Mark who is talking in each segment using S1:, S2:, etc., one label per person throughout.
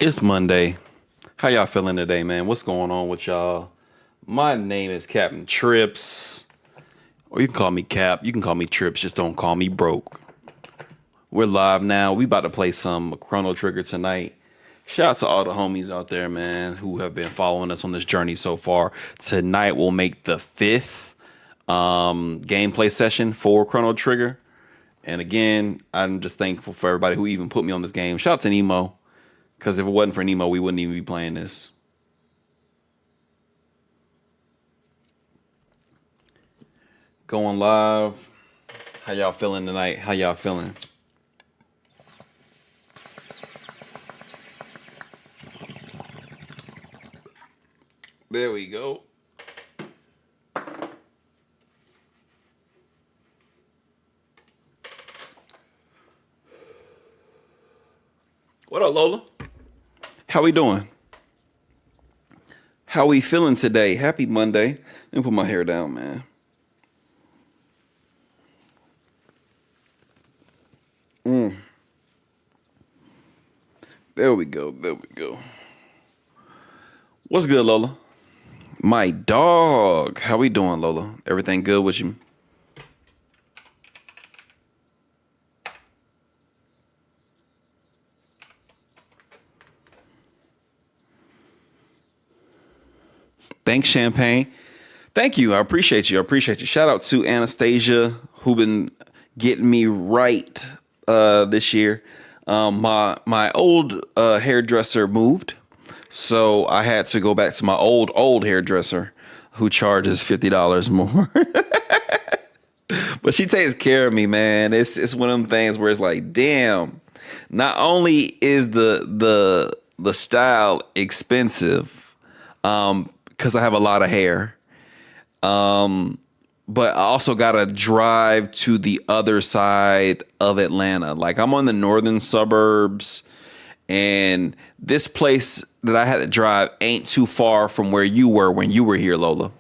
S1: It's Monday. How y'all feeling today, man? What's going on with y'all? My name is CapnTrippz, or you can call me Cap. You can call me Trippz. Just don't call me broke. We're live now. We about to play some Chrono Trigger tonight. Shout out to all the homies out there, man, who have been following us on this journey so far. Tonight will make the fifth gameplay session for Chrono Trigger. And again, I'm just thankful for everybody who even put me on this game. Shout out to Nemo. Because if it wasn't for Nemo, we wouldn't even be playing this. Going live. How y'all feeling tonight? How y'all feeling? There we go. What up, Lola? How we doing? How we feeling today? Happy Monday. Let me put my hair down, man. There we go. There we go. What's good, Lola? My dog. How we doing, Lola? Everything good with you? Thanks, Champagne. Thank you. I appreciate you. I appreciate you. Shout out to Anastasia, who been getting me right this year. My old hairdresser moved, so I had to go back to my old hairdresser, who charges $50 more. But she takes care of me, man. It's one of them things where it's like, damn. Not only is the style expensive, because I have a lot of hair. But I also got to drive to the other side of Atlanta. Like, I'm on the northern suburbs, and this place that I had to drive ain't too far from where you were when you were here, Lola.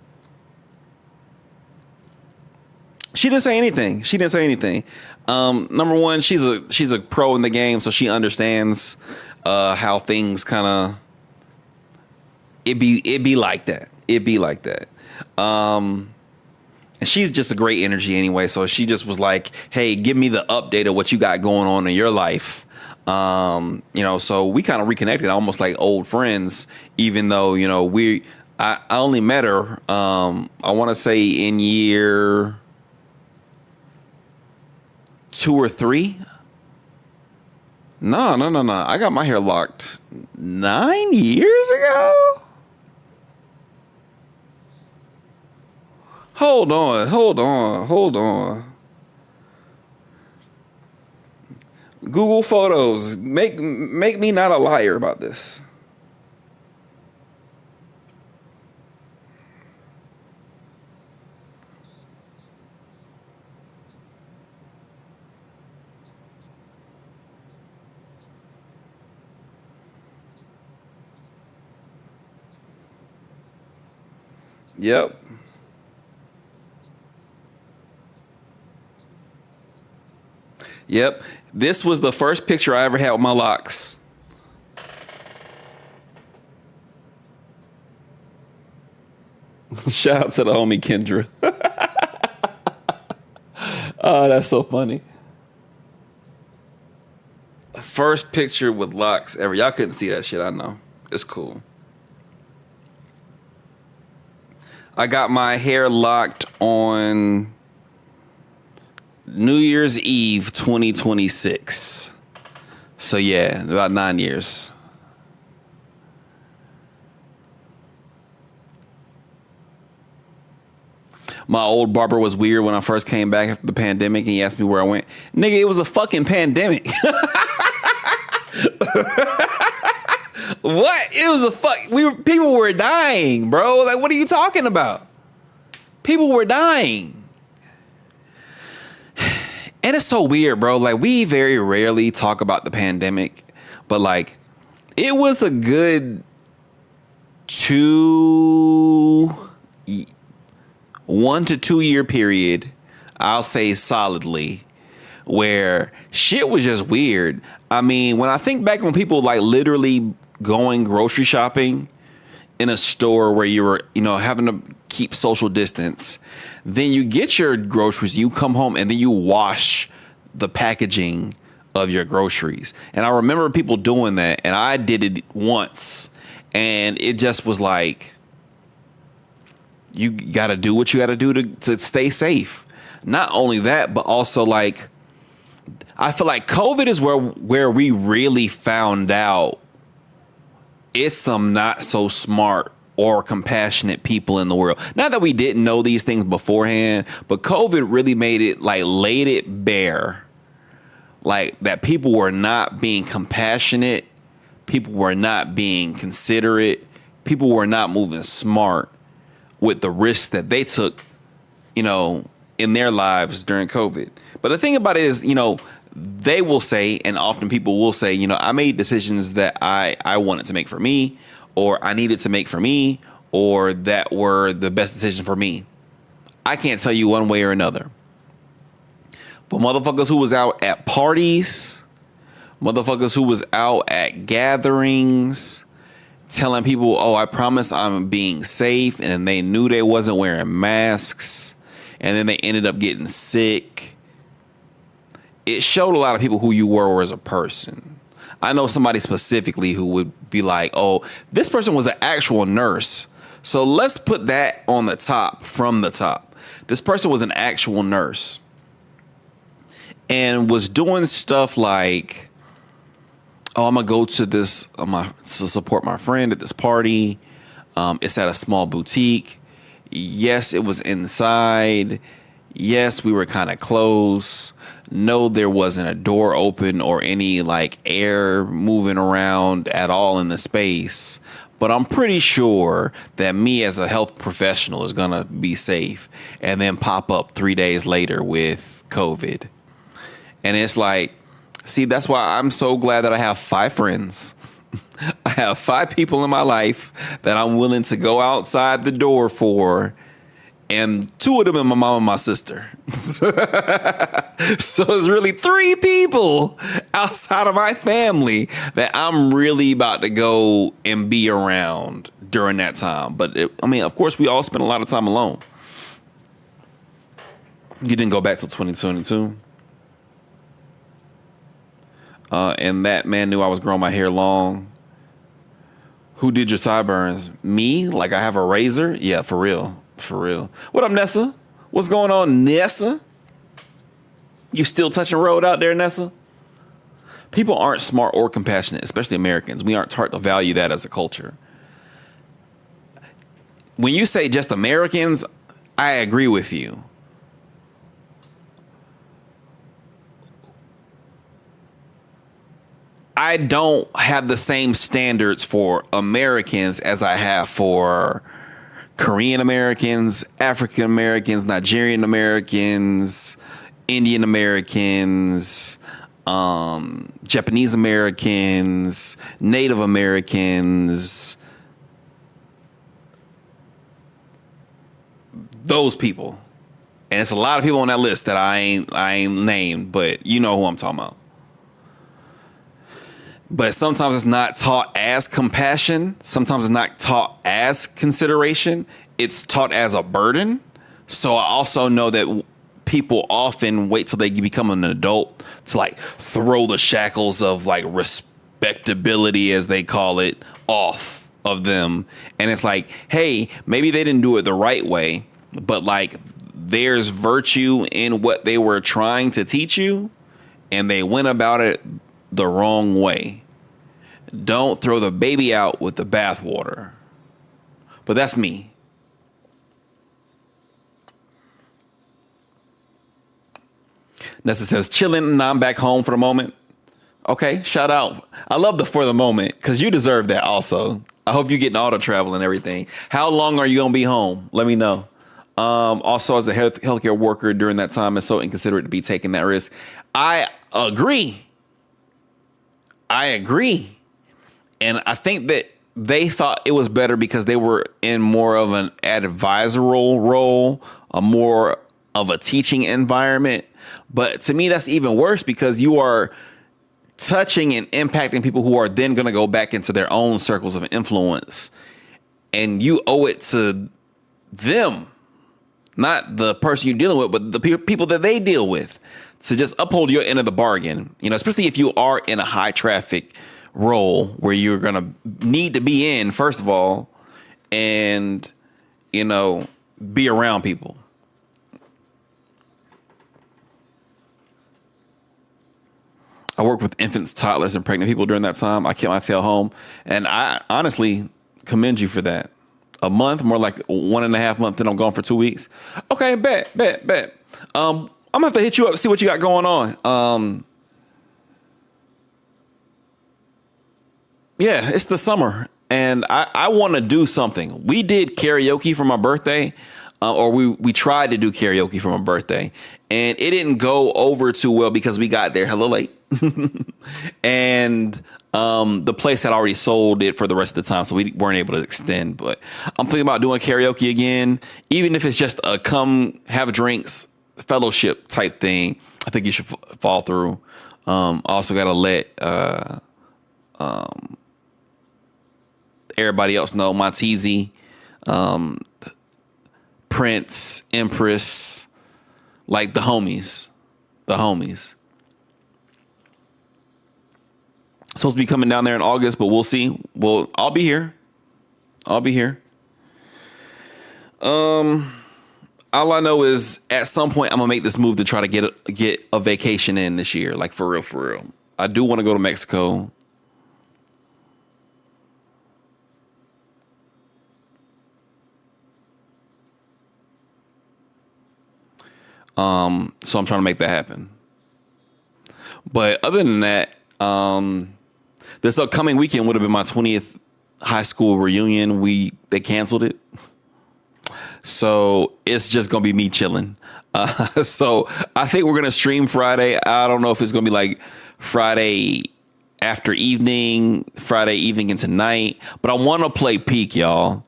S1: She didn't say anything. She didn't say anything. Number one, she's a pro in the game, so she understands how things kind of it be like that. It be like that. And she's just a great energy anyway. So she just was like, hey, give me the update of what you got going on in your life. So we kind of reconnected almost like old friends, even though, I only met her, I want to say in year 2 or 3. No. I got my hair locked 9 years ago. Hold on. Google Photos. Make me not a liar about this. Yep. Yep. This was the first picture I ever had with my locks. Shout out to the homie Kendra. Oh, that's so funny. First picture with locks ever. Y'all couldn't see that shit, I know. It's cool. I got my hair locked on New Year's Eve 2026. So yeah, about 9 years. My old barber was weird when I first came back after the pandemic, and he asked me where I went. Nigga, it was a fucking pandemic. What? It was a people were dying, bro. Like, what are you talking about? People were dying. And it's so weird, bro. Like, we very rarely talk about the pandemic, but like, it was a good 1 to 2 year period, I'll say solidly, where shit was just weird. I mean, when I think back when people like literally going grocery shopping in a store where you were, having to keep social distance. Then you get your groceries, you come home, and then you wash the packaging of your groceries. And I remember people doing that, and I did it once, and it just was like, you got to do what you got to do to stay safe. Not only that, but also like, I feel like COVID is where we really found out it's some not so smart or compassionate people in the world. Not that we didn't know these things beforehand, but COVID really made it, like, laid it bare. Like, that people were not being compassionate. People were not being considerate. People were not moving smart with the risks that they took, in their lives during COVID. But the thing about it is, they will say, and often people will say, I made decisions that I wanted to make for me, or I needed to make for me, or that were the best decision for me. I can't tell you one way or another. But motherfuckers who was out at parties, motherfuckers who was out at gatherings, telling people, oh, I promise I'm being safe, and they knew they wasn't wearing masks, and then they ended up getting sick. It showed a lot of people who you were as a person. I know somebody specifically who would be like, oh, this person was an actual nurse. So let's put that on the top, from the top. This person was an actual nurse and was doing stuff like, oh, I'm going to go to this to support my friend at this party. It's at a small boutique. Yes, it was inside. Yes, we were kind of close. No, there wasn't a door open or any like air moving around at all in the space. But I'm pretty sure that me as a health professional is going to be safe, and then pop up 3 days later with COVID. And it's like, see, that's why I'm so glad that I have 5 friends. I have 5 people in my life that I'm willing to go outside the door for. And 2 of them are my mom and my sister. So it's really 3 people outside of my family that I'm really about to go and be around during that time. But of course, we all spend a lot of time alone. You didn't go back till 2022. And that man knew I was growing my hair long. Who did your sideburns? Me? Like I have a razor? Yeah, for real. For real. What up, Nessa? What's going on, Nessa? You still touching road out there, Nessa? People aren't smart or compassionate, especially Americans. We aren't taught to value that as a culture. When you say just Americans, I agree with you. I don't have the same standards for Americans as I have for Korean Americans, African Americans, Nigerian Americans, Indian Americans, Japanese Americans, Native Americans, those people. And it's a lot of people on that list that I ain't named, but you know who I'm talking about. But sometimes it's not taught as compassion. Sometimes it's not taught as consideration. It's taught as a burden. So I also know that people often wait till they become an adult to like throw the shackles of like respectability, as they call it, off of them. And it's like, hey, maybe they didn't do it the right way, but like there's virtue in what they were trying to teach you, and they went about it the wrong way. Don't throw the baby out with the bathwater. But that's me. Nessa says, chilling, and I'm back home for the moment. Okay, shout out. I love the for the moment, because you deserve that also. I hope you're getting auto travel and everything. How long are you going to be home? Let me know. Also, as a healthcare worker during that time, it's so inconsiderate to be taking that risk. I agree. And I think that they thought it was better because they were in more of an advisory role, a more of a teaching environment. But to me, that's even worse because you are touching and impacting people who are then going to go back into their own circles of influence. And you owe it to them, not the person you're dealing with, but the people that they deal with, to just uphold your end of the bargain. You know, especially if you are in a high traffic role where you're going to need to be in, first of all, and, you know, be around people. I worked with infants, toddlers, and pregnant people during that time. I kept my tail home, and I honestly commend you for that. A month, more like 1.5 months, then I'm gone for 2 weeks. Okay, bet. I'm gonna have to hit you up, see what you got going on. Yeah, it's the summer, and I want to do something. We did karaoke for my birthday, or we tried to do karaoke for my birthday, and it didn't go over too well because we got there hella late. And the place had already sold it for the rest of the time, so we weren't able to extend. But I'm thinking about doing karaoke again, even if it's just a come have drinks fellowship type thing. I think you should fall through. Also got to let everybody else know, Monteezy, Prince, Empress, like the homies. Supposed to be coming down there in August, but we'll see. Well, I'll be here. All I know is at some point I'm gonna make this move to try to get a vacation in this year, like for real. I do want to go to Mexico. So I'm trying to make that happen. But other than that, this upcoming weekend would have been my 20th high school reunion. They canceled it. So it's just going to be me chilling. So I think we're going to stream Friday. I don't know if it's going to be like Friday evening into night, but I want to play Peak, y'all.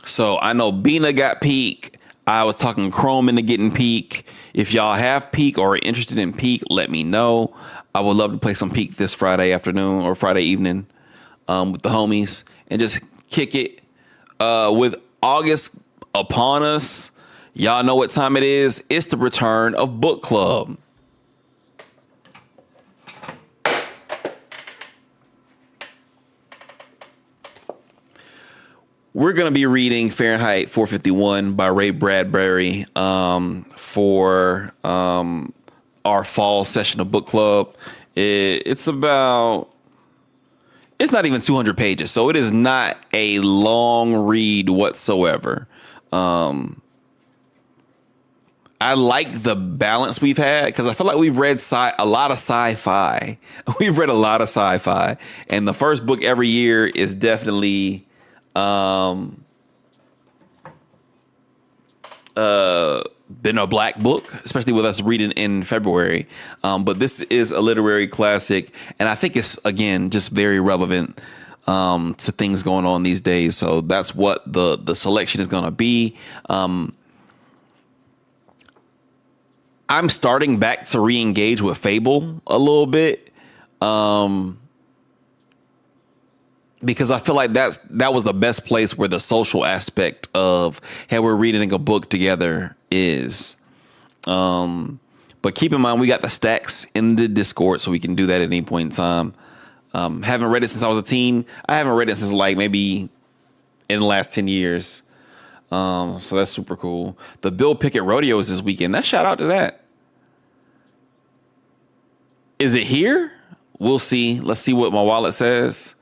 S1: So I know Bina got Peak. I was talking Chrome into getting Peak. If y'all have Peak or are interested in Peak, let me know. I would love to play some Peak this Friday afternoon or Friday evening with the homies and just kick it. With August upon us, y'all know what time it is. It's the return of book club. We're going to be reading Fahrenheit 451 by Ray Bradbury for our fall session of book club. It's not even 200 pages, so it is not a long read whatsoever. I like the balance we've had because I feel like we've read a lot of sci-fi. We've read a lot of sci-fi, and the first book every year is definitely been a black book, especially with us reading in February. But this is a literary classic, and I think it's, again, just very relevant to things going on these days. So that's what the selection is going to be. I'm starting back to re-engage with Fable a little bit. Because I feel like that was the best place where the social aspect of, hey, we're reading a book together is. But keep in mind, we got the stacks in the Discord, so we can do that at any point in time. Haven't read it since I was a teen. I haven't read it since like maybe in the last 10 years. So that's super cool. The Bill Pickett Rodeo is this weekend. That shout out to that. Is it here? We'll see. Let's see what my wallet says.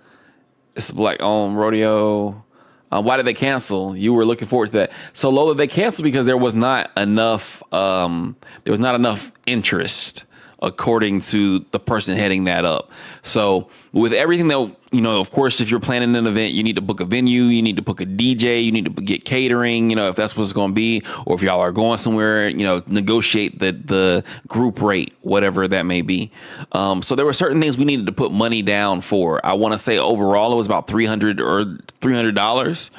S1: It's a black-owned rodeo. Why did they cancel? You were looking forward to that. So Lola, they canceled because there was not enough. There was not enough interest, according to the person heading that up. So with everything that, of course, if you're planning an event, you need to book a venue, you need to book a DJ, you need to get catering, if that's what it's going to be, or if y'all are going somewhere, negotiate the group rate, whatever that may be. So there were certain things we needed to put money down for. I want to say overall it was about $300.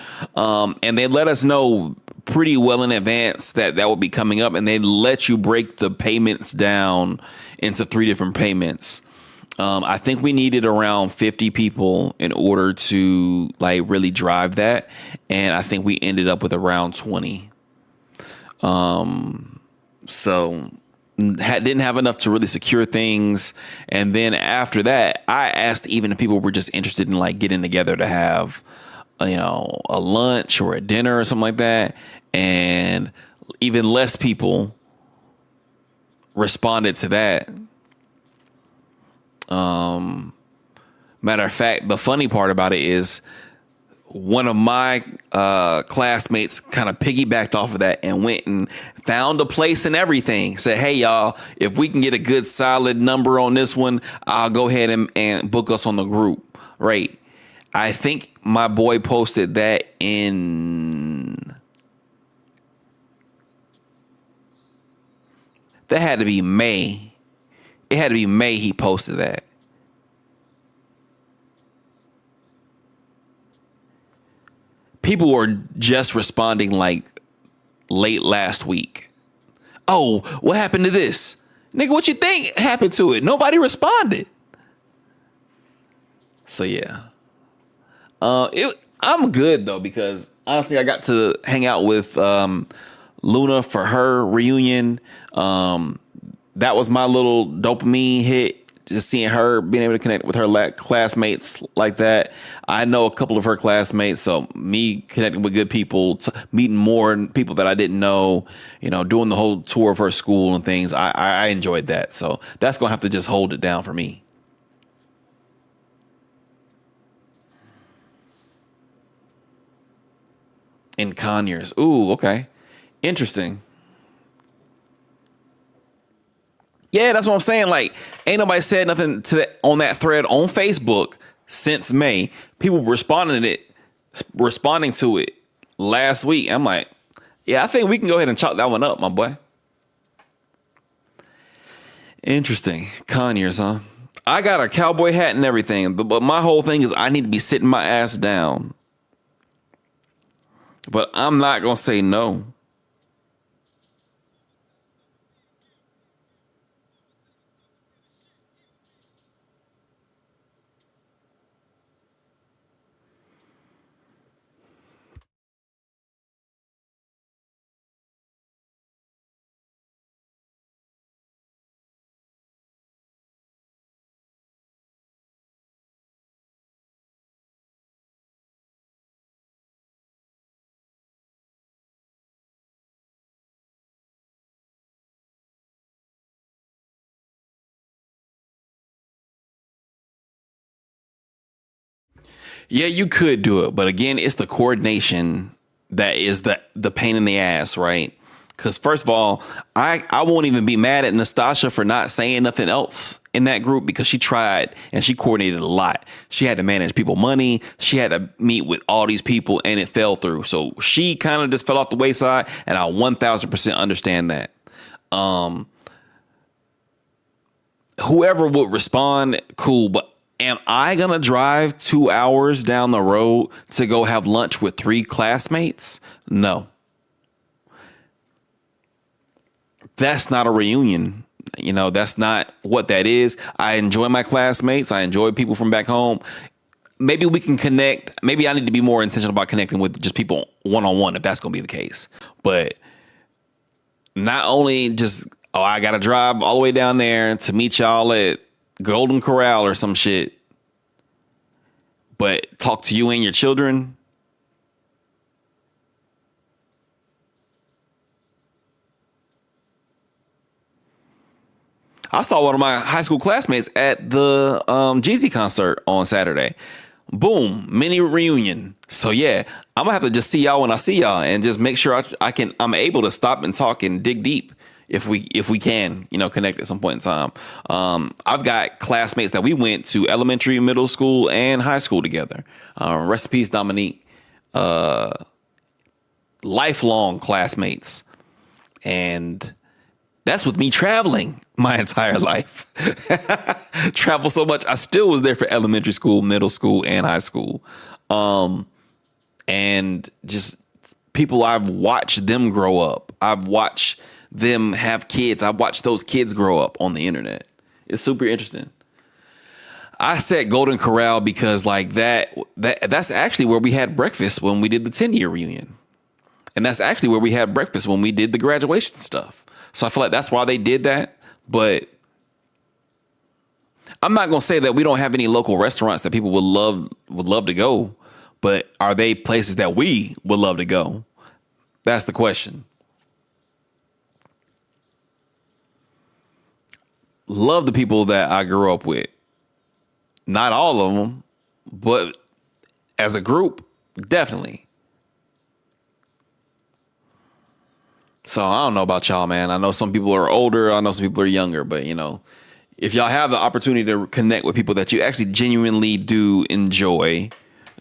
S1: And they let us know pretty well in advance that would be coming up, and they let you break the payments down into 3 different payments. I think we needed around 50 people in order to like really drive that, and I think we ended up with around 20. So didn't have enough to really secure things, and then after that, I asked even if people were just interested in like getting together to have, a lunch or a dinner or something like that, and even less people responded to that. Matter of fact, the funny part about it is one of my classmates kind of piggybacked off of that and went and found a place and everything. Said, hey, y'all, if we can get a good solid number on this one, I'll go ahead and book us on the group. Right. I think my boy posted that that had to be May. It had to be May he posted that. People were just responding like late last week. Oh, what happened to this? Nigga, what you think happened to it? Nobody responded. So yeah. I'm good though, because honestly I got to hang out with Luna for her reunion. That was my little dopamine hit. Just seeing her, being able to connect with her classmates like that. I know a couple of her classmates, so me connecting with good people, meeting more people that I didn't know, doing the whole tour of her school and things. I enjoyed that. So that's going to have to just hold it down for me. In Conyers. Ooh, okay. Interesting. Yeah, that's what I'm saying. Like, ain't nobody said nothing to that on that thread on Facebook since May. People responding to it last week. I'm like, yeah, I think we can go ahead and chalk that one up, my boy. Interesting. Conyers, huh? I got a cowboy hat and everything, but my whole thing is I need to be sitting my ass down. But I'm not gonna say no. Yeah, you could do it, but again, it's the coordination that is the pain in the ass, right? Because first of all, I won't even be mad at Nastasha for not saying nothing else in that group, because she tried and she coordinated a lot. She had to manage people money. She had to meet with all these people, and it fell through. So she kind of just fell off the wayside, and I 1000% understand that. Whoever would respond, cool, but am I gonna drive 2 hours down the road to go have lunch with 3 classmates? No. That's not a reunion. That's not what that is. I enjoy my classmates. I enjoy people from back home. Maybe we can connect. Maybe I need to be more intentional about connecting with just people one on one, if that's going to be the case. But not only just, I got to drive all the way down there to meet y'all at Golden Corral or some shit, but talk to you and your children. I saw one of my high school classmates at the Jeezy concert on Saturday. Boom, mini reunion. So yeah, I'm gonna have to just see y'all when I see y'all, and just make sure I'm able to stop and talk and dig deep if we can, connect at some point in time. I've got classmates that we went to elementary, middle school, and high school together. Rest in peace, Dominique. Lifelong classmates, and that's with me traveling my entire life. Travel so much. I still was there for elementary school, middle school, and high school. And just people, I've watched them grow up. I've watched them have kids. I've watched those kids grow up on the internet. It's super interesting. I said Golden Corral because like that's actually where we had breakfast when we did the 10-year reunion. And that's actually where we had breakfast when we did the graduation stuff. So I feel like that's why they did that. But I'm not going to say that we don't have any local restaurants that people would love to go. But are they places that we would love to go? That's the question. Love the people that I grew up with. Not all of them, but as a group, definitely. So I don't know about y'all, man. I know some people are older. I know some people are younger, but you know, if y'all have the opportunity to connect with people that you actually genuinely do enjoy,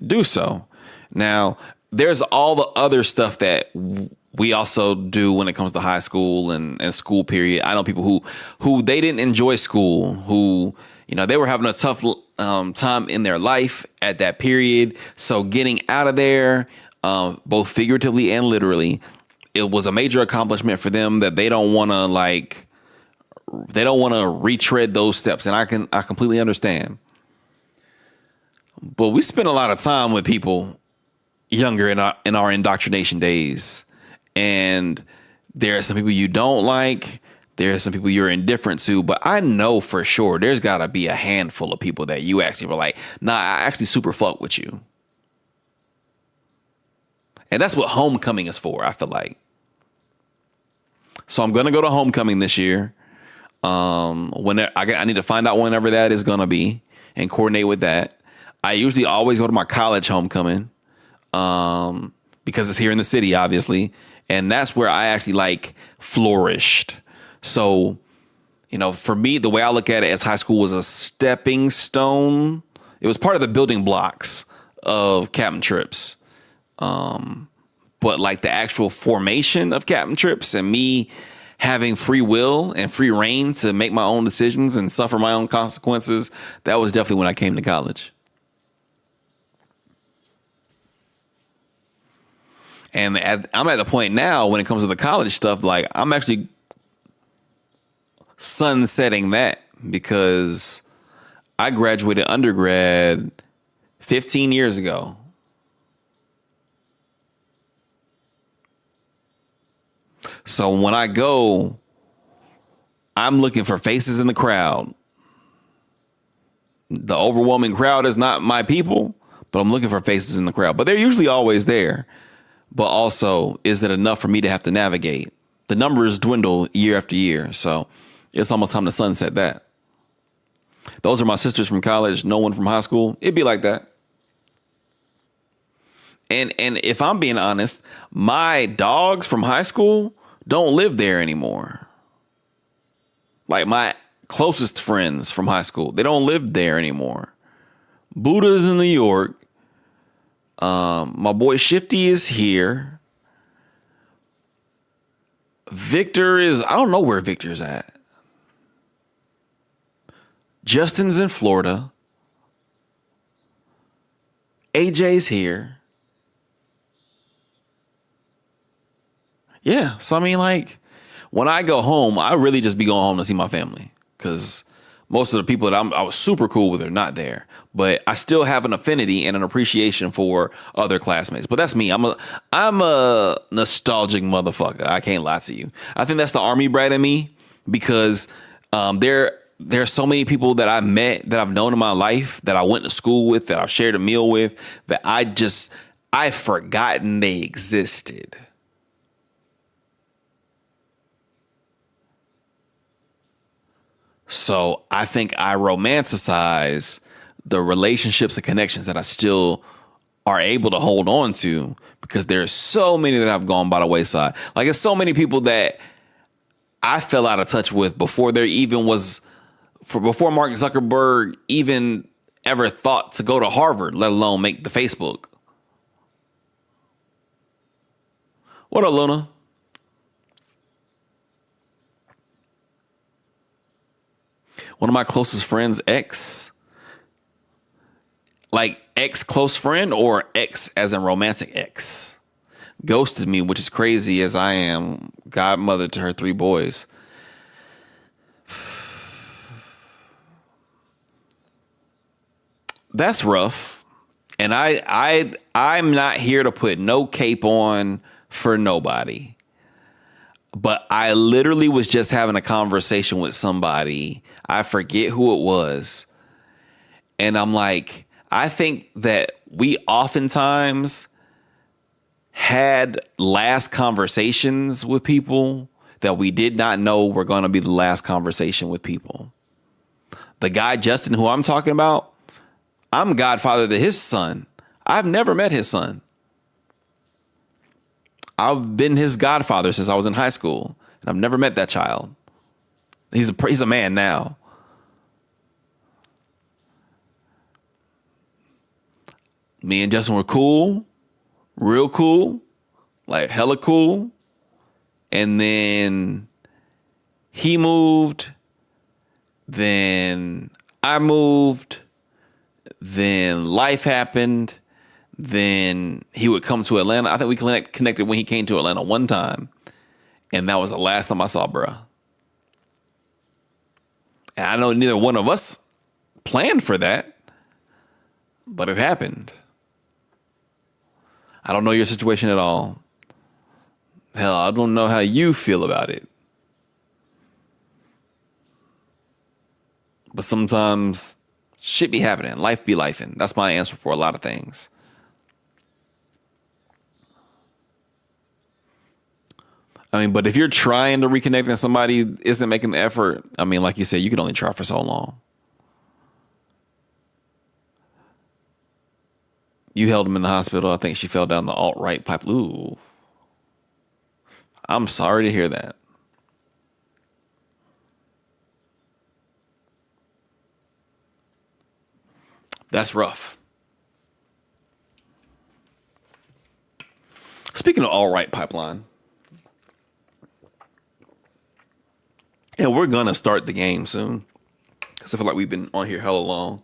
S1: do so. Now, there's all the other stuff that we also do when it comes to high school and school period. I know people who they didn't enjoy school, who, you know, they were having a tough time in their life at that period. So getting out of there, both figuratively and literally, it was a major accomplishment for them that they don't want to retread those steps. And I completely understand. But we spent a lot of time with people younger in our indoctrination days. And there are some people you don't like. There are some people you're indifferent to. But I know for sure there's got to be a handful of people that you actually were like, nah, I actually super fuck with you. And that's what homecoming is for, I feel like. So I'm going to go to homecoming this year. I need to find out whenever that is going to be and coordinate with that. I usually always go to my college homecoming because it's here in the city, obviously. And that's where I actually like flourished. So, you know, for me, the way I look at it as high school was a stepping stone. It was part of the building blocks of CapnTrippz. But like the actual formation of CapnTrippz and me having free will and free reign to make my own decisions and suffer my own consequences, that was definitely when I came to college. And I'm at the point now when it comes to the college stuff, like I'm actually sunsetting that because I graduated undergrad 15 years ago. So when I go, I'm looking for faces in the crowd. The overwhelming crowd is not my people, but I'm looking for faces in the crowd. But they're usually always there. But also, is it enough for me to have to navigate? The numbers dwindle year after year. So it's almost time to sunset that. Those are my sisters from college, no one from high school. It'd be like that. And if I'm being honest, my dogs from high school don't live there anymore. Like my closest friends from high school, they don't live there anymore. Buddha's in New York. My boy Shifty is here. Victor is, I don't know where Victor's at. Justin's in Florida. AJ's here. Yeah, so I mean, like, when I go home, I really just be going home to see my family because most of the people that I was super cool with are not there. But I still have an affinity and an appreciation for other classmates. But that's me. I'm a nostalgic motherfucker. I can't lie to you. I think that's the army brat in me because there are so many people that I met, that I've known in my life, that I went to school with, that I've shared a meal with, that I've forgotten they existed. So I think I romanticize the relationships and connections that I still are able to hold on to because there's so many that have gone by the wayside. Like it's so many people that I fell out of touch with before there even was, before Mark Zuckerberg even ever thought to go to Harvard, let alone make the Facebook. What up, Luna? One of my closest friends, ex close friend or ex as in romantic ex, ghosted me, which is crazy as I am godmother to her 3 boys. That's rough. And I'm not here to put no cape on for nobody. But I literally was just having a conversation with somebody. I forget who it was. And I'm like, I think that we oftentimes had last conversations with people that we did not know were going to be the last conversation with people. The guy, Justin, who I'm talking about, I'm godfather to his son. I've never met his son. I've been his godfather since I was in high school, and I've never met that child. He's a man now. Me and Justin were cool, real cool, like hella cool. And then he moved. Then I moved. Then life happened. Then he would come to Atlanta. I think we connected when he came to Atlanta one time. And that was the last time I saw bruh. And I know neither one of us planned for that, but it happened. I don't know your situation at all. Hell, I don't know how you feel about it. But sometimes shit be happening. Life be lifing. That's my answer for a lot of things. I mean, but if you're trying to reconnect and somebody isn't making the effort, I mean, like you said, you can only try for so long. You held him in the hospital. I think she fell down the alt-right pipe. Ooh. I'm sorry to hear that. That's rough. Speaking of alt-right pipeline, and we're going to start the game soon because I feel like we've been on here hella long.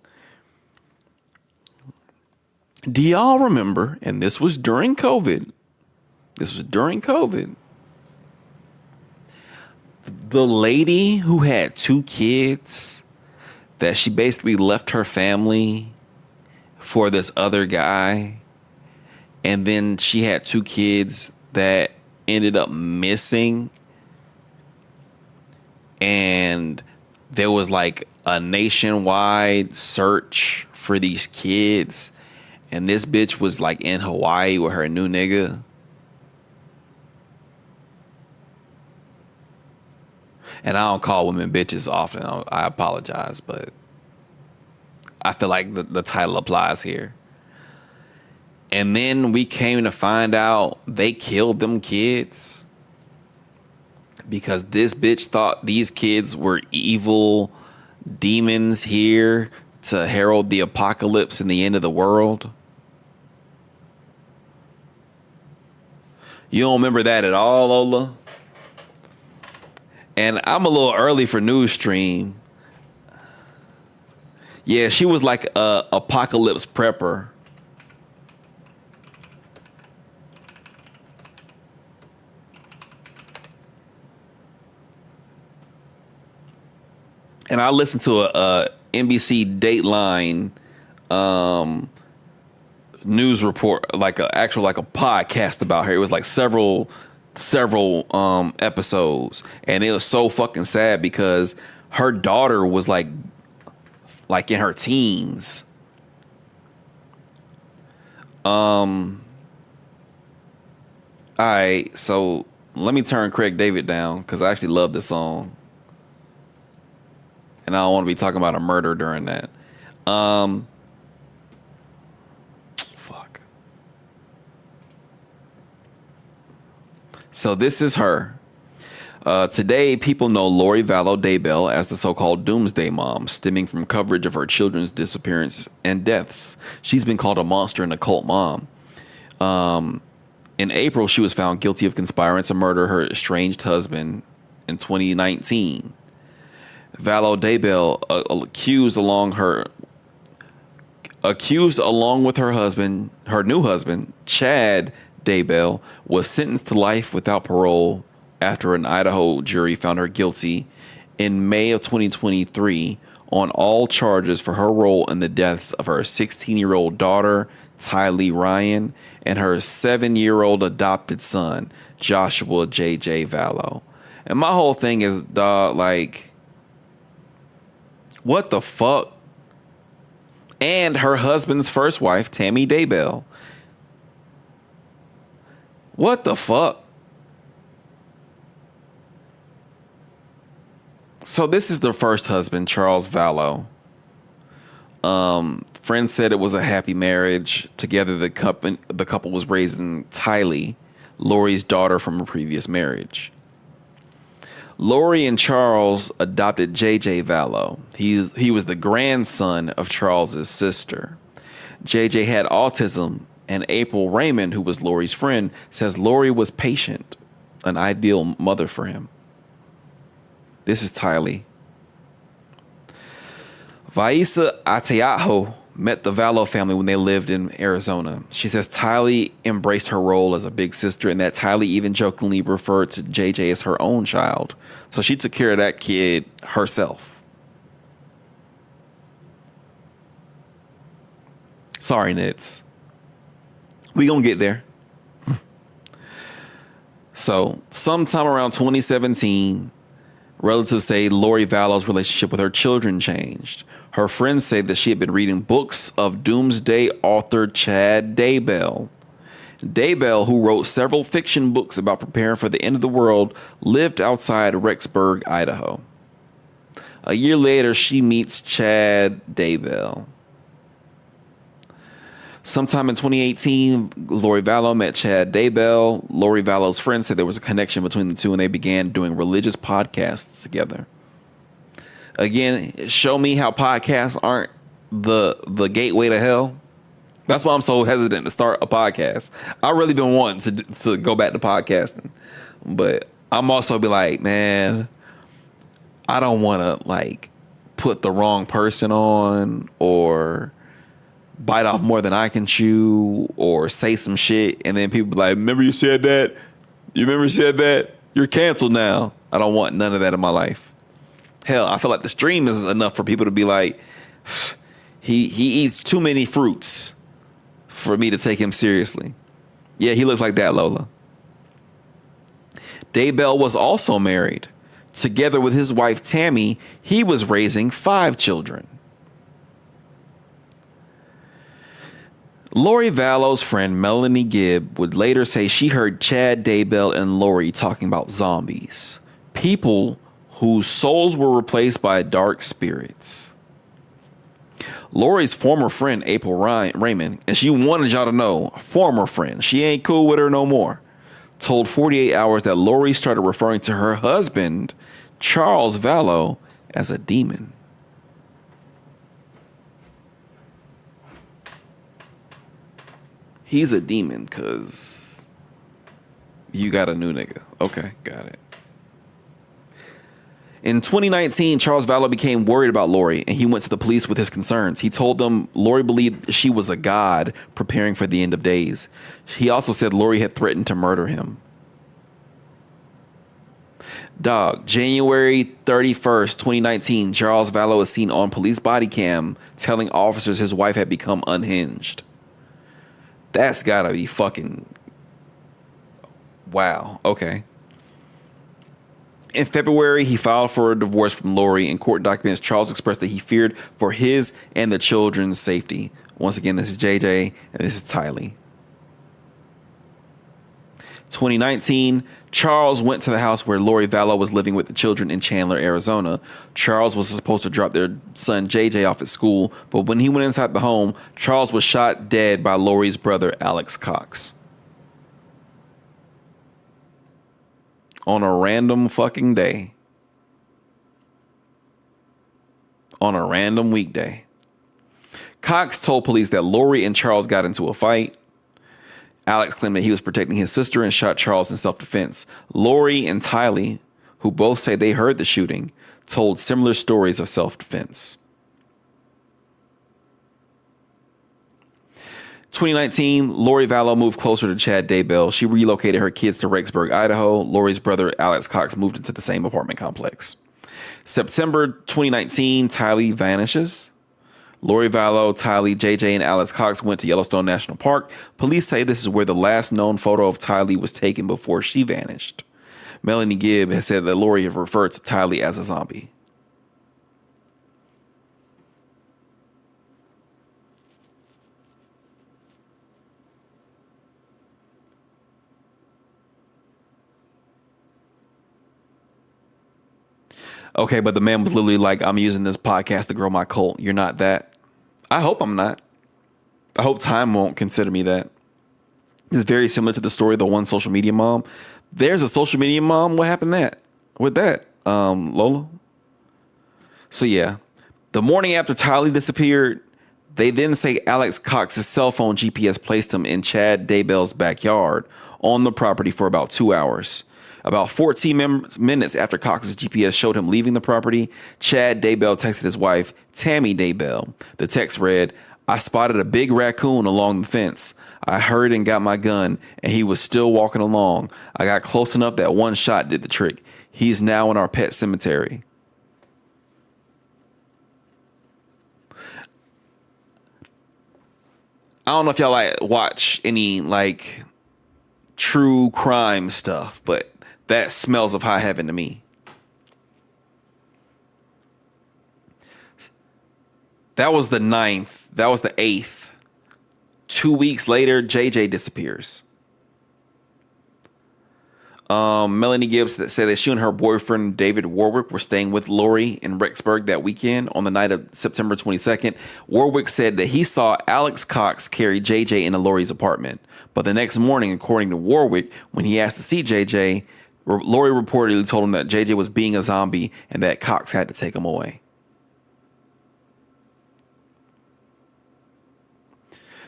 S1: Do y'all remember, and this was during COVID, the lady who had 2 kids that she basically left her family for this other guy, and then she had 2 kids that ended up missing, and there was like a nationwide search for these kids, and this bitch was like in Hawaii with her new nigga. And I don't call women bitches often. I apologize, but I feel like the title applies here. And then we came to find out they killed them kids because this bitch thought these kids were evil demons here to herald the apocalypse and the end of the world. You don't remember that at all, Lola? And I'm a little early for news stream. Yeah, she was like a apocalypse prepper. And I listened to a NBC Dateline news report, like a podcast about her. It was like several episodes, and it was so fucking sad because her daughter was like in her teens. All right, so let me turn Craig David down because I actually love this song, and I don't want to be talking about a murder during that. Fuck. So this is her. Today, people know Lori Vallow Daybell as the so-called Doomsday Mom, stemming from coverage of her children's disappearance and deaths. She's been called a monster and a cult mom. In April, she was found guilty of conspiring to murder her estranged husband in 2019. Vallow Daybell, accused along with her new husband, Chad Daybell, was sentenced to life without parole after an Idaho jury found her guilty in May of 2023 on all charges for her role in the deaths of her 16-year-old daughter, Tylee Ryan, and her 7-year-old adopted son, Joshua J.J. Vallow. And my whole thing is, dog, like, what the fuck? And her husband's first wife, Tammy Daybell. What the fuck? So this is the first husband, Charles Vallow. Friends said it was a happy marriage. Together, the couple was raising Tylee, Lori's daughter from a previous marriage. Lori and Charles adopted J.J. Vallow. He was the grandson of Charles's sister. J.J. had autism, and April Raymond, who was Lori's friend, says Lori was patient, an ideal mother for him. This is Tylee. Vaisa Ateaho met the Vallow family when they lived in Arizona. She says Tylee embraced her role as a big sister and that Tylee even jokingly referred to JJ as her own child. So she took care of that kid herself. Sorry, Nits. We gonna get there. So sometime around 2017, relatives say Lori Vallow's relationship with her children changed. Her friends say that she had been reading books of doomsday author Chad Daybell. Daybell, who wrote several fiction books about preparing for the end of the world, lived outside Rexburg, Idaho. A year later, she meets Chad Daybell. Sometime in 2018, Lori Vallow met Chad Daybell. Lori Vallow's friends said there was a connection between the two and they began doing religious podcasts together. Again, show me how podcasts aren't the gateway to hell. That's why I'm so hesitant to start a podcast. I really been wanting to go back to podcasting. But I'm also be like, man, I don't want to like put the wrong person on or bite off more than I can chew or say some shit. And then people be like, remember you said that? You remember you said that? You're canceled now. I don't want none of that in my life. Hell, I feel like the stream is enough for people to be like, he eats too many fruits for me to take him seriously. Yeah, he looks like that, Lola. Daybell was also married. Together with his wife, Tammy, he was raising 5 children. Lori Vallow's friend, Melanie Gibb, would later say she heard Chad Daybell and Lori talking about zombies. People whose souls were replaced by dark spirits. Lori's former friend, April Raymond, and she wanted y'all to know, former friend, she ain't cool with her no more, told 48 Hours that Lori started referring to her husband, Charles Vallow, as a demon. He's a demon because you got a new nigga. Okay, got it. In 2019, Charles Vallow became worried about Lori, and he went to the police with his concerns. He told them Lori believed she was a god preparing for the end of days. He also said Lori had threatened to murder him. Dog, January 31st, 2019, Charles Vallow is seen on police body cam telling officers his wife had become unhinged. That's gotta be fucking... Wow, okay. In February, he filed for a divorce from Lori. In court documents, Charles expressed that he feared for his and the children's safety. Once again, this is JJ and this is Tylee. 2019, Charles went to the house where Lori Vallow was living with the children in Chandler, Arizona. Charles was supposed to drop their son JJ off at school, but when he went inside the home, Charles was shot dead by Lori's brother, Alex Cox. On a random fucking day. On a random weekday. Cox told police that Lori and Charles got into a fight. Alex claimed that he was protecting his sister and shot Charles in self-defense. Lori and Tylee, who both say they heard the shooting, told similar stories of self-defense. 2019, Lori Vallow moved closer to Chad Daybell. She relocated her kids to Rexburg, Idaho. Lori's brother, Alex Cox, moved into the same apartment complex. September 2019, Tylee vanishes. Lori Vallow, Tylee, JJ, and Alex Cox went to Yellowstone National Park. Police say this is where the last known photo of Tylee was taken before she vanished. Melanie Gibb has said that Lori have referred to Tylee as a zombie. Okay, but the man was literally like, I'm using this podcast to grow my cult. You're not that. I hope I'm not. I hope Time won't consider me that. It's very similar to the story of the one social media mom. There's a social media mom. What happened with that? Lola? So yeah. The morning after Tylee disappeared, they then say Alex Cox's cell phone GPS placed him in Chad Daybell's backyard on the property for about 2 hours. About 14 minutes after Cox's GPS showed him leaving the property, Chad Daybell texted his wife, Tammy Daybell. The text read, I spotted a big raccoon along the fence. I hurried and got my gun, and he was still walking along. I got close enough that one shot did the trick. He's now in our pet cemetery. I don't know if y'all watch any true crime stuff, but that smells of high heaven to me. That was the 9th. That was the 8th. 2 weeks later, JJ disappears. Melanie Gibbs said that she and her boyfriend, David Warwick, were staying with Lori in Rexburg that weekend on the night of September 22nd. Warwick said that he saw Alex Cox carry JJ into Lori's apartment. But the next morning, according to Warwick, when he asked to see JJ, Lori reportedly told him that JJ was being a zombie and that Cox had to take him away.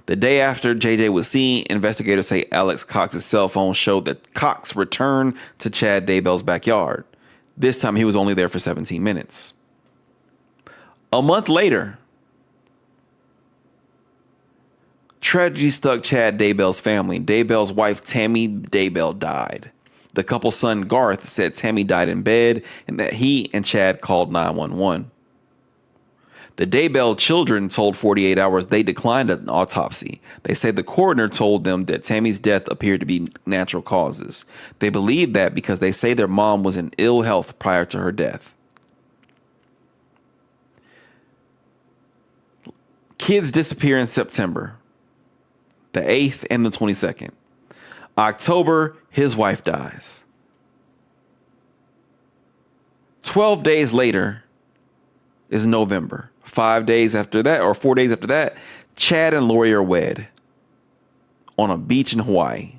S1: The day after JJ was seen, investigators say Alex Cox's cell phone showed that Cox returned to Chad Daybell's backyard. This time he was only there for 17 minutes. A month later, tragedy struck Chad Daybell's family. Daybell's wife, Tammy Daybell, died. The couple's son, Garth, said Tammy died in bed and that he and Chad called 911. The Daybell children told 48 Hours they declined an autopsy. They said the coroner told them that Tammy's death appeared to be natural causes. They believe that because they say their mom was in ill health prior to her death. Kids disappear in September, the 8th and the 22nd. October, his wife dies. 12 days later is November. 5 days after that, or 4 days after that, Chad and Lori are wed on a beach in Hawaii.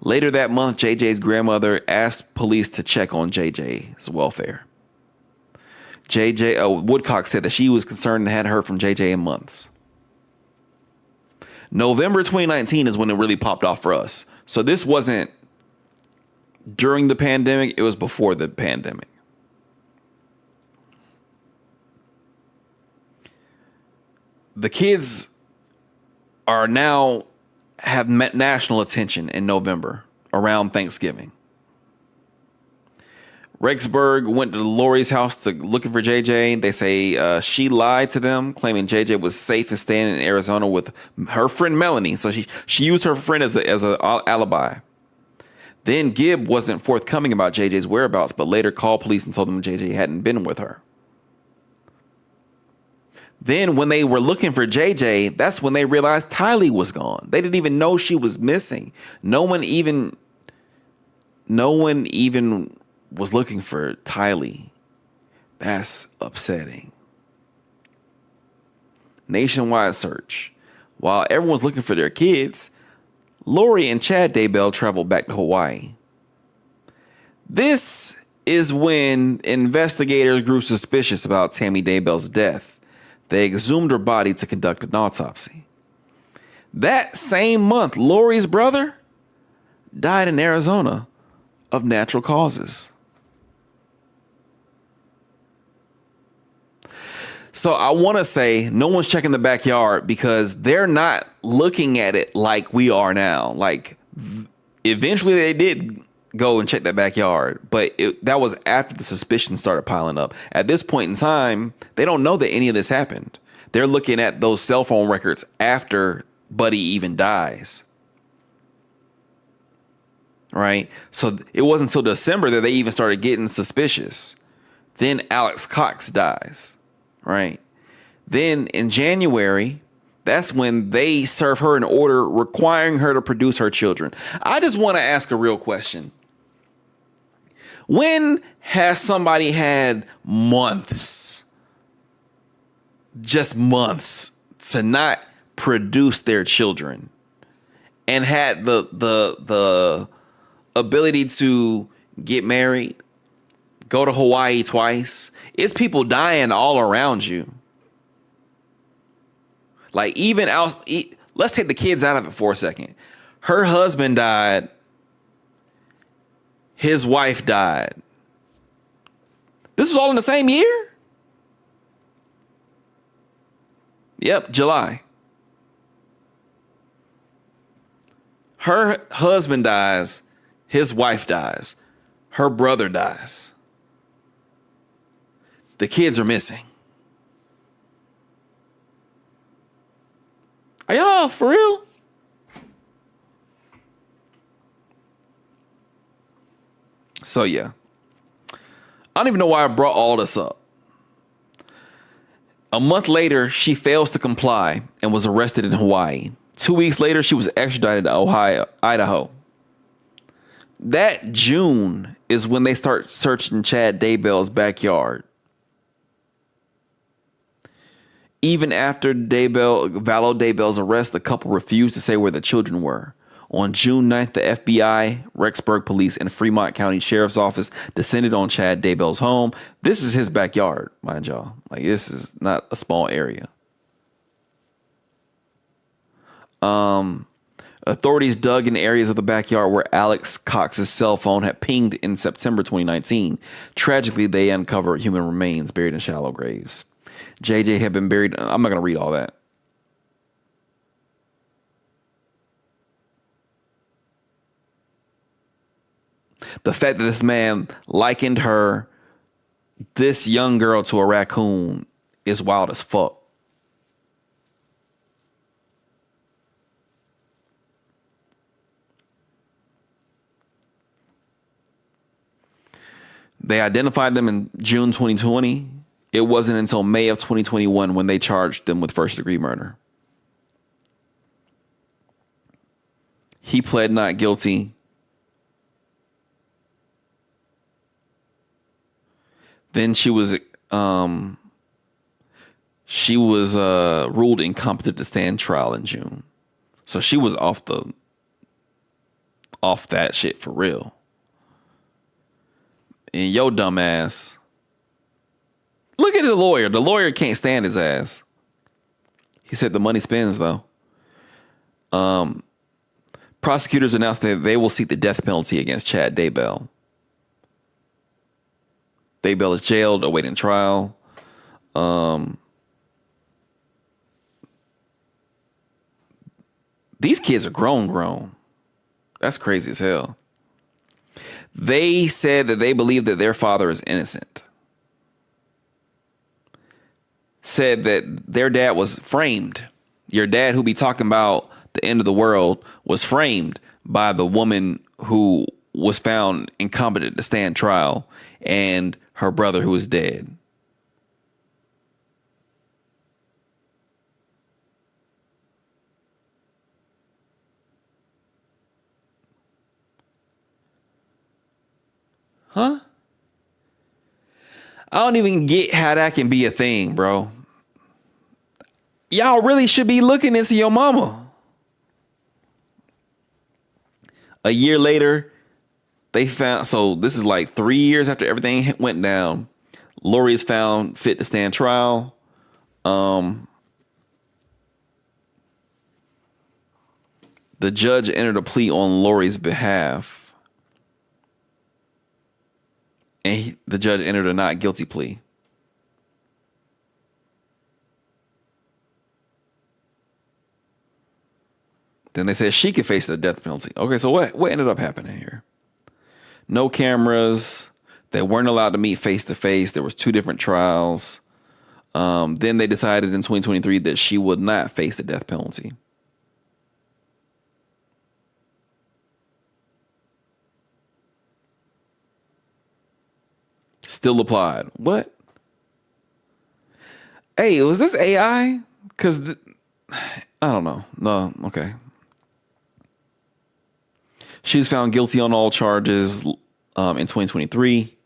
S1: Later that month, JJ's grandmother asked police to check on JJ's welfare. Woodcock said that she was concerned and hadn't heard from JJ in months. November 2019 is when it really popped off for us. So this wasn't during the pandemic, it was before the pandemic. The kids are now have met national attention in November around Thanksgiving. Rexburg went to Lori's house to looking for JJ. They say she lied to them, claiming JJ was safe and staying in Arizona with her friend Melanie. So she used her friend as a alibi. Then Gibb wasn't forthcoming about JJ's whereabouts, but later called police and told them JJ hadn't been with her. Then when they were looking for JJ, that's when they realized Tylee was gone. They didn't even know she was missing. No one even was looking for Tylee. That's upsetting. Nationwide search. While everyone's looking for their kids, Lori and Chad Daybell traveled back to Hawaii. This is when investigators grew suspicious about Tammy Daybell's death. They exhumed her body to conduct an autopsy. That same month, Lori's brother died in Arizona of natural causes. So I want to say no one's checking the backyard because they're not looking at it like we are now. Like eventually they did go and check that backyard. But that was after the suspicion started piling up. At this point in time, they don't know that any of this happened. They're looking at those cell phone records after Buddy even dies. Right? So it wasn't until December that they even started getting suspicious. Then Alex Cox dies. Right? Then in January, that's when they serve her an order requiring her to produce her children. I just want to ask a real question. When has somebody had months, just months, to not produce their children and had the ability to get married, go to Hawaii twice? It's people dying all around you. Like, even out, let's take the kids out of it for a second. Her husband died. His wife died. This was all in the same year? Yep, July. Her husband dies. His wife dies. Her brother dies. The kids are missing. Are y'all for real? So yeah. I don't even know why I brought all this up. A month later, she fails to comply and was arrested in Hawaii. 2 weeks later, she was extradited to Idaho. That June is when they start searching Chad Daybell's backyard. Even after Valo Daybell's arrest, the couple refused to say where the children were. On June 9th, the FBI, Rexburg Police, and Fremont County Sheriff's Office descended on Chad Daybell's home. This is his backyard, mind y'all. Like, this is not a small area. Authorities dug in areas of the backyard where Alex Cox's cell phone had pinged in September 2019. Tragically, they uncovered human remains buried in shallow graves. JJ had been buried. I'm not going to read all that. The fact that this man likened this young girl, to a raccoon is wild as fuck. They identified them in June 2020. It wasn't until May of 2021 when they charged them with first-degree murder. He pled not guilty. Then she was ruled incompetent to stand trial in June. So she was off that shit for real. And yo dumb ass. Look at the lawyer. The lawyer can't stand his ass. He said the money spends, though. Prosecutors announced that they will seek the death penalty against Chad Daybell. Daybell is jailed, awaiting trial. These kids are grown. That's crazy as hell. They said that they believe that their father is innocent. Said that their dad was framed. Your dad, who be talking about the end of the world, was framed by the woman who was found incompetent to stand trial, and her brother, who is dead. Huh? I don't even get how that can be a thing, bro. Y'all really should be looking into your mama. A year later, they found, so this is like 3 years after everything went down, Lori is found fit to stand trial. The judge entered a plea on Lori's behalf. And the judge entered a not guilty plea. Then they said she could face the death penalty. Okay, so what ended up happening here? no cameras. They weren't allowed to meet face to face. There was 2 different trials. Then they decided in 2023 that she would not face the death penalty. Still applied. What? Hey, was this AI? Because I don't know. No, okay. She was found guilty on all charges in 2023.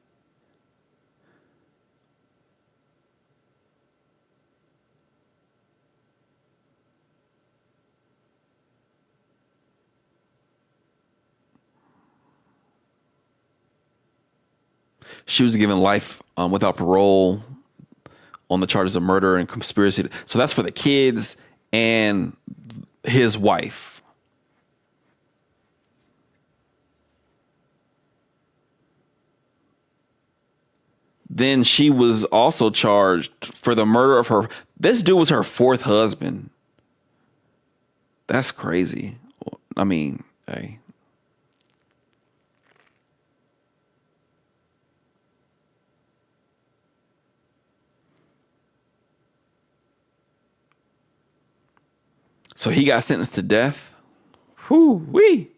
S1: She was given life without parole on the charges of murder and conspiracy. So that's for the kids and his wife. Then she was also charged for the murder of her. This dude was her 4th husband. That's crazy. I mean, hey. So he got sentenced to death. Whoo-wee.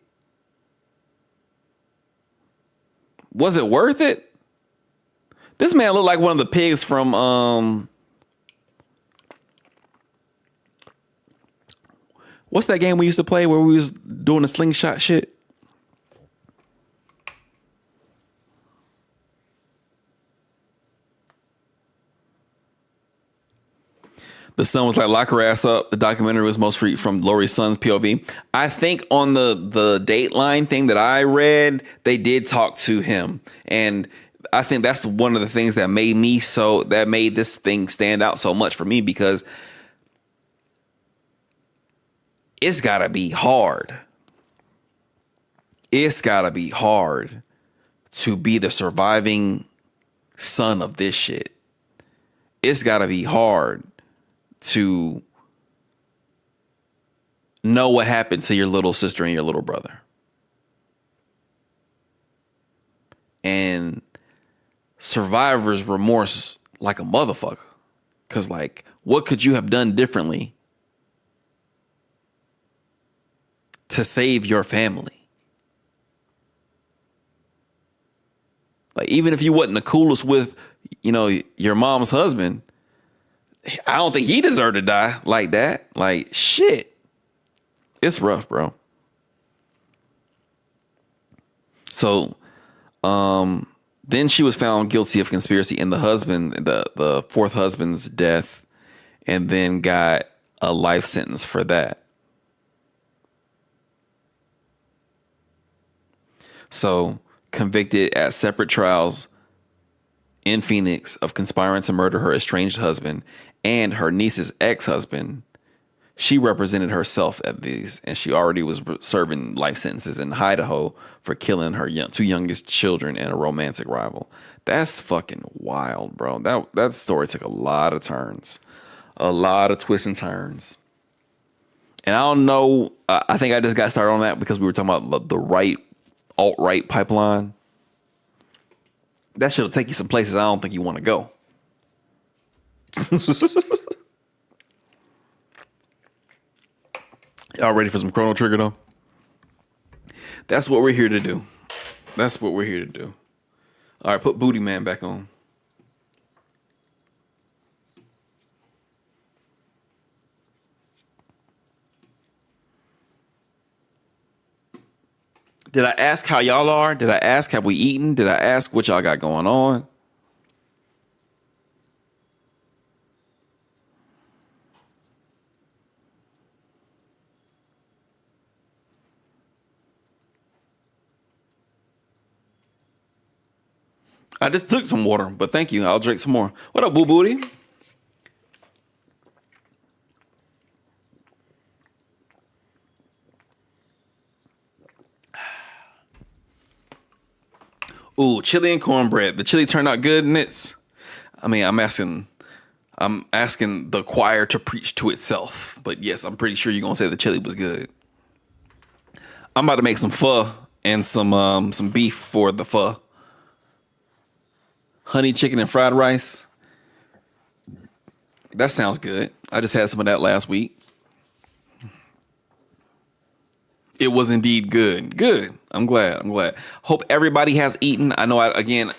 S1: Was it worth it? This man looked like one of the pigs from what's that game we used to play where we was doing the slingshot shit? The son was like, lock her ass up. The documentary was most free from Lori's son's POV. I think on the Dateline thing that I read, they did talk to him. And I think that's one of the things that made this thing stand out so much for me, because it's gotta be hard. It's gotta be hard to be the surviving son of this shit. It's gotta be hard to know what happened to your little sister and your little brother. And survivor's remorse like a motherfucker. Because, like, what could you have done differently to save your family? Like, even if you wasn't the coolest with, your mom's husband, I don't think he deserved to die like that. Like, shit. It's rough, bro. So, then she was found guilty of conspiracy in the 4th husband's death, and then got a life sentence for that. So, convicted at separate trials in Phoenix of conspiring to murder her estranged husband and her niece's ex-husband. She represented herself at these, and she already was serving life sentences in Idaho for killing her 2 youngest children and a romantic rival. That's fucking wild, bro. That story took a lot of turns, a lot of twists and turns. And I don't know. I think I just got started on that because we were talking about the alt-right pipeline. That shit'll take you some places I don't think you want to go. Y'all ready for some Chrono Trigger, though? That's what we're here to do. That's what we're here to do. All right, put Booty Man back on. Did I ask how y'all are? Did I ask have we eaten? Did I ask what y'all got going on? I just took some water, but thank you. I'll drink some more. What up, Boo Booty? Ooh, chili and cornbread. The chili turned out good, Nits. I mean, I'm asking the choir to preach to itself. But yes, I'm pretty sure you're gonna say the chili was good. I'm about to make some pho and some beef for the pho. Honey chicken and fried rice. That sounds good. I just had some of that last week. It was indeed good. Good. I'm glad. Hope everybody has eaten. I know. Again,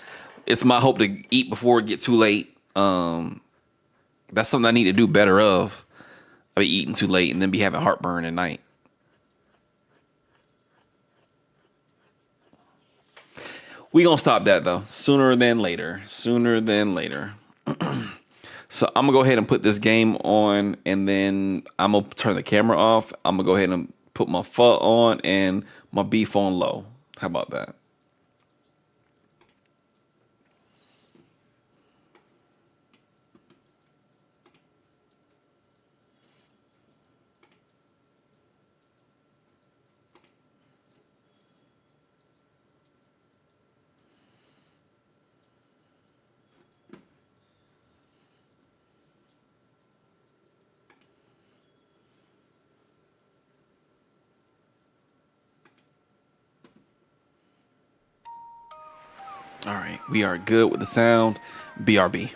S1: it's my hope to eat before it get too late. That's something I need to do better of. I be eating too late and then be having heartburn at night. We gonna stop that though. Sooner than later. So I'm gonna go ahead and put this game on, and then I'm gonna turn the camera off. I'm gonna go ahead and put my pho on and my beef on low. How about that? All right, we are good with the sound. BRB.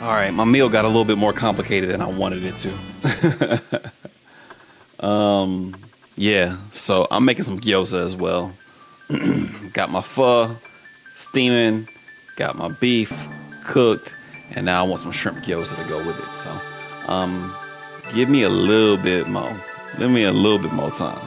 S1: All right, my meal got a little bit more complicated than I wanted it to. Yeah, so I'm making some gyoza as well. Got my pho steaming, got my beef cooked, and now I want some shrimp gyoza to go with it. So, give me a little bit more. Give me a little bit more time.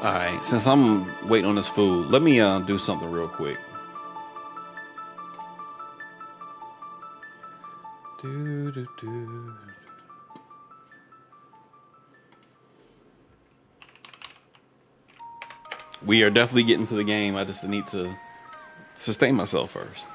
S1: All right, since I'm waiting on this food, let me do something real quick. Do, do, do. We are definitely getting to the game. I just need to sustain myself first.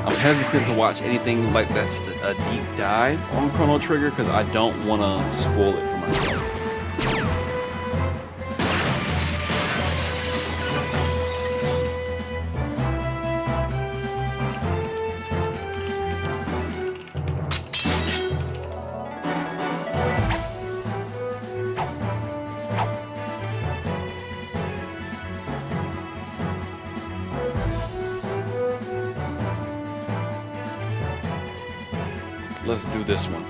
S1: I'm hesitant to watch anything like that's a deep dive on Chrono Trigger because I don't want to spoil it for myself. Let's do this one.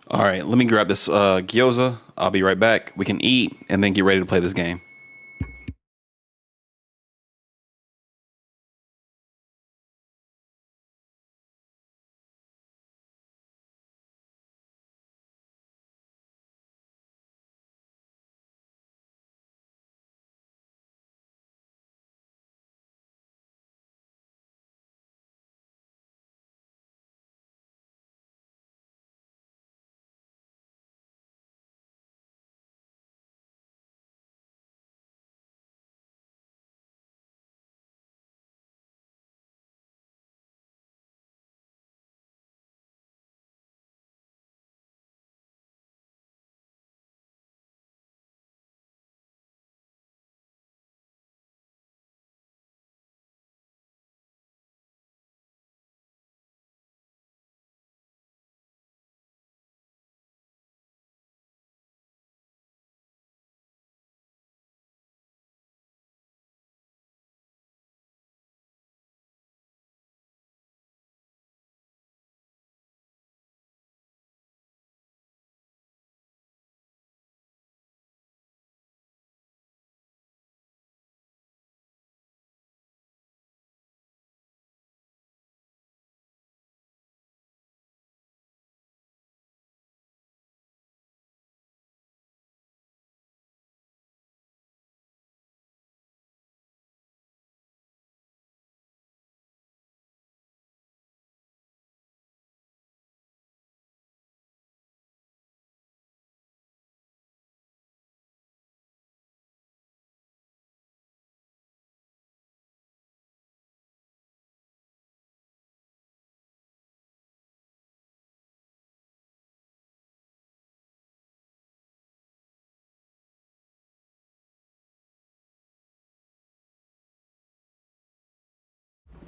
S1: All right, let me grab this gyoza. I'll be right back. We can eat and then get ready to play this game.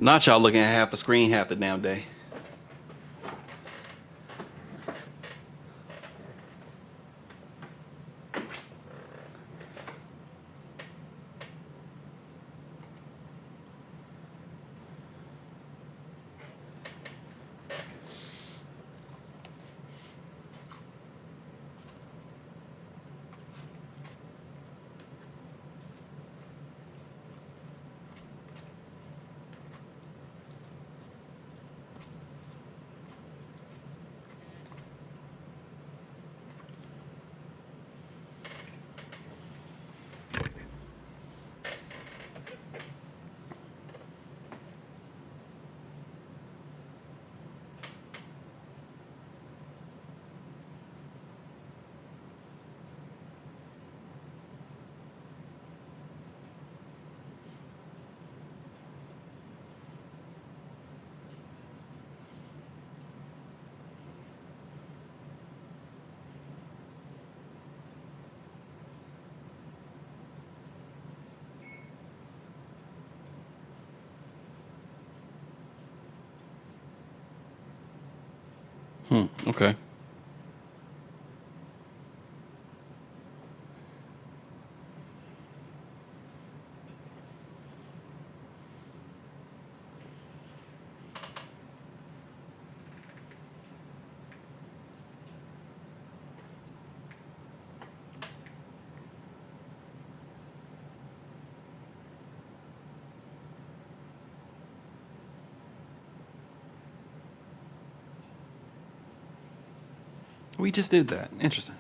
S1: Not y'all looking at half a screen half the damn day. Okay. We just did that. Interesting.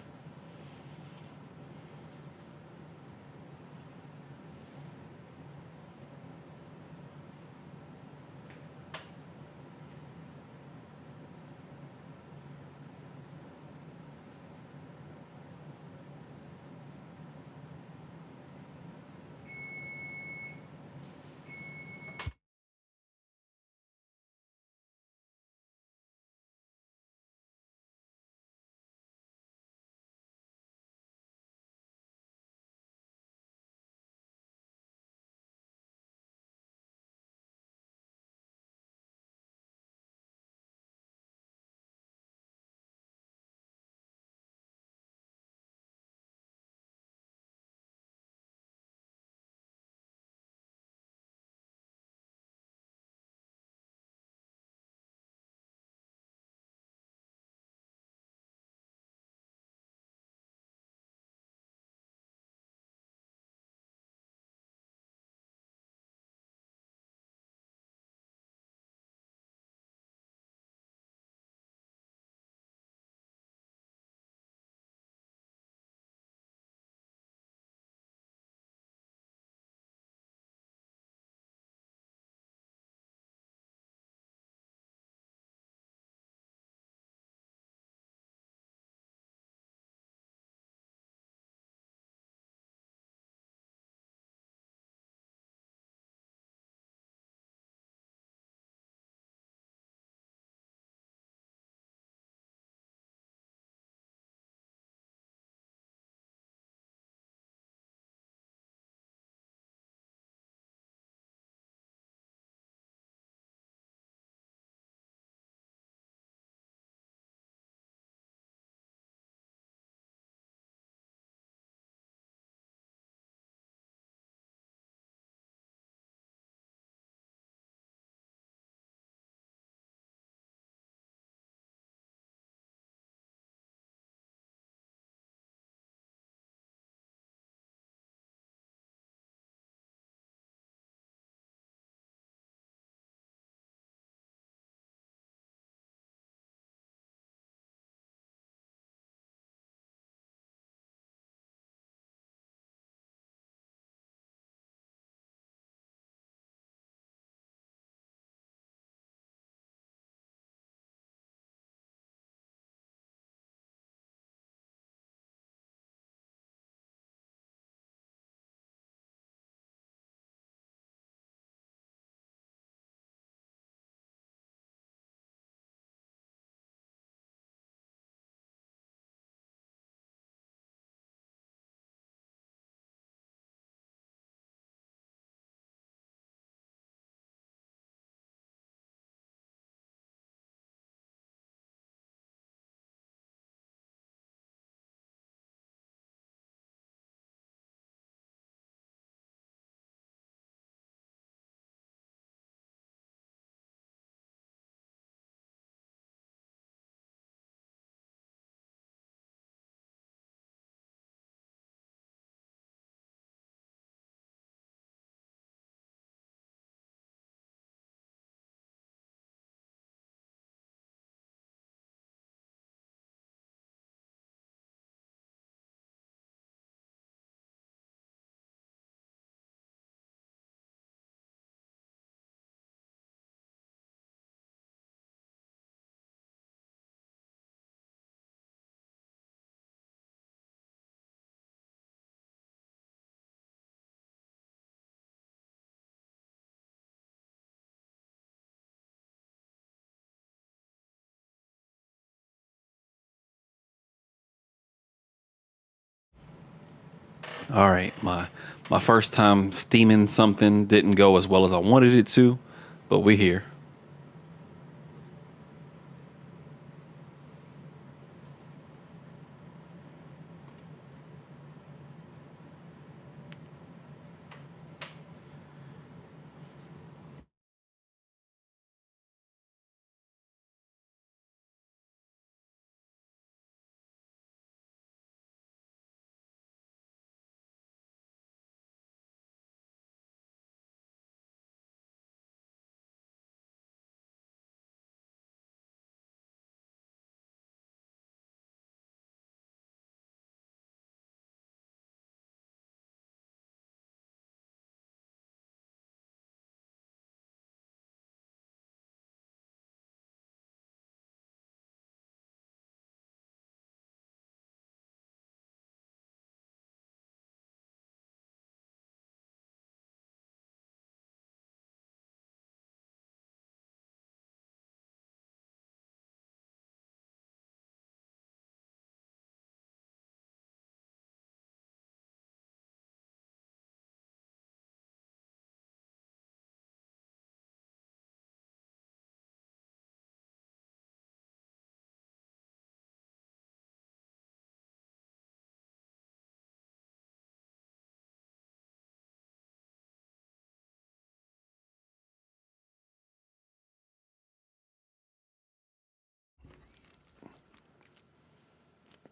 S1: All right, my first time steaming something didn't go as well as I wanted it to, but we're here.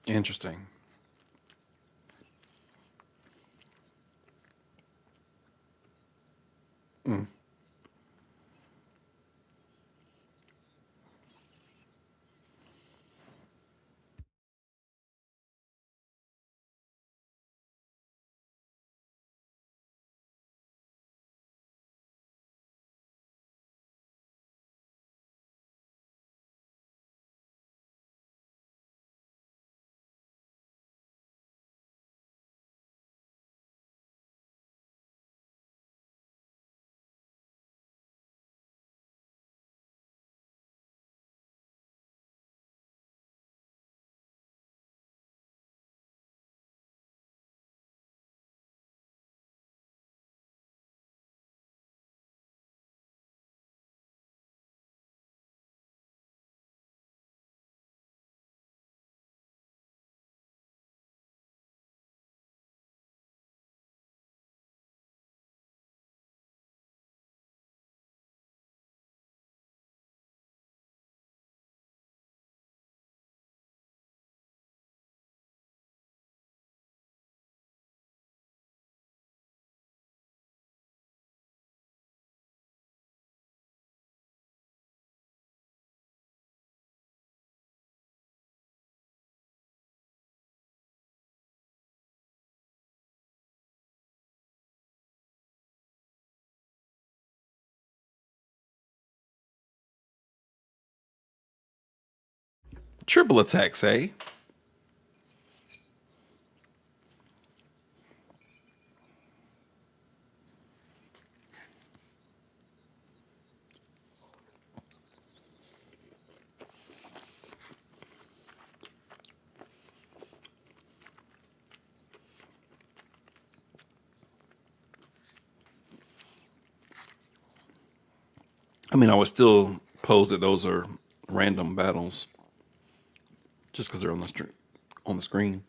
S1: Interesting. Triple attacks, eh? I mean, I would still pose that those are random battles just because they're on the screen.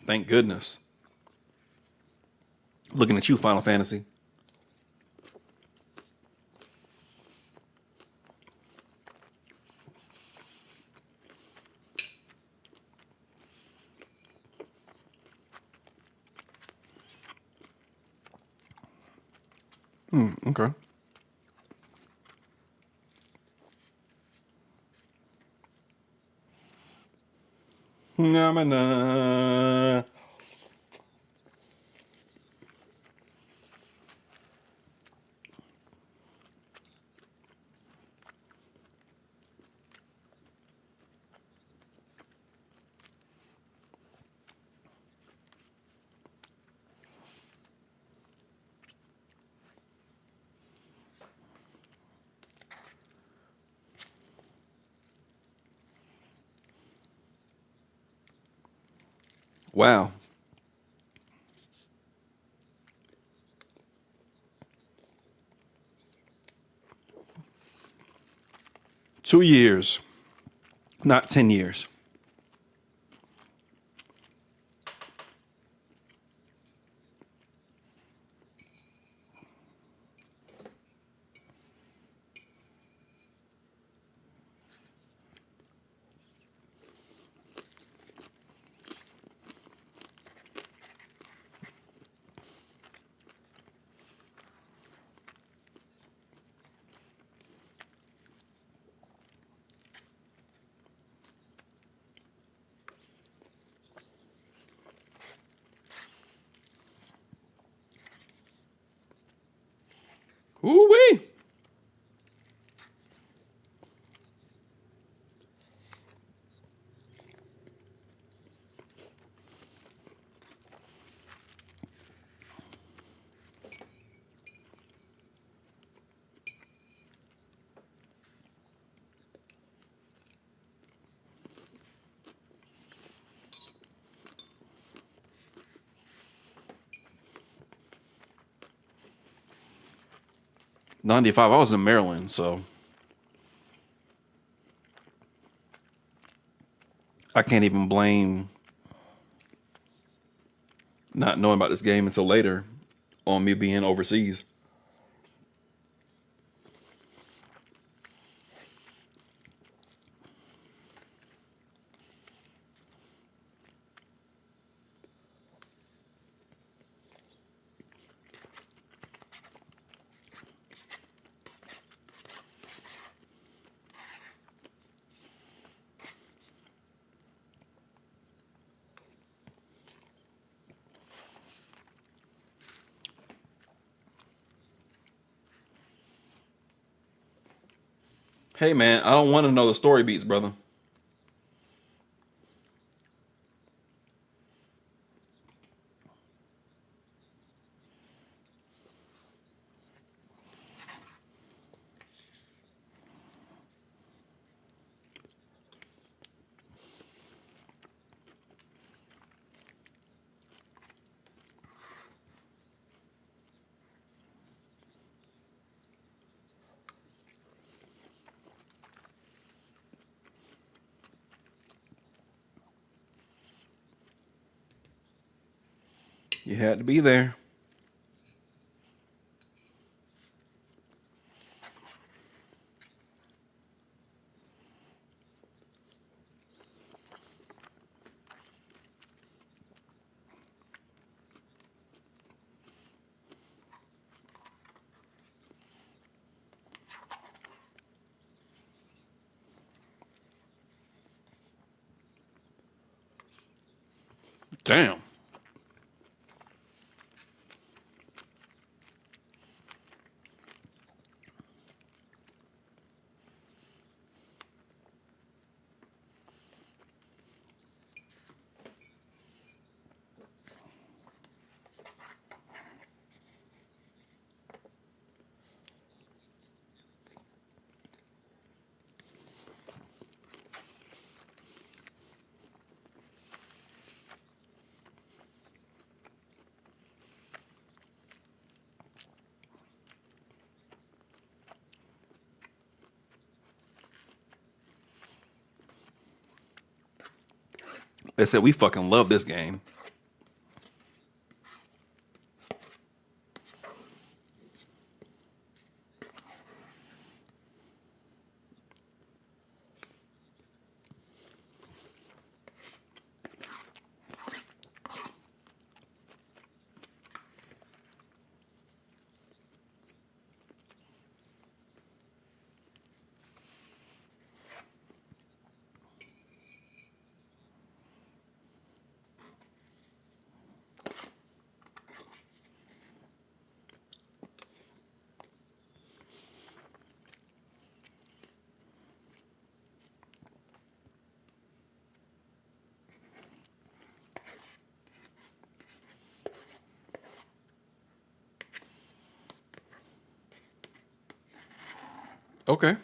S1: Thank goodness. Looking at you, Final Fantasy. Okay. Nah, nah, nah. Wow. $2 years, not 10 years. Ooh-wee. '95. I was in Maryland, so I can't even blame not knowing about this game until later on me being overseas. Hey man, I don't want to know the story beats, brother. You had to be there. Damn. They said we fucking love this game. Okay.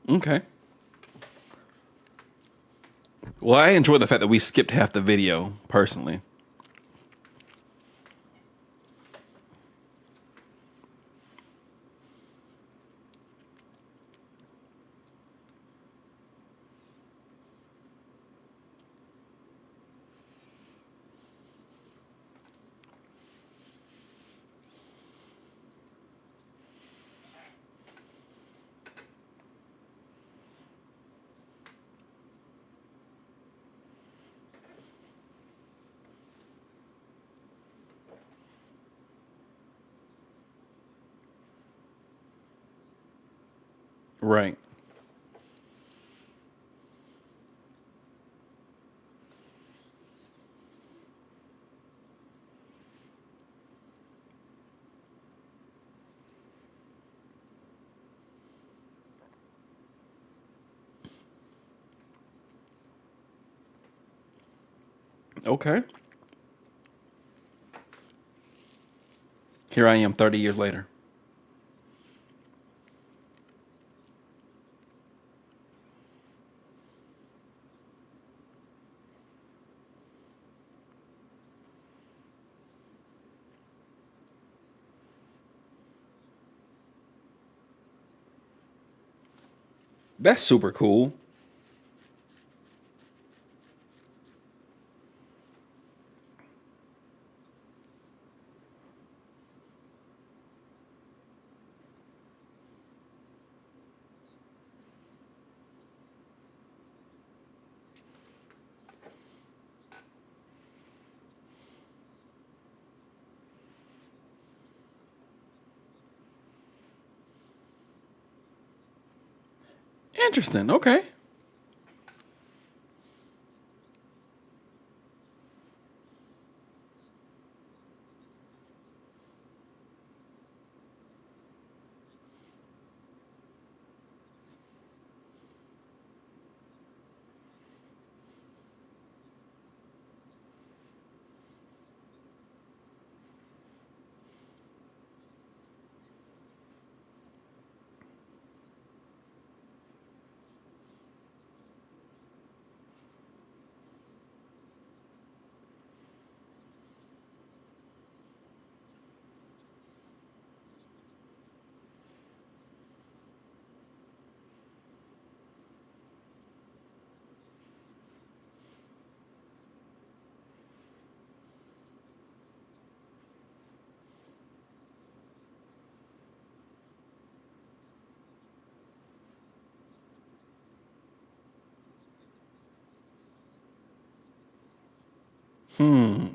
S1: Okay. Well, I enjoy the fact that we skipped half the video, personally. Right. Okay. Here I am 30 years later. That's super cool. Interesting. Okay.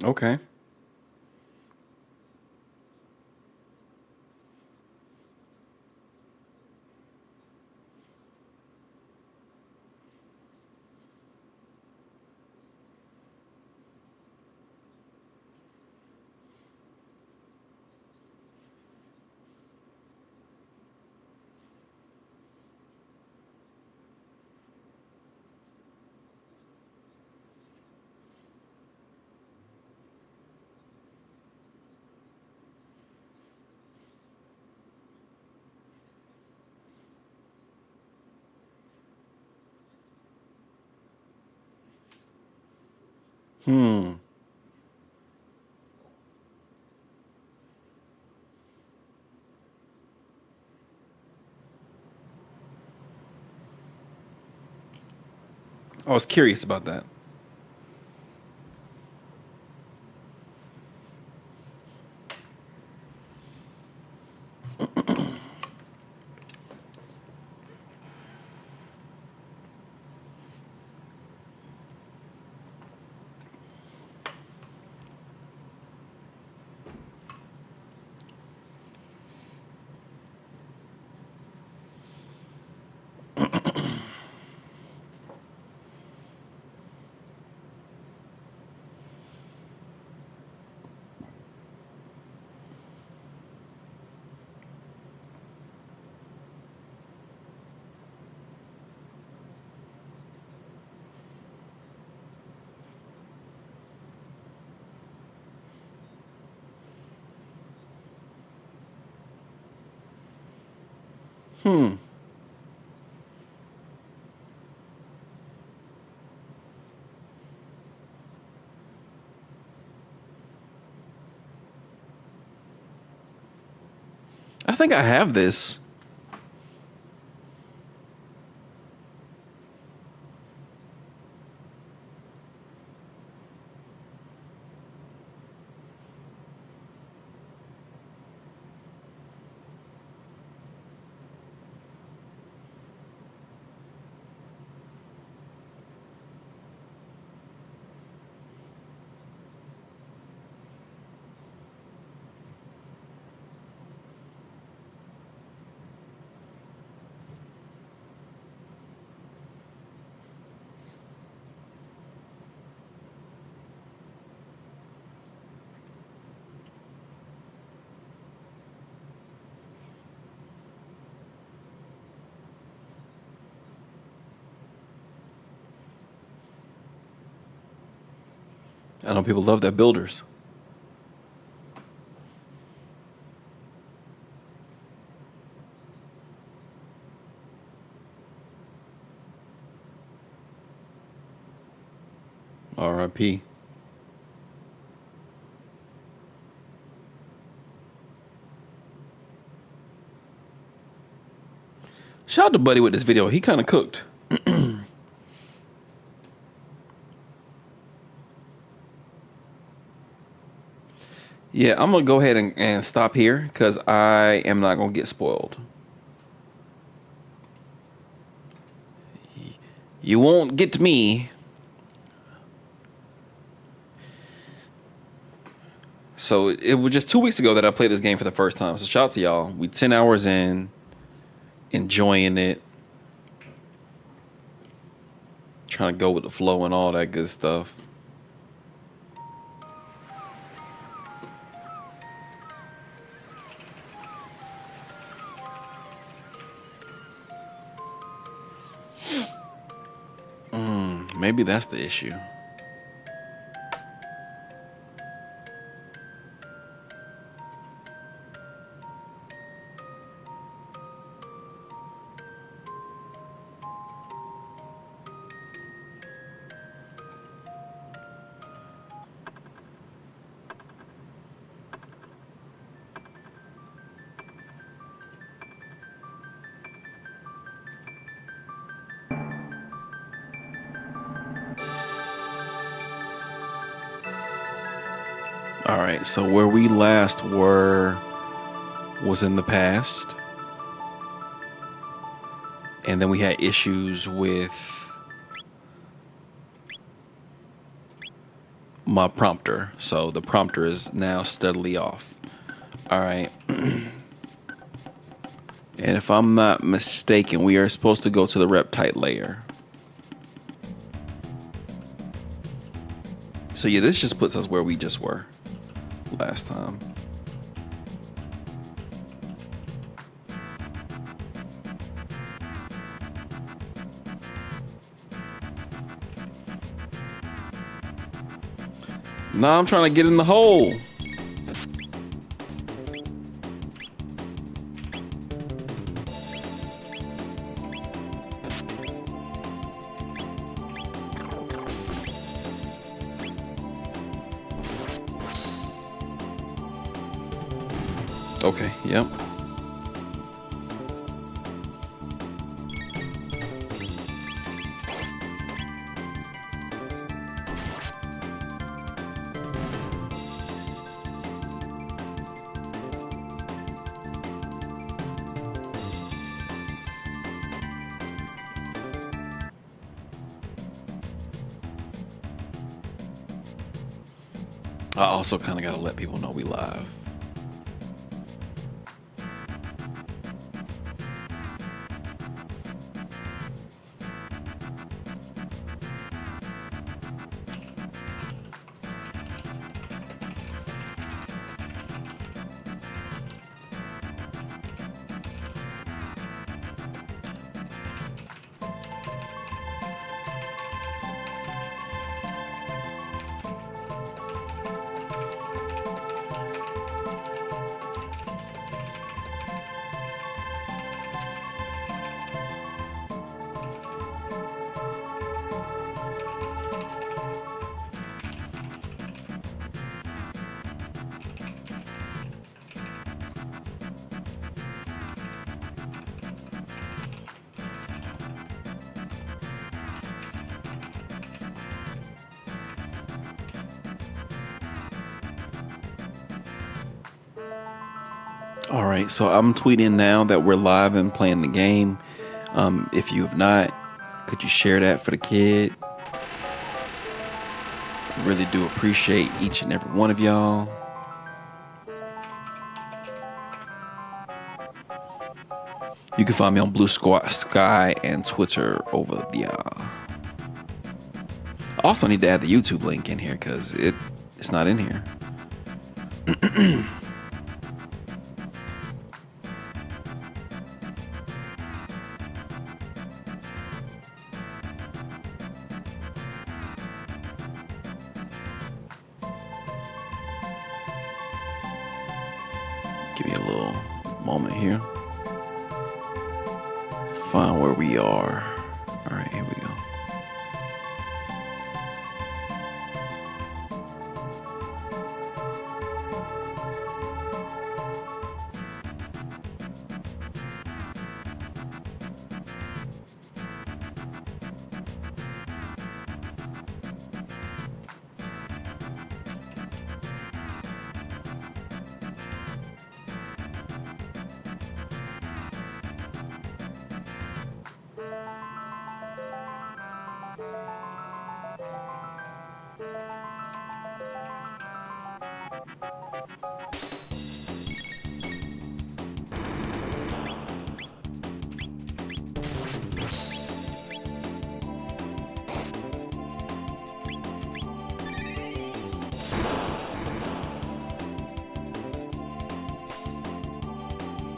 S1: Okay. I was curious about that. I think I have this. I know people love that builders. R.I.P. Shout out to Buddy with this video. He kind of cooked. Yeah, I'm going to go ahead and stop here because I am not going to get spoiled. You won't get me. So it was just 2 weeks ago that I played this game for the first time. So shout out to y'all. We 10 hours in, enjoying it. Trying to go with the flow and all that good stuff. Maybe that's the issue. All right, so where we last were was in the past. And then we had issues with my prompter. So the prompter is now steadily off. All right. And if I'm not mistaken, we are supposed to go to the reptite layer. So yeah, this just puts us where we just were last time. Nah, I'm trying to get in the hole. Okay, yep. I also kind of got to let people know we live. All right, so I'm tweeting now that we're live and playing the game. If you have not, could you share that for the kid? Really do appreciate each and every one of y'all. You can find me on Blue Sky and Twitter over there. I also need to add the YouTube link in here because it's not in here. Give me a little moment here. Find where we are. All right, here we go.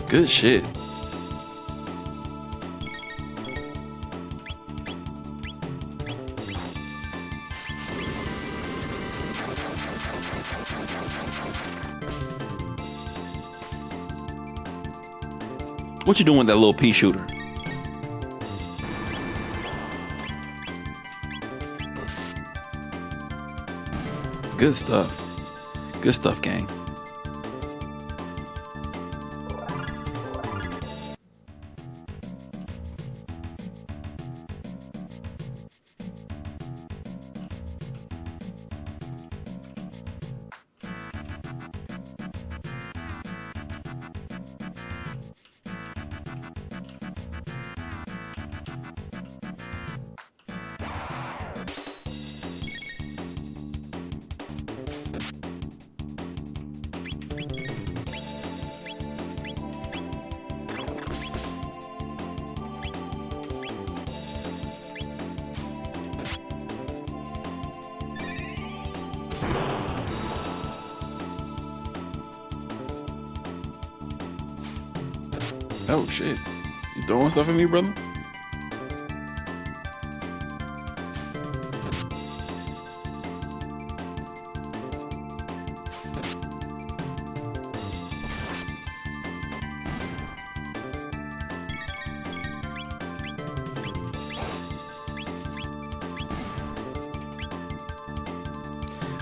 S1: Good shit. What you doing with that little pea shooter? Good stuff. Good stuff, gang. Oh shit. You throwing stuff at me, brother?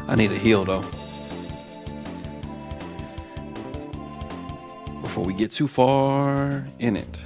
S1: I need a heal though. Before we get too far in it.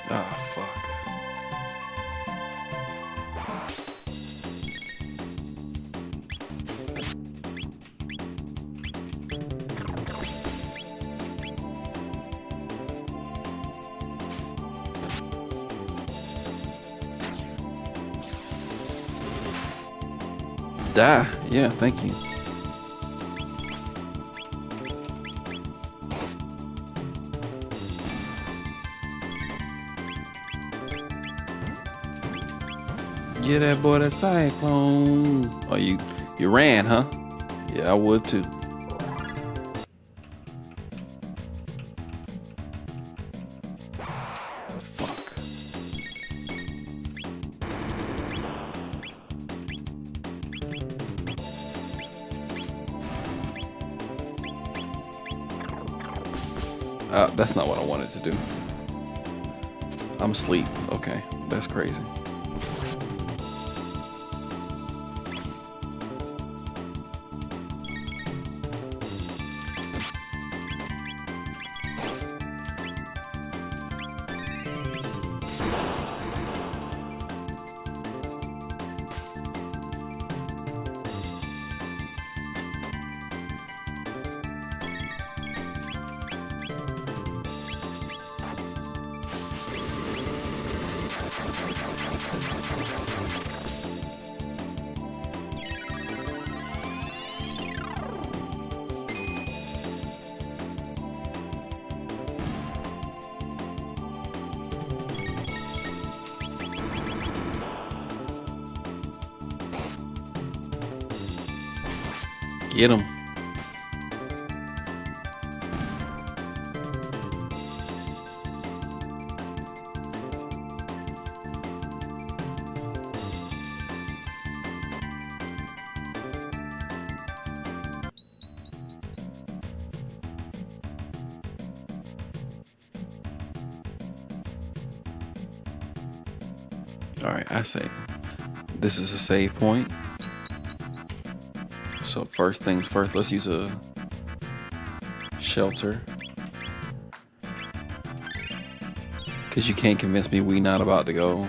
S1: Ah, fuck. Die. Yeah, thank you. Get that boy that cyclone. Oh, you ran, huh? Yeah, I would too. Fuck. That's not what I wanted to do. I'm asleep. Okay, that's crazy. Get him. All right, I say this is a save point. So first things first, let's use a shelter. Cause you can't convince me we not about to go.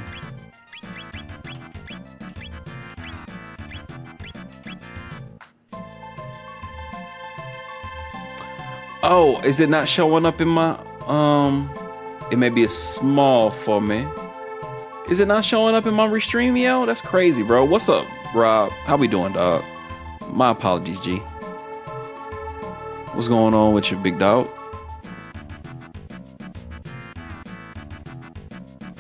S1: Oh, is it not showing up in my it may be a small for me. Is it not showing up in my restream, yo? That's crazy, bro. What's up, Rob? How we doing, dog? My apologies, G. What's going on with you, big dog?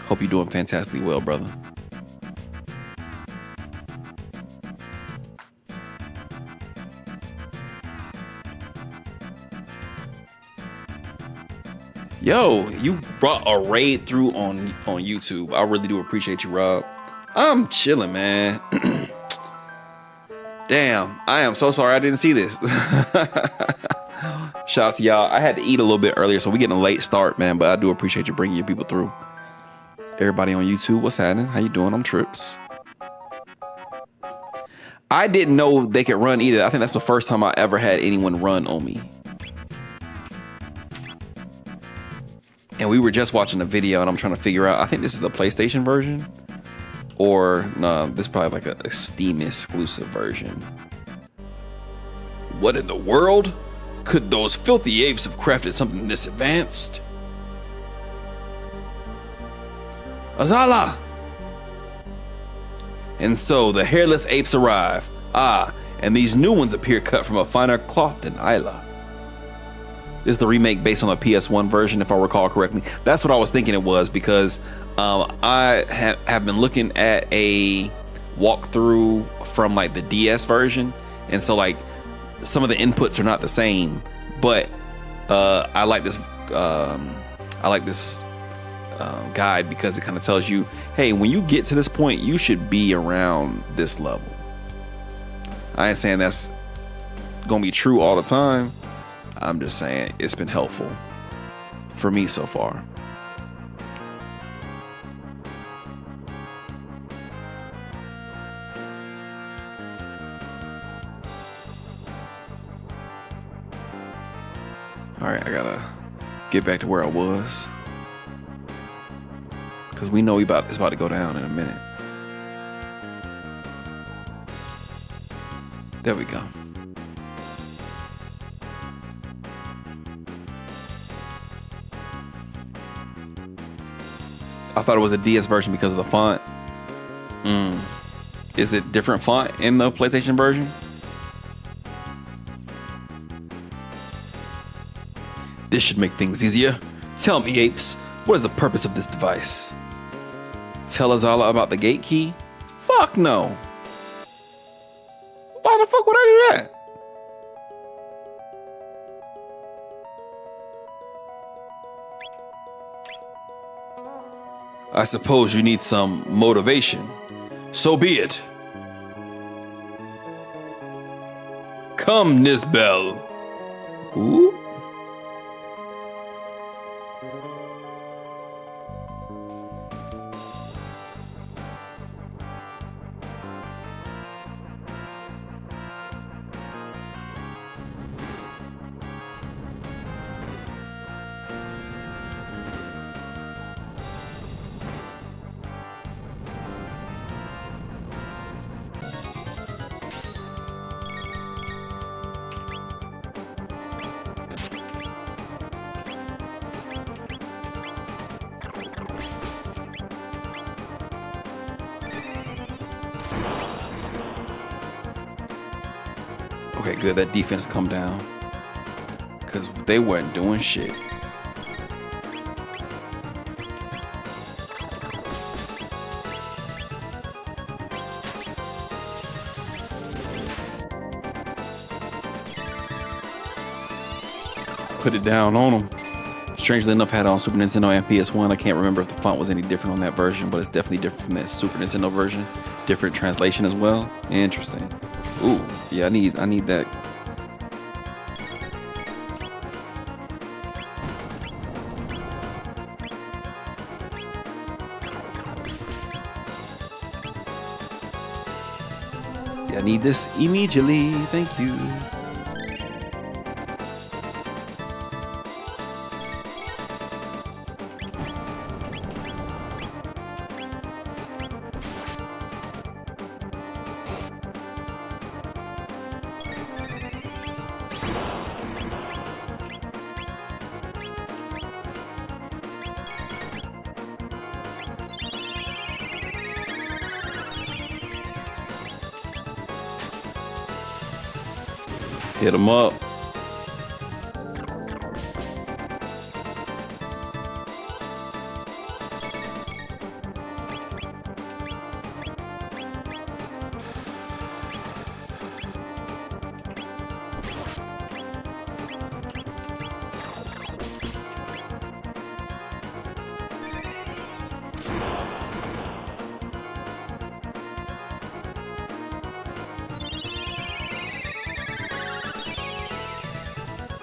S1: Hope you're doing fantastically well, brother. Yo, you brought a raid through on YouTube. I really do appreciate you, Rob. I'm chilling, man. Damn, I am so sorry I didn't see this. Shout out to y'all. I had to eat a little bit earlier, so we getting a late start, man. But I do appreciate you bringing your people through. Everybody on YouTube, what's happening? How you doing? I'm Trippz. I didn't know they could run either. I think that's the first time I ever had anyone run on me. And we were just watching a video, and I'm trying to figure out. I think this is the PlayStation version. Or, no, this is probably like a Steam exclusive version. What in the world? Could those filthy apes have crafted something this advanced? Azala! And so the hairless apes arrive. Ah, and these new ones appear cut from a finer cloth than Isla. This is the remake based on the PS1 version, if I recall correctly. That's what I was thinking it was, because I have been looking at a walkthrough from like the DS version, and so like some of the inputs are not the same, but I like this guide because it kind of tells you, hey, when you get to this point, you should be around this level. I ain't saying that's gonna be true all the time. I'm just saying it's been helpful for me so far. All right, I gotta get back to where I was, because we know it's about to go down in a minute. There we go. I thought it was a DS version because of the font. Is it different font in the PlayStation version? This should make things easier. Tell me, apes, what is the purpose of this device? Tell Azala about the gate key? Fuck no. Why the fuck would I do that? I suppose you need some motivation. So be it. Come, Nisbel. Ooh. Okay, good. That defense come down. Because they weren't doing shit. Put it down on them. Strangely enough, I had it on Super Nintendo and PS1. I can't remember if the font was any different on that version, but it's definitely different from that Super Nintendo version. Different translation as well. Interesting. Ooh, yeah, I need that. Yeah, I need this immediately. Thank you. Hit him up.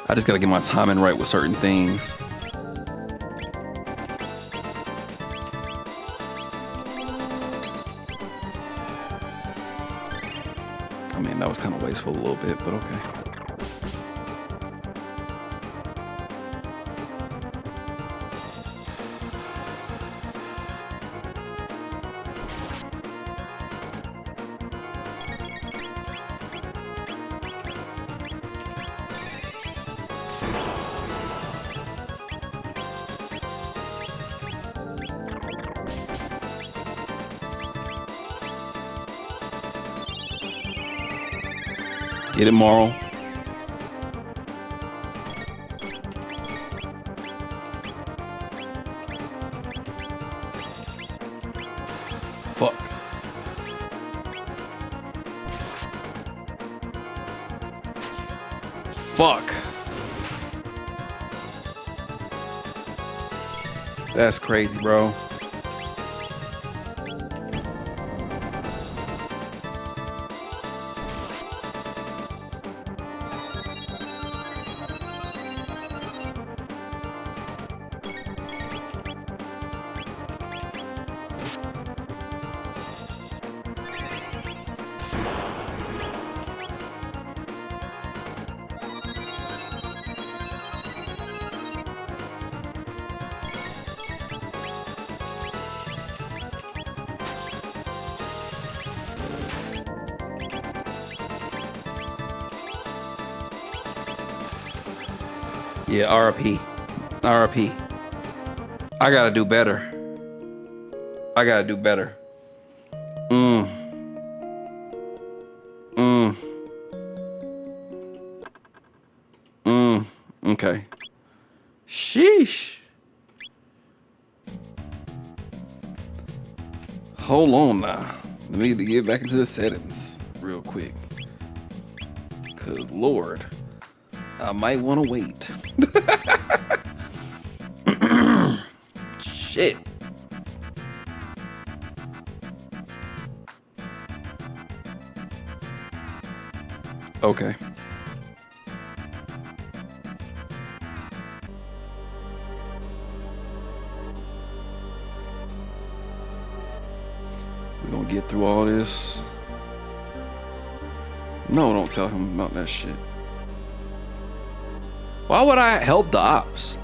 S1: I just gotta get my timing right with certain things. I mean, that was kind of wasteful a little bit, but okay. Get it, Marl. Fuck. Fuck. That's crazy, bro. Yeah, RIP. RIP. I gotta do better. I gotta do better. Okay. Sheesh. Hold on now. Let me get back into the settings real quick. Cause Lord, I might want to wait. Shit. Okay. We're gonna get through all this. No, don't tell him about that shit. Why would I help the ops?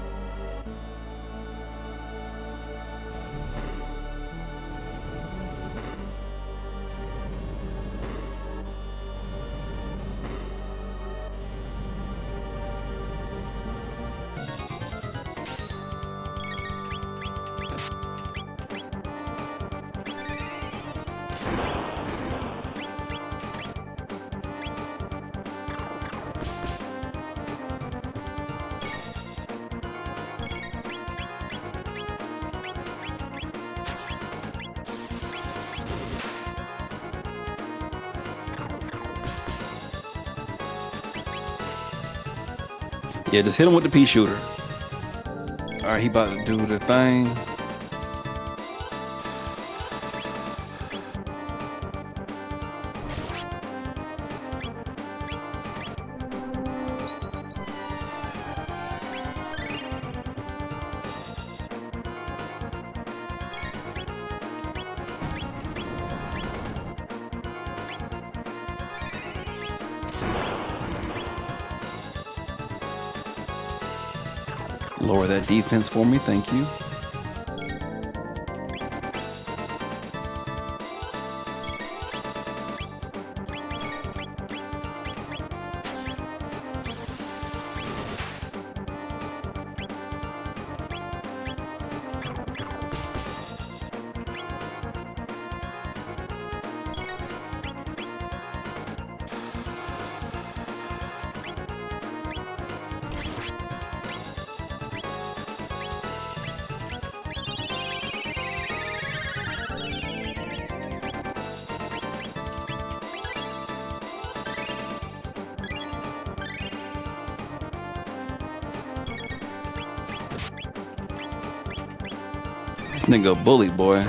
S1: Yeah, just hit him with the pea shooter. All right, he about to do the thing. Lower that defense for me, thank you. This nigga a bully, boy.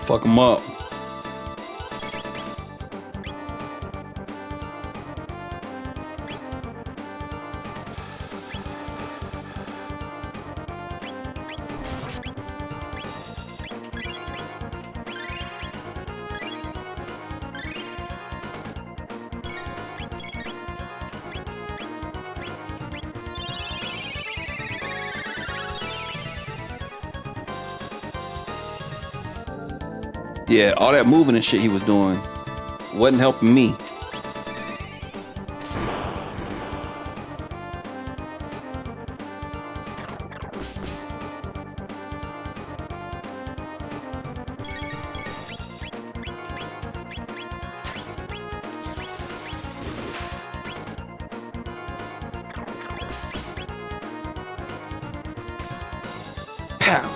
S1: Fuck him up. Yeah, all that moving and shit he was doing wasn't helping me. Pow.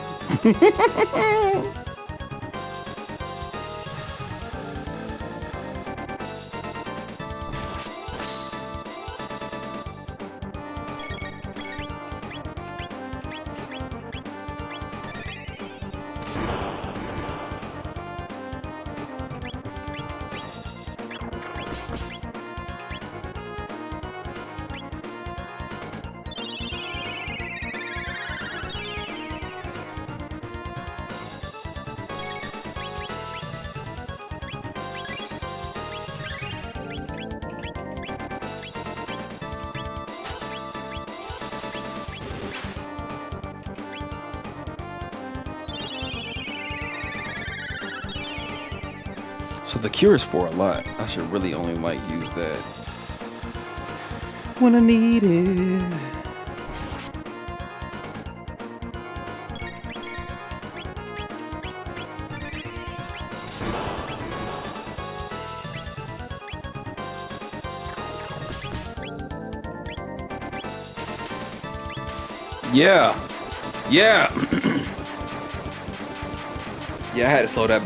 S1: So the cure is for a lot. I should really only like use that when I need it. Yeah. Yeah. Yeah, I had to slow that.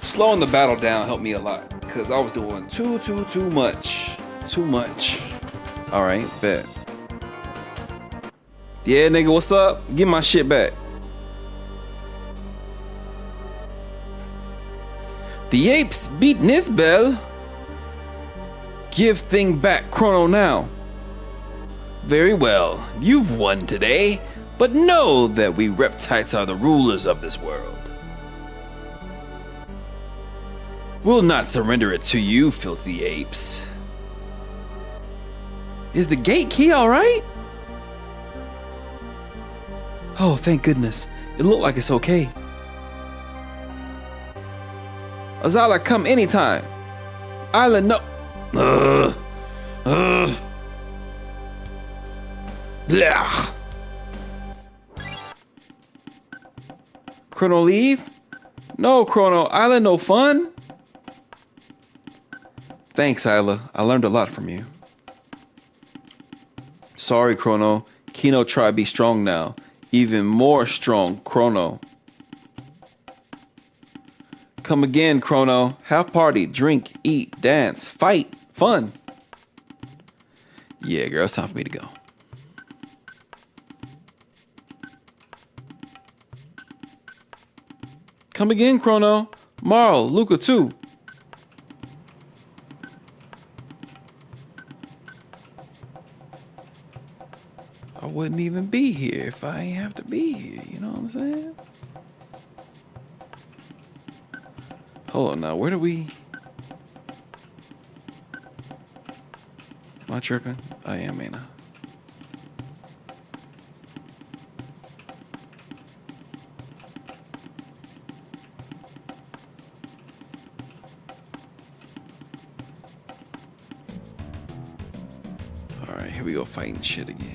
S1: Slowing the battle down helped me a lot because I was doing too much. Too much. Alright, bet. Yeah, nigga, what's up? Give my shit back. The apes beat Nisbel. Give thing back, Chrono now. Very well, you've won today, but know that we reptites are the rulers of this world. We'll not surrender it to you, filthy apes. Is the gate key alright? Oh, thank goodness. It looked like it's okay. Azala, come anytime. Island, no. Blah. Chrono leave? No, Chrono. Island no fun. Thanks, Isla. I learned a lot from you. Sorry, Chrono. Kino try be strong now. Even more strong, Chrono. Come again, Chrono. Have party, drink, eat, dance, fight, fun. Yeah, girl, it's time for me to go. Come again, Chrono. Marl, Luca too. I wouldn't even be here if I ain't have to be here, you know what I'm saying? Hold on now, where do we... Am I tripping? I am, ain't I? Alright, here we go fighting shit again.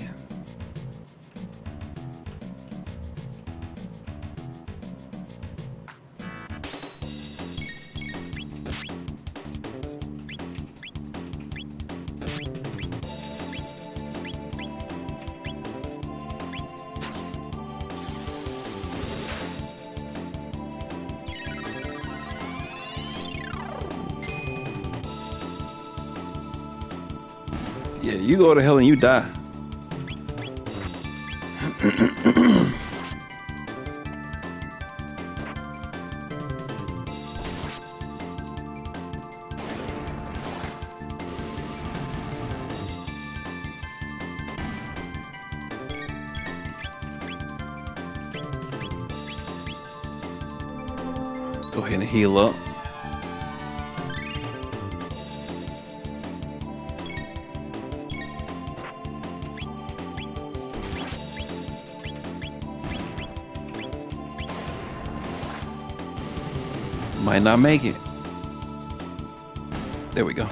S1: Yeah, you go to hell and you die. Go ahead and heal up. Might not make it. There we go.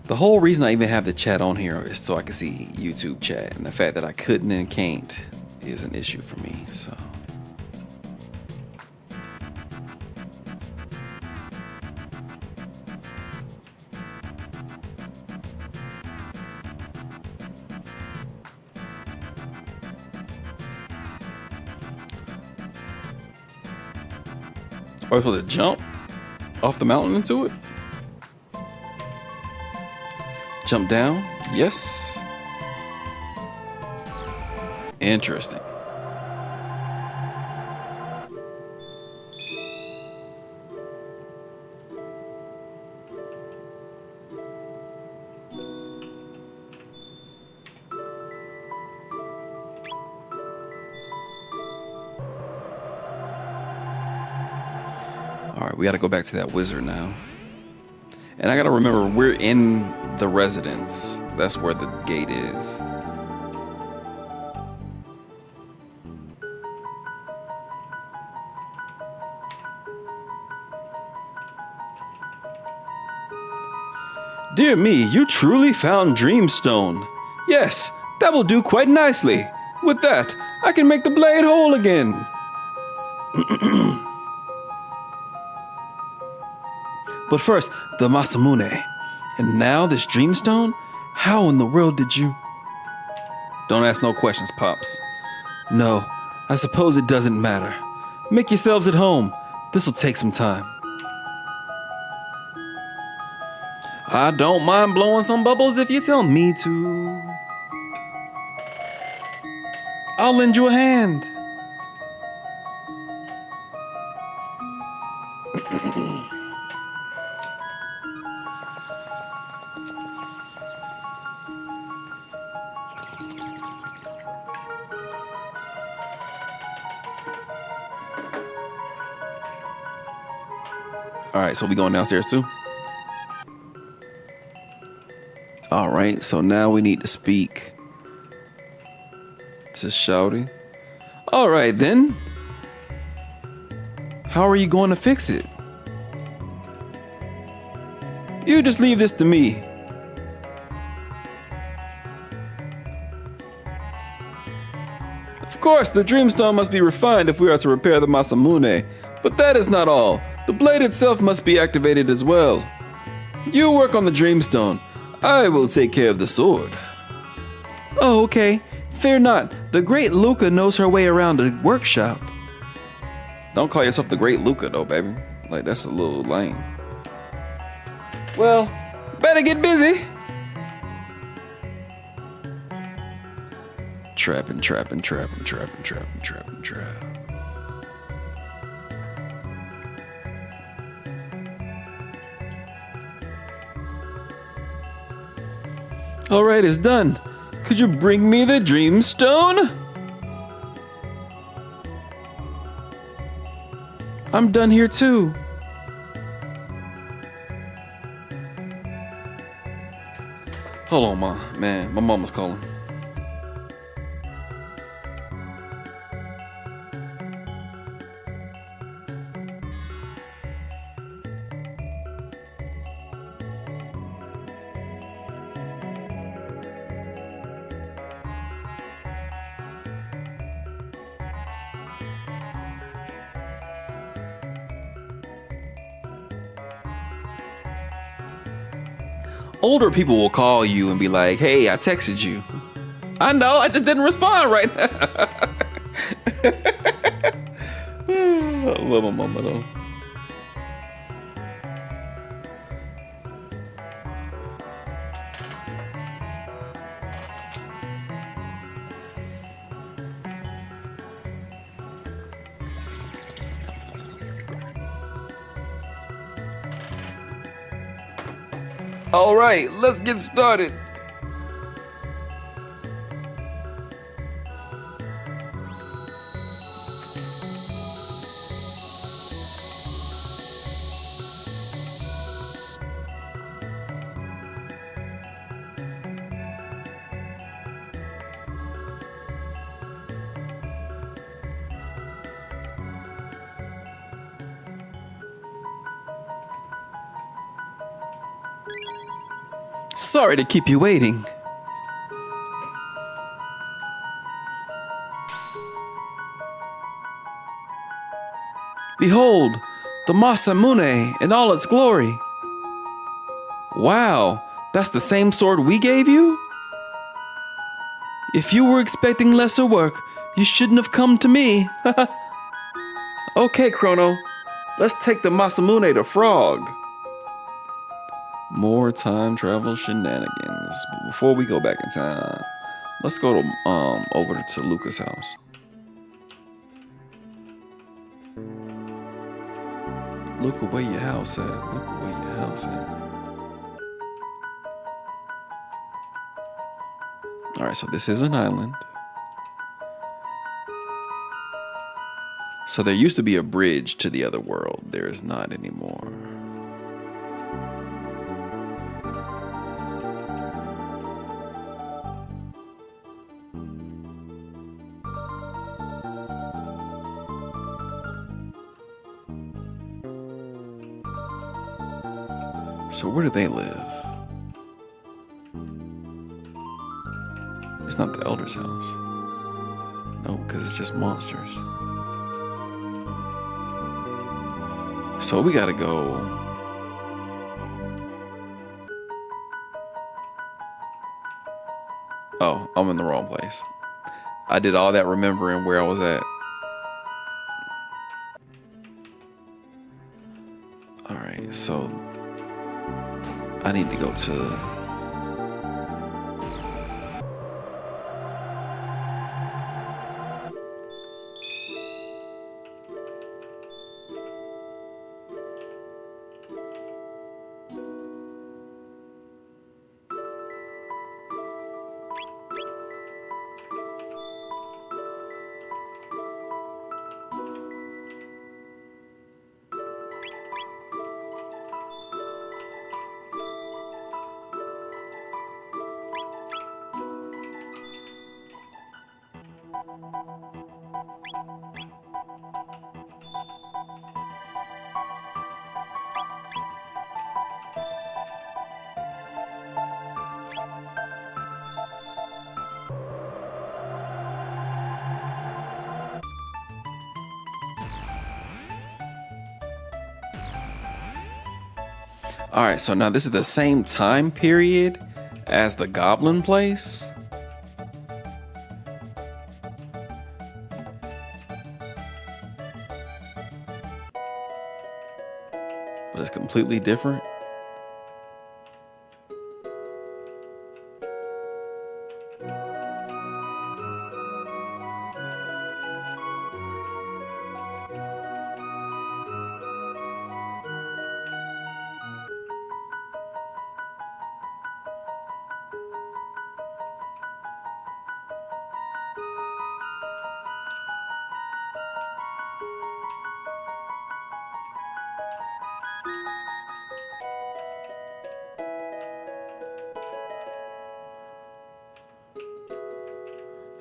S1: The whole reason I even have the chat on here is so I can see YouTube chat, and the fact that I couldn't and can't is an issue for me, so. Are we supposed to jump off the mountain into it? Jump down? Yes. Interesting. All right, we got to go back to that wizard now. And I got to remember, we're in the residence. That's where the gate is. Dear me, you truly found Dreamstone. Yes, that will do quite nicely. With that, I can make the blade whole again. But first, the Masamune. And now this Dreamstone? How in the world did you... Don't ask no questions, Pops. No, I suppose it doesn't matter. Make yourselves at home. This'll take some time. I don't mind blowing some bubbles if you tell me to. I'll lend you a hand. All right, so we going downstairs too? All right, so now we need to speak to Shouty. All right, then. How are you going to fix it? You just leave this to me. Of course, the Dreamstone must be refined if we are to repair the Masamune. But that is not all. The blade itself must be activated as well. You work on the Dreamstone. I will take care of the sword. Oh, okay. Fear not. The great Luca knows her way around the workshop. Don't call yourself the great Luca, though, baby. Like, that's a little lame. Well, better get busy. Trapping. Alright, it's done. Could you bring me the Dreamstone? I'm done here too. Hold on, man. My mama's calling. Older people will call you and be like, hey, I texted you. I know, I just didn't respond right now. I love my mama though. All right, let's get started. Sorry to keep you waiting. Behold, the Masamune in all its glory. Wow, that's the same sword we gave you? If you were expecting lesser work, you shouldn't have come to me. Okay, Chrono, let's take the Masamune to Frog. More time travel shenanigans. But before we go back in time, let's go to over to Luca's house. Luca, where your house at? Luca, where your house at? Alright, so this is an island. So there used to be a bridge to the other world. There is not anymore. So where do they live? It's not the Elder's house. No, because it's just monsters. So we gotta go. Oh, I'm in the wrong place. I did all that remembering where I was at. Alright, so I need to go to... All right, so now this is the same time period as the Goblin place. But it's completely different.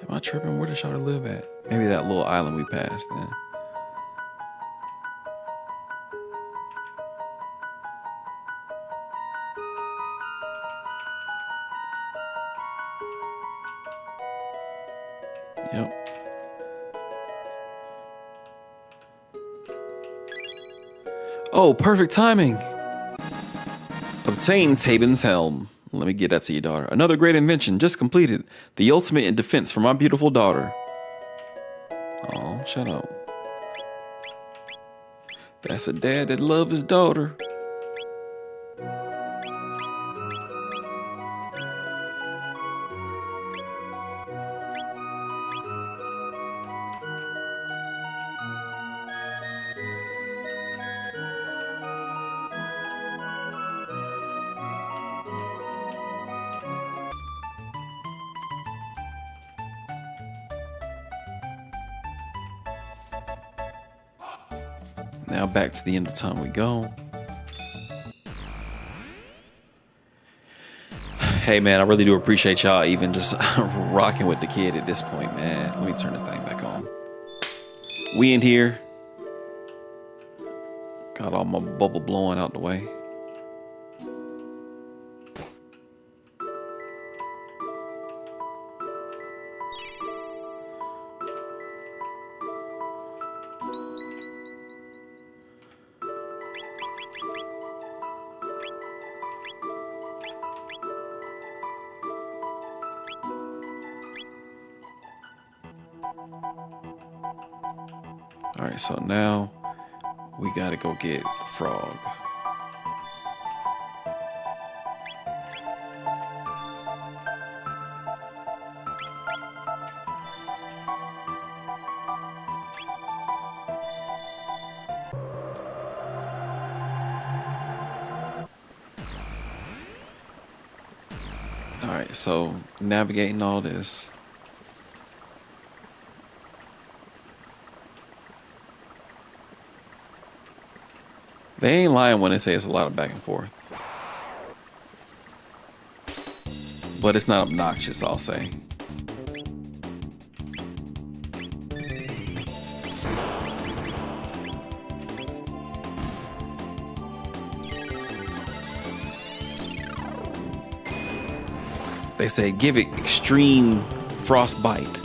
S1: Am I tripping? Where does Shawty live at? Maybe that little island we passed then. Yep. Oh, perfect timing. Obtain Tabin's helm. Let me get that to your daughter. Another great invention just completed. The ultimate in defense for my beautiful daughter. Oh, shut up. That's a dad that loves his daughter. Now back to the end of time we go. Hey man, I really do appreciate y'all even just rocking with the kid at this point, man. Let me turn this thing back on. We in here. Got all my bubble blowing out the way. All right, so now we gotta go get Frog. All right, so navigating all this. They ain't lying when they say it's a lot of back and forth. But it's not obnoxious, I'll say. They say give it extreme frostbite.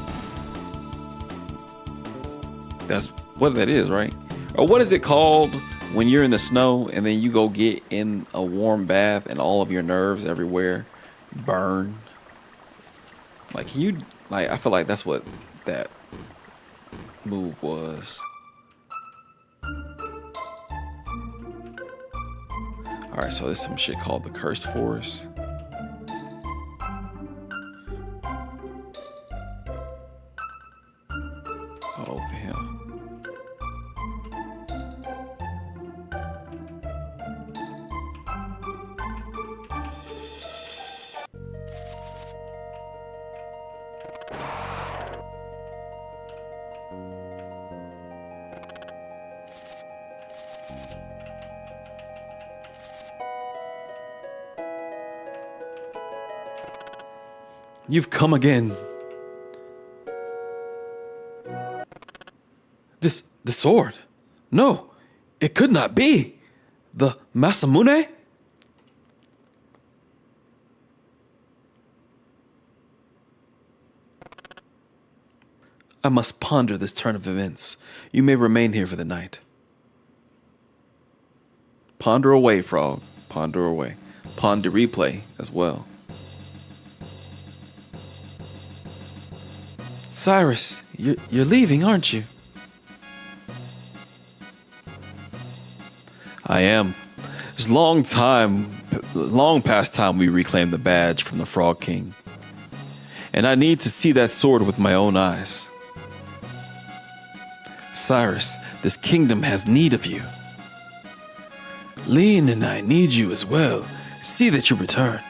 S1: That's what that is, right? Or what is it called when you're in the snow and then you go get in a warm bath and all of your nerves everywhere burn? Like I feel like that's what that move was. All right, so there's some shit called the Cursed Forest. Over here. You've come again. The sword. No, it could not be. The Masamune? I must ponder this turn of events. You may remain here for the night. Ponder away, Frog. Ponder away. Ponder replay as well. Cyrus, you're leaving, aren't you? I am. It's long past time we reclaimed the badge from the Frog King. And I need to see that sword with my own eyes. Cyrus, this kingdom has need of you. Lean and I need you as well. See that you return.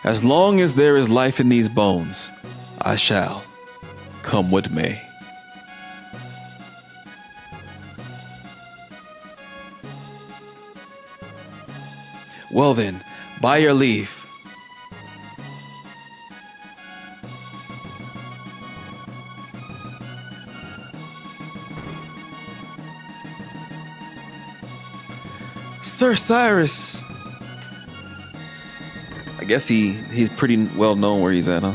S1: As long as there is life in these bones, I shall, come what may. Well then, by your leave. Sir Cyrus. I guess he's pretty well known where he's at, huh?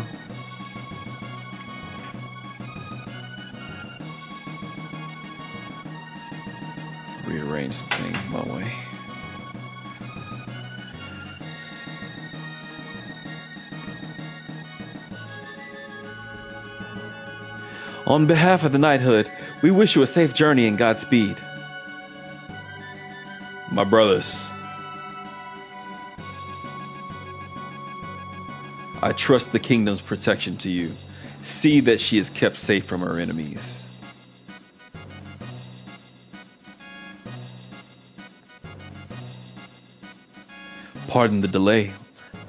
S1: Rearrange some things my way. On behalf of the knighthood, we wish you a safe journey and Godspeed. My brothers, I trust the kingdom's protection to you. See that she is kept safe from her enemies. Pardon the delay.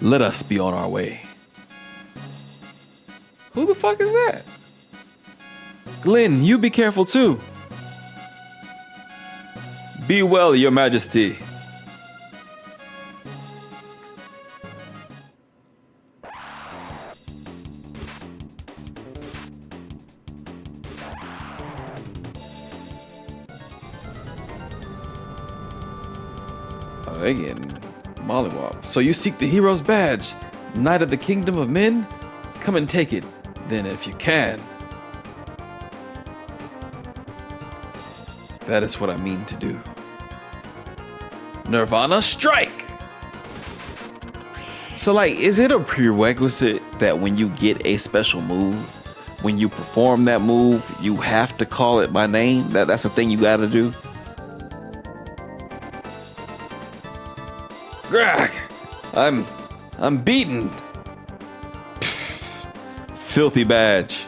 S1: Let us be on our way. Who the fuck is that? Glenn, you be careful too. Be well, your majesty. Oh, they getting mollywopped. So you seek the hero's badge, Knight of the Kingdom of Men? Come and take it, then, if you can. That is what I mean to do. Nirvana strike! So like, is it a prerequisite that when you get a special move, when you perform that move, you have to call it by name? That's a thing you gotta do? Grag! I'm beaten. Filthy badge.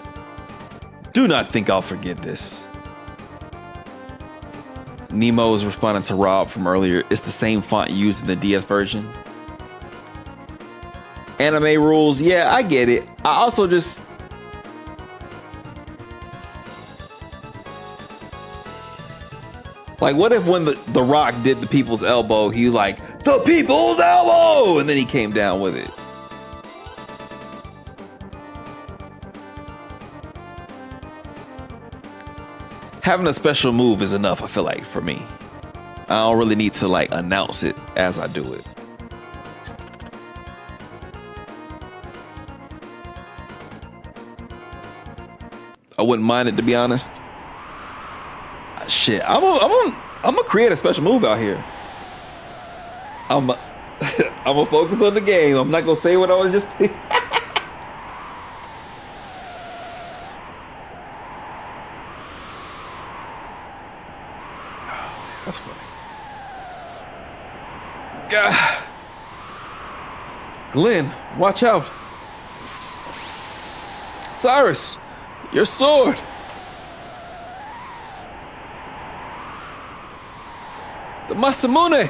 S1: Do not think I'll forget this. Nemo is responding to Rob from earlier. It's the same font used in the DS version. Anime rules, yeah, I get it. I also just... like, what if when the Rock did the people's elbow, he like, the people's elbow! And then he came down with it. Having a special move is enough, I feel like, for me. I don't really need to like announce it as I do it. I wouldn't mind it, to be honest. Shit, I'm gonna create a special move out here. I'm gonna focus on the game. I'm not gonna say what I was just thinking. That's funny. God. Glenn, watch out. Cyrus, your sword. The Masamune.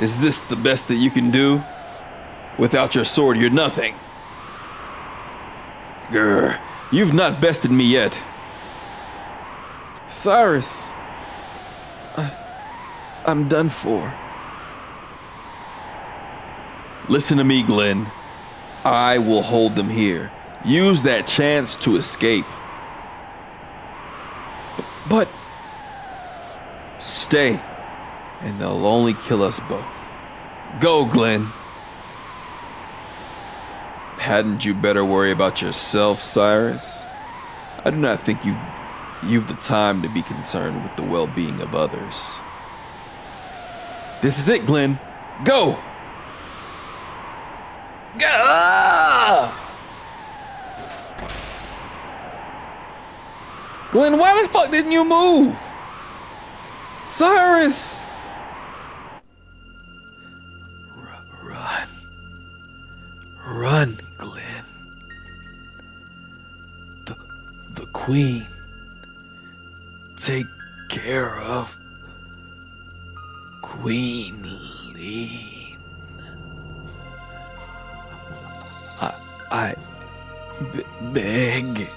S1: Is this the best that you can do? Without your sword, you're nothing. Grr, you've not bested me yet. Cyrus, I'm done for. Listen to me, Glenn. I will hold them here. Use that chance to escape. But stay, and they'll only kill us both. Go, Glenn. Hadn't you better worry about yourself, Cyrus? I do not think you've the time to be concerned with the well-being of others. This is it, Glenn. Go! Glenn, why the fuck didn't you move? Cyrus! Run. Run, Glenn. The Queen. Take care of Queen Lean. I beg.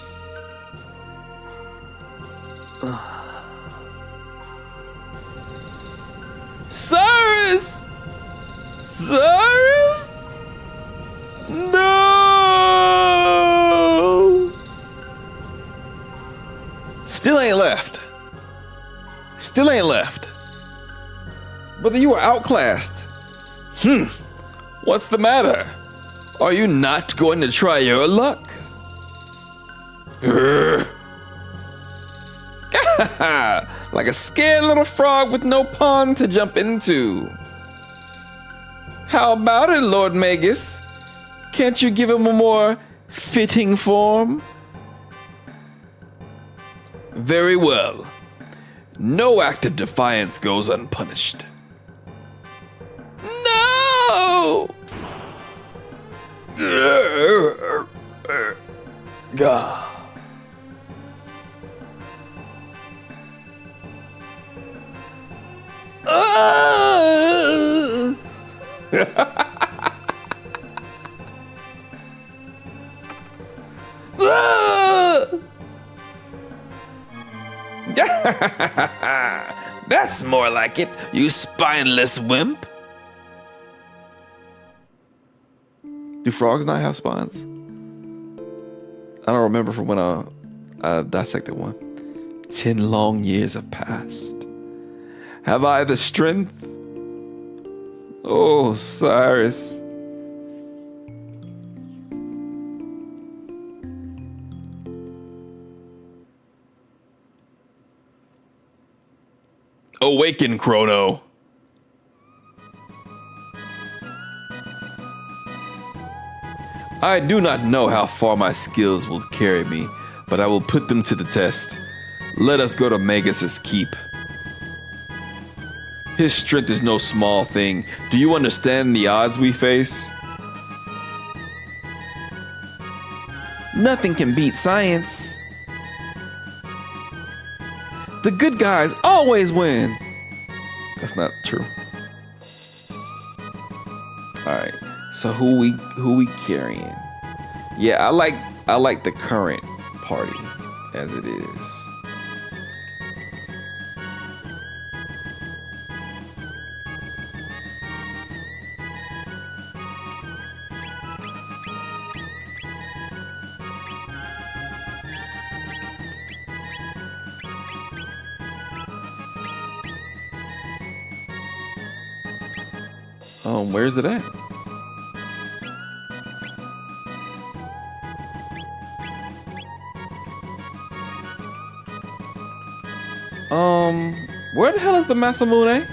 S1: Cyrus! Cyrus! No! Still ain't left. Still ain't left. Brother, you are outclassed. What's the matter? Are you not going to try your luck? Like a scared little frog with no pond to jump into. How about it, Lord Magus? Can't you give him a more fitting form? Very well. No act of defiance goes unpunished. No! Gah. That's more like it, you spineless wimp. Do frogs not have spines? I don't remember from when I dissected one. 10 long years have passed. Have I the strength? Oh, Cyrus. Awaken, Crono. I do not know how far my skills will carry me, but I will put them to the test. Let us go to Magus's keep. His strength is no small thing. Do you understand the odds we face? Nothing can beat science. The good guys always win. That's not true. All right. So who we carrying? Yeah, I like the current party as it is. Where's it at? Where the hell is the Masamune?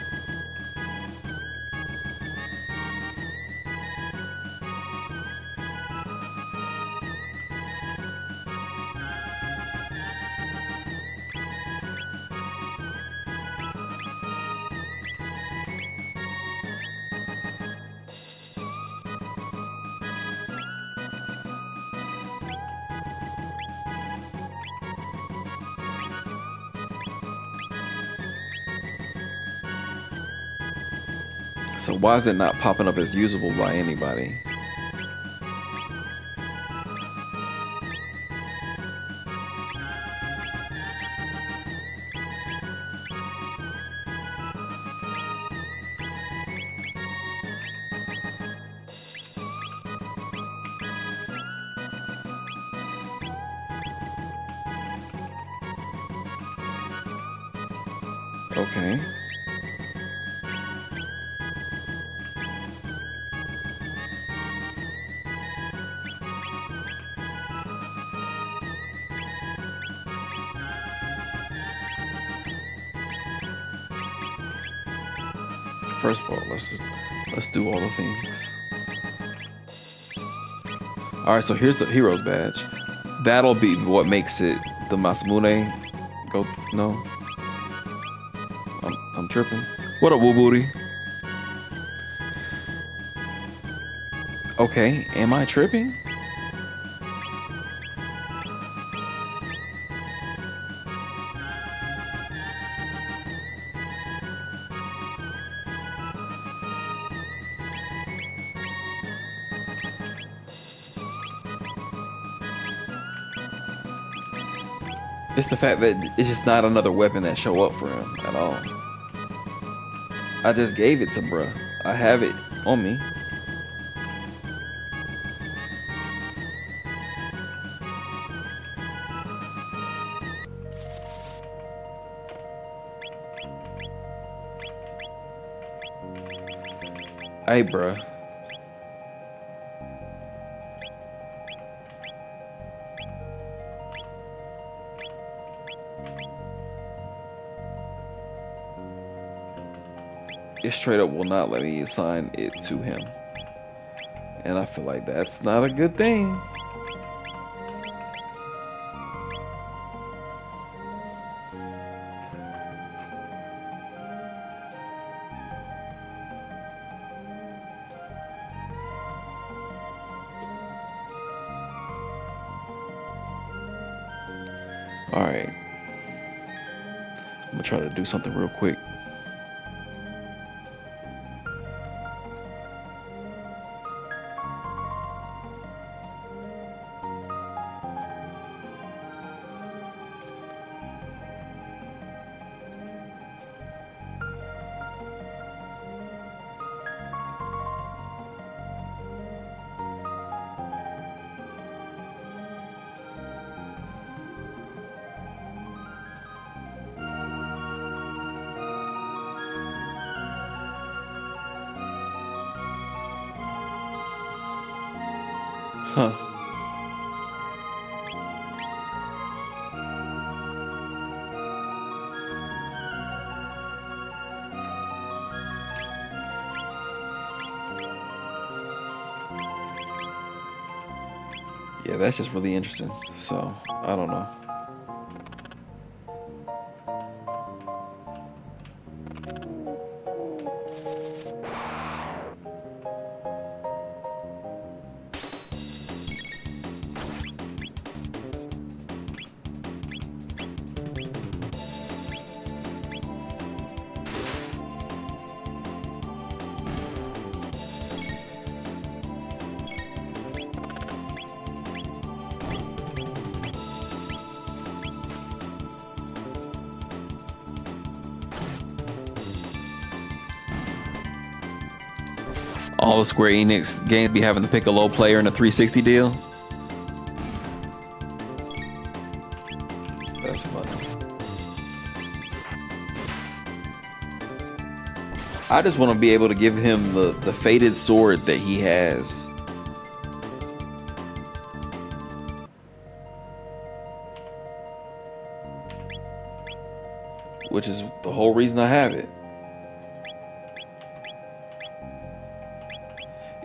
S1: So why is it not popping up as usable by anybody? Okay. First of all, let's do all the things. All right, so here's the hero's badge. That'll be what makes it the Masamune. Go no. I'm tripping. What up, Woo Booty? Okay, am I tripping? It's the fact that it's just not another weapon that show up for him at all. I just gave it to bruh. I have it on me. Hey, bruh. It straight up will not let me assign it to him. And I feel like that's not a good thing. All right. I'm gonna try to do something real quick. Huh. Yeah, that's just really interesting. So, I don't know. All the Square Enix games be having to pick a low player in a 360 deal. That's funny. I just want to be able to give him the faded sword that he has. Which is the whole reason I have it.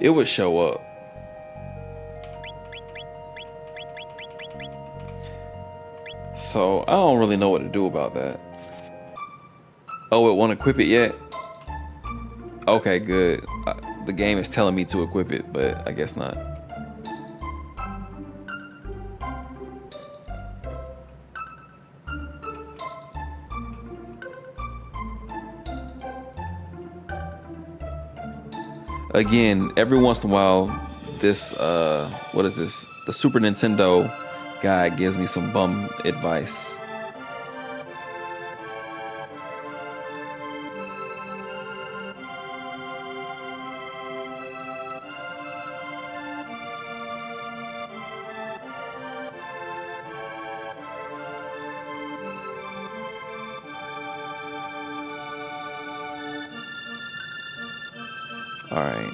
S1: It would show up. So I don't really know what to do about that. Oh, it won't equip it yet? Okay, good. The game is telling me to equip it, but I guess not. Again, every once in a while, this, what is this? The Super Nintendo guy gives me some bum advice. All right.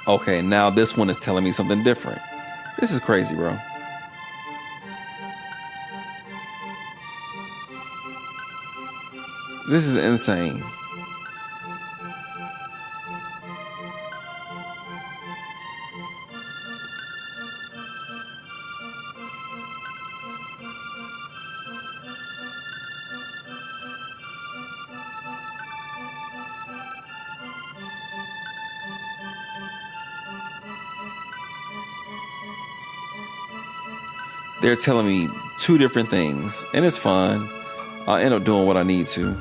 S1: Okay, now this one is telling me something different. This is crazy, bro. This is insane. They're telling me two different things, and it's fine. I'll end up doing what I need to.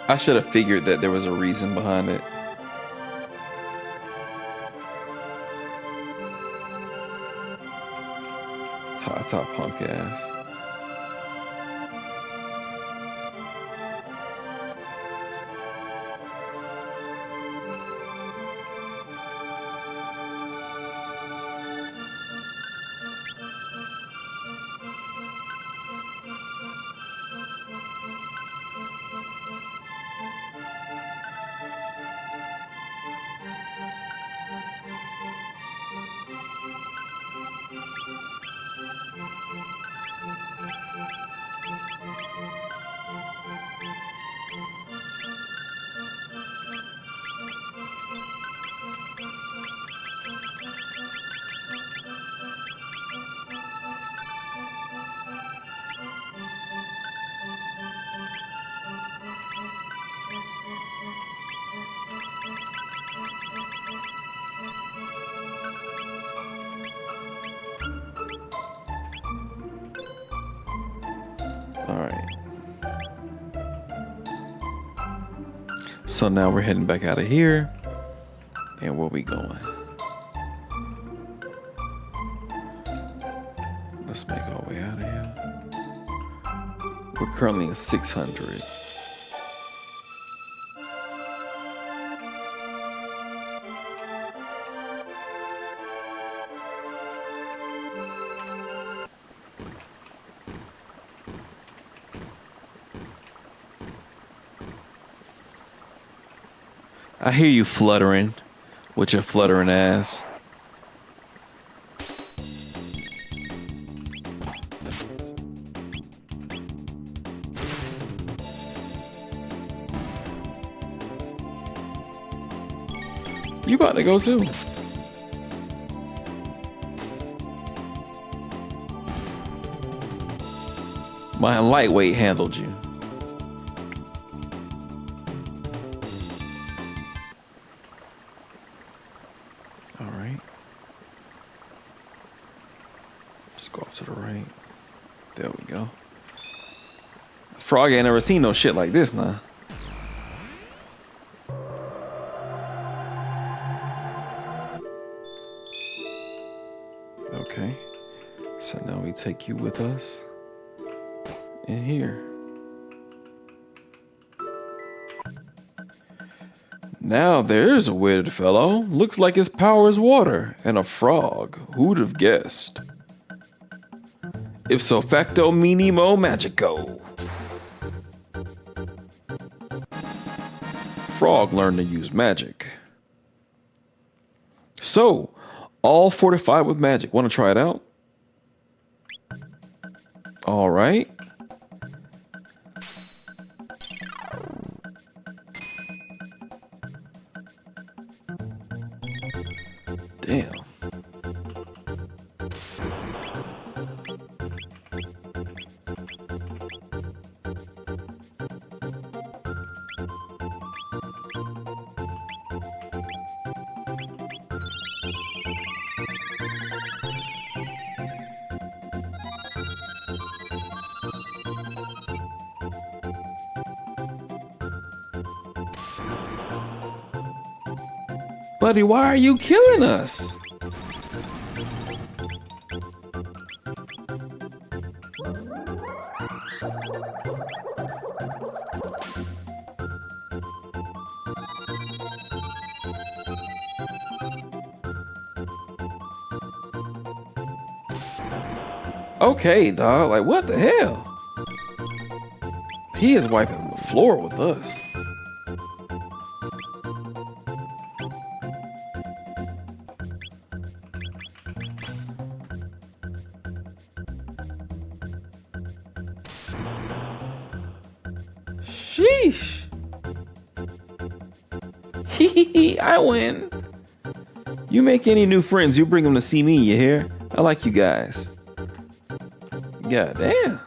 S1: I should have figured that there was a reason behind it. Top punk ass. So now we're heading back out of here. And where we going? Let's make our way out of here. We're currently in 600. I hear you fluttering with your fluttering ass. You about to go too. My lightweight handled you. Frog ain't never seen no shit like this now. Okay. So now we take you with us in here. Now there's a weird fellow. Looks like his power is water and a frog. Who'd have guessed? Ipso facto minimo magico. Frog learned to use magic. So, all fortified with magic. Want to try it out? All right. Damn. Buddy, why are you killing us? Okay, dog. Like, what the hell? He is wiping the floor with us. Sheesh. Hee, I win. You make any new friends, you bring them to see me, you hear? I like you guys. God damn.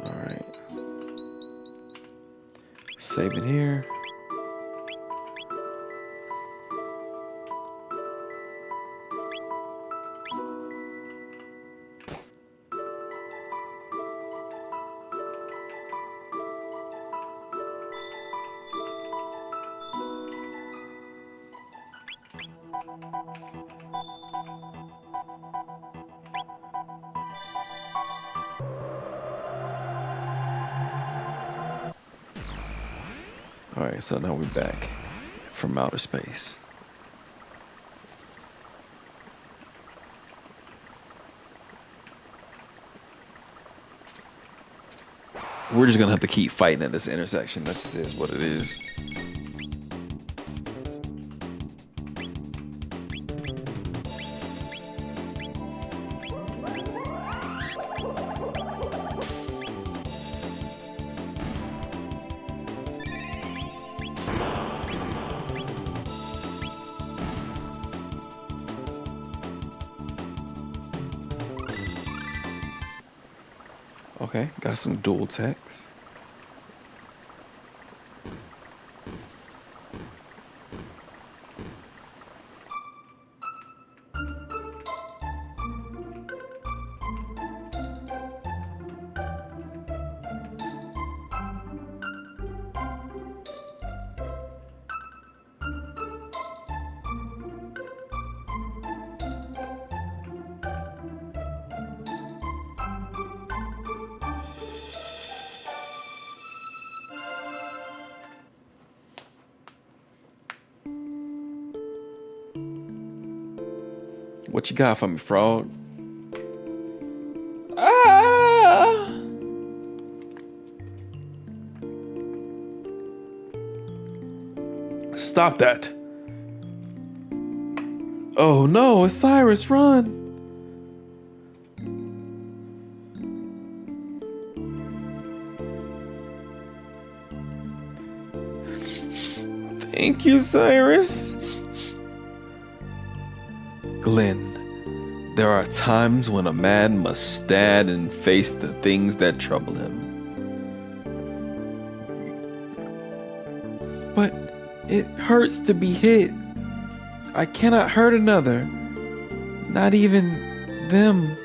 S1: Alright. Save it here. Alright, so now we're back from outer space. We're just gonna have to keep fighting at this intersection. That just is what it is. Okay, got some dual techs. What you got for me, frog? Ah! Stop that. Oh no, it's Cyrus, run. Thank you, Cyrus. Glenn, there are times when a man must stand and face the things that trouble him. But it hurts to be hit. I cannot hurt another, not even them.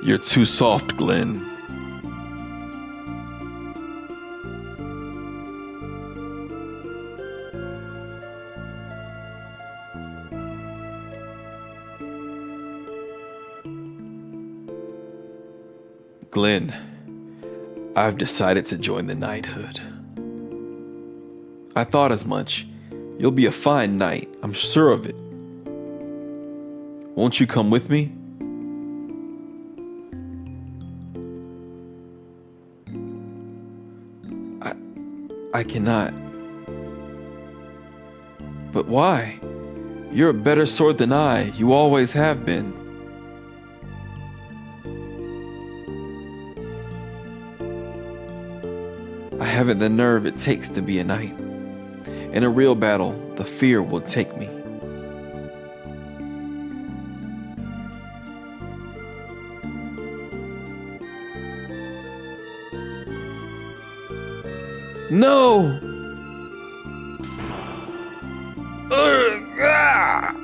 S1: You're too soft, Glenn. Glenn, I've decided to join the knighthood. I thought as much. You'll be a fine knight, I'm sure of it. Won't you come with me? I cannot. But why? You're a better sword than I. You always have been. I haven't the nerve it takes to be a knight. In a real battle, the fear will take me. No! Ah!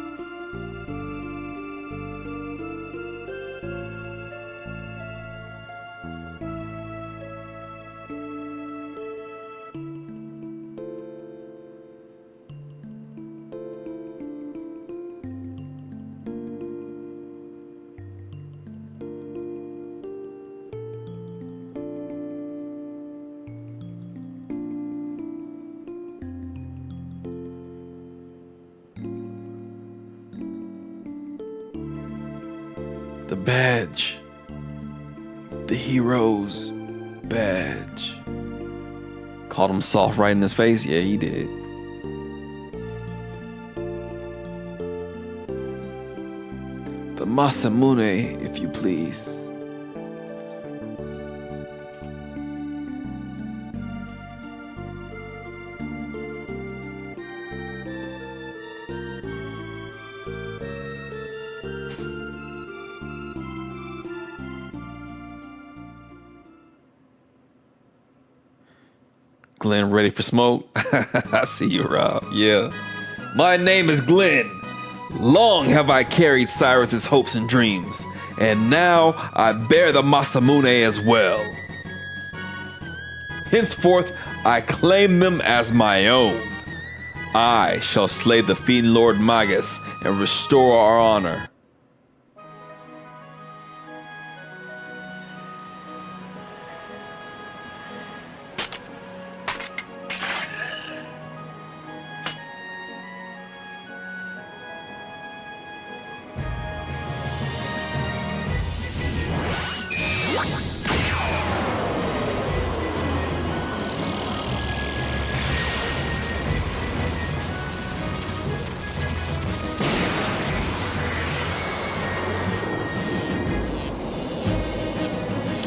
S1: The badge. The hero's badge. Called him soft right in his face? Yeah, he did. The Masamune, if you please. Glenn ready for smoke? I see you, Rob. Yeah. My name is Glenn. Long have I carried Cyrus's hopes and dreams, and now I bear the Masamune as well. Henceforth, I claim them as my own. I shall slay the Fiendlord Magus and restore our honor.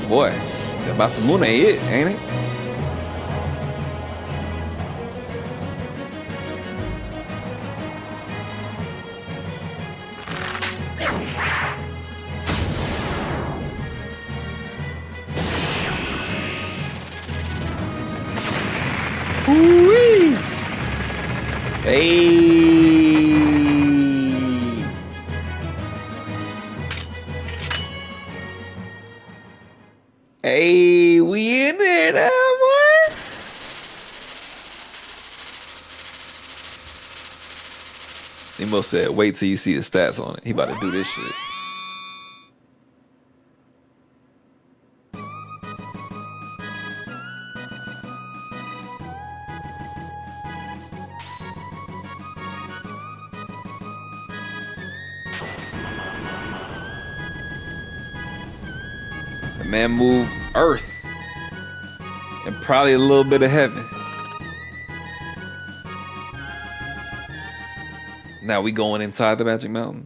S1: Boy, that Masamune it, ain't it? Ooh-wee. Hey. Hey, we in there now, boy. Nemo said, wait till you see the stats on it. He about to do this shit. The man moved earth and probably a little bit of heaven. Now we going inside the Magic Mountain.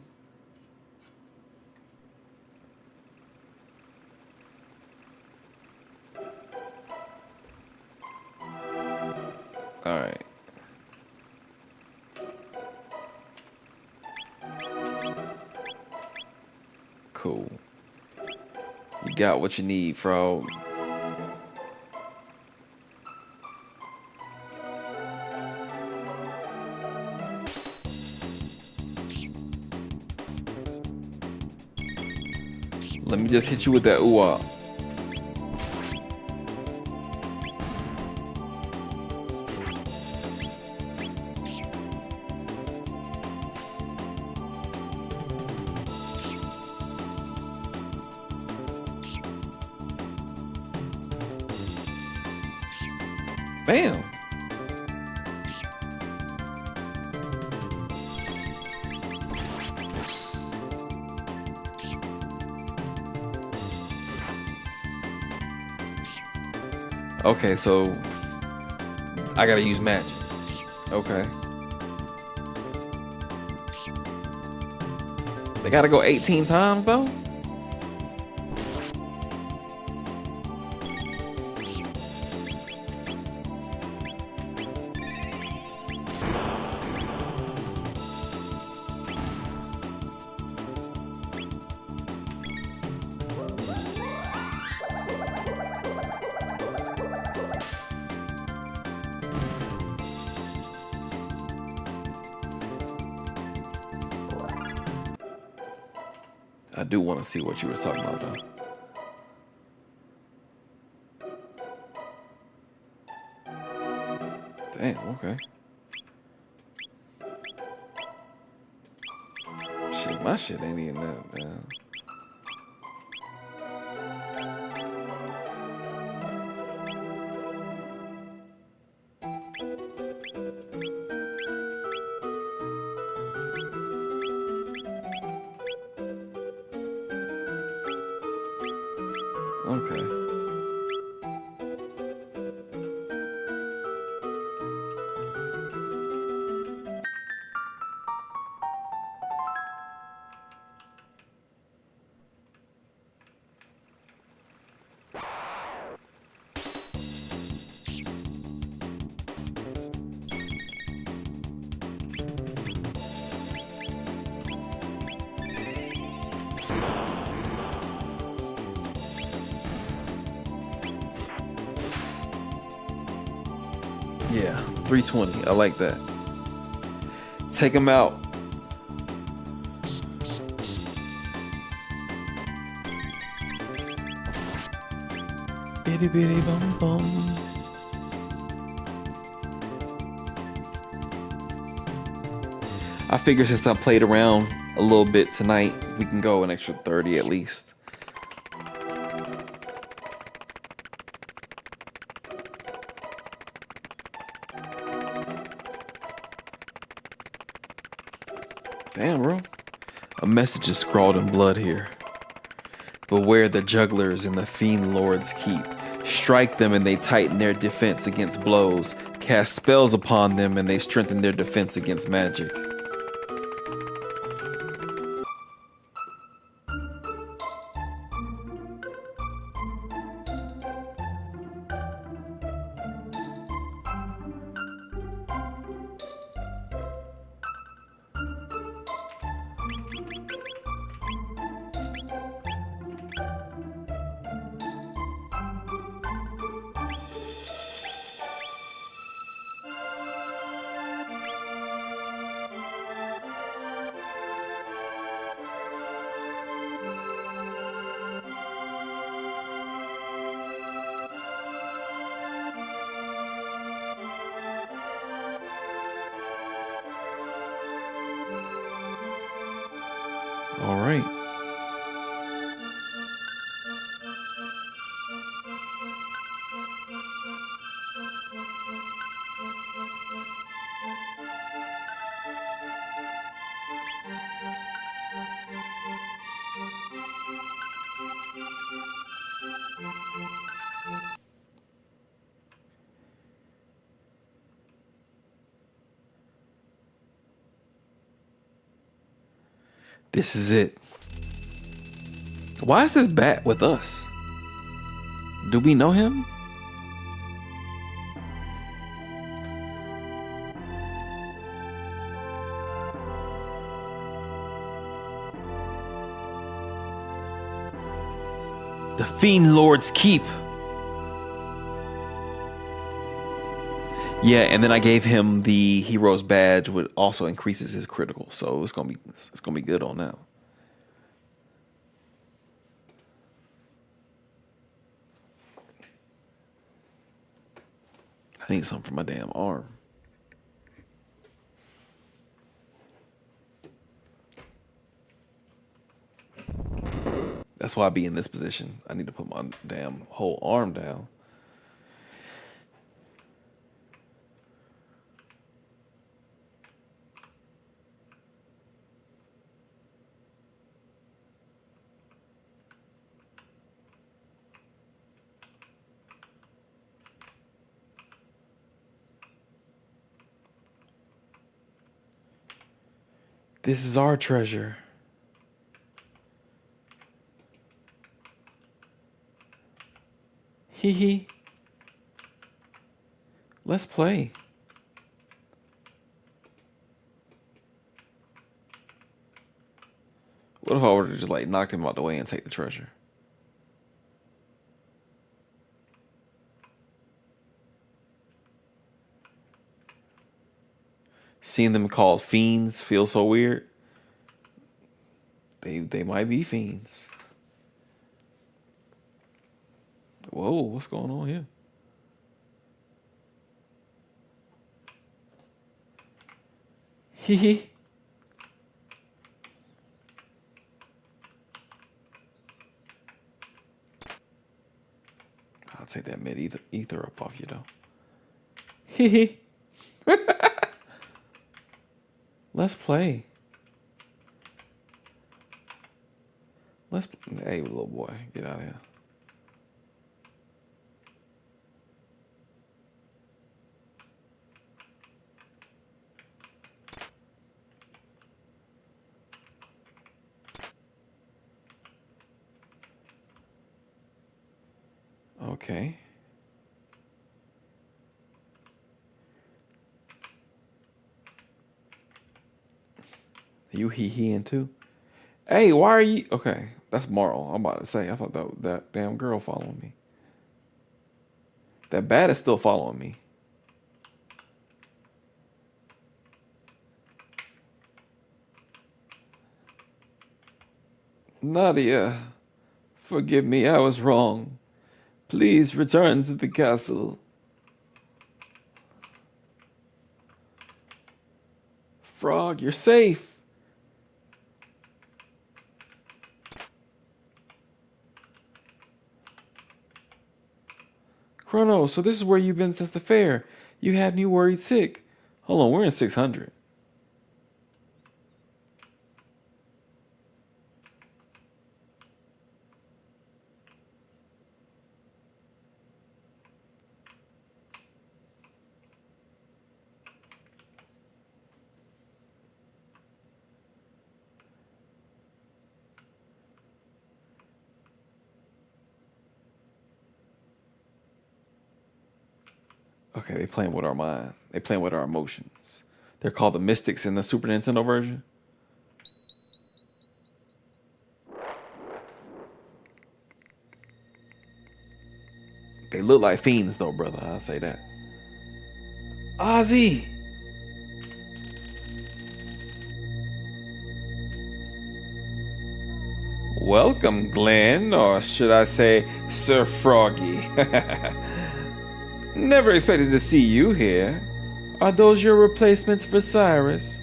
S1: All right. Cool. You got what you need, frog. Let me just hit you with that ooh-ah. Bam. Okay, so I gotta use magic. Okay. They gotta go 18 times though? I do want to see what you were talking about, though. Damn, okay. Shit, my shit ain't even that bad. Okay. Yeah, 320. I like that. Take him out. Bitty bitty bum bum. I figure since I played around a little bit tonight, we can go an extra 30 at least. Damn, bro. A message is scrawled in blood here. Beware the jugglers in the Fiendlord's keep. Strike them and they tighten their defense against blows. Cast spells upon them and they strengthen their defense against magic. All right. This is it. Why is this bat with us? Do we know him? The Fiendlord's keep. Yeah, and then I gave him the hero's badge, which also increases his critical. So it's gonna be good on that. I need something for my damn arm. That's why I be in this position. I need to put my damn whole arm down. This is our treasure. Hee hee. Let's play. What if I were to just like knock him out the way and take the treasure? Seeing them called fiends feels so weird. They might be fiends. Whoa, what's going on here? Hee hee. I'll take that mid ether up off you though. Hee hee. Let's play. Hey, little boy, get out of here. Okay. You he-heing too? Hey, why are you... Okay, that's Marl. I'm about to say, I thought that damn girl following me. That bat is still following me. Nadia, forgive me, I was wrong. Please return to the castle. Frog, you're safe. Chrono, so this is where you've been since the fair. You had me worried sick. Hold on, we're in 600. Okay, they playing with our mind. They playing with our emotions. They're called the Mystics in the Super Nintendo version. They look like fiends though, brother. I'll say that. Ozzy! Welcome, Glenn, or should I say, Sir Froggy. Never expected to see you here. Are those your replacements for Cyrus?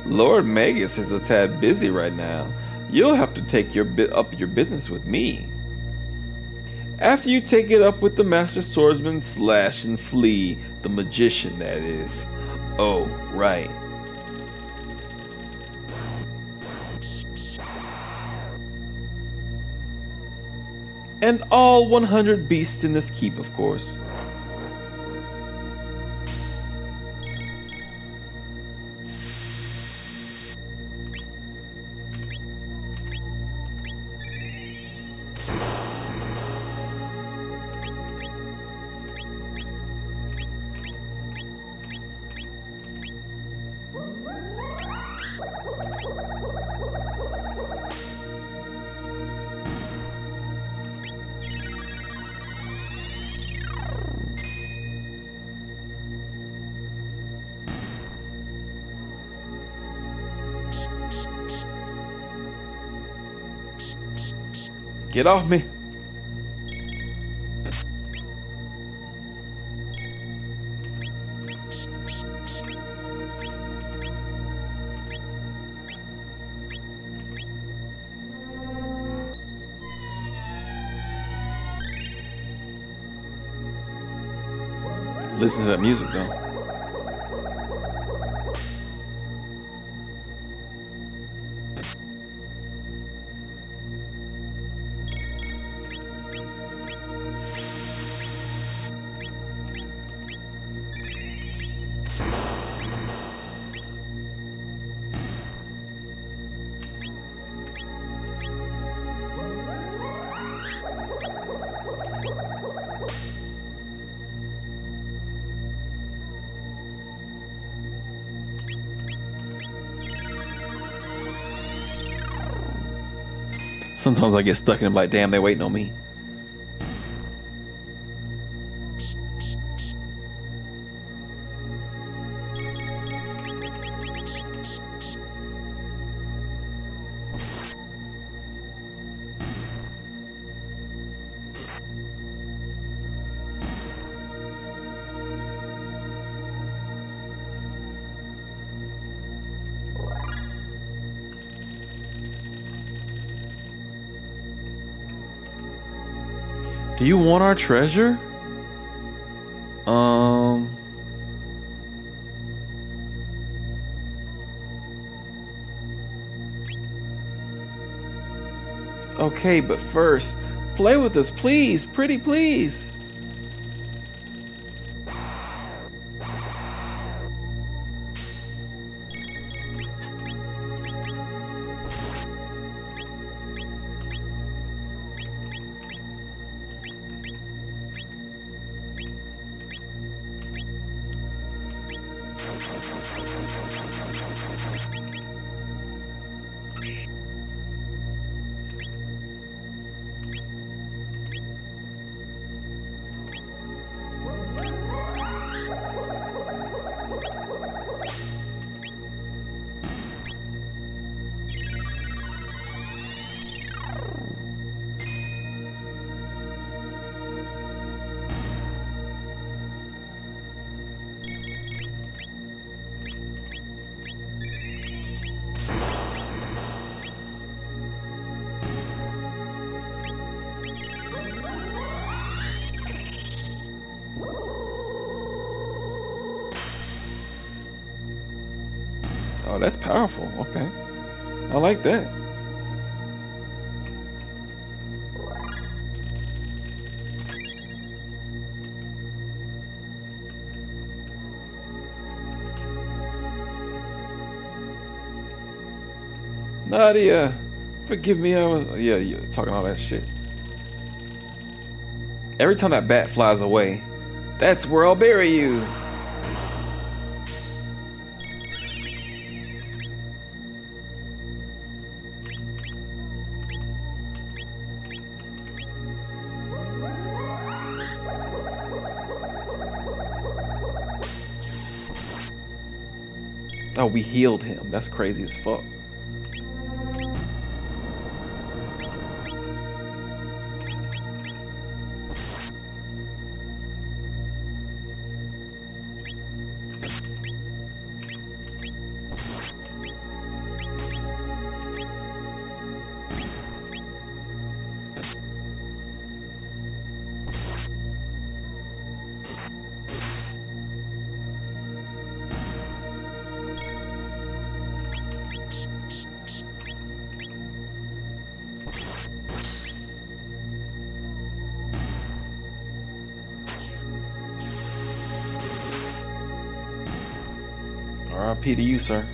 S1: Lord Magus is a tad busy right now. You'll have to take up your business with me. After you take it up with the Master Swordsman Slash and Flea, the magician that is. Oh, right. And all 100 beasts in this keep, of course. Get off me. Listen to that music though. Sometimes I get stuck in them like, damn, they waiting on me. Do you want our treasure? Okay, but first, play with us, please, pretty please. Oh, that's powerful. Okay. I like that. Nadia, forgive me. Yeah, you're talking all that shit. Every time that bat flies away, that's where I'll bury you. Oh, we healed him. That's crazy as fuck. RIP to you, sir.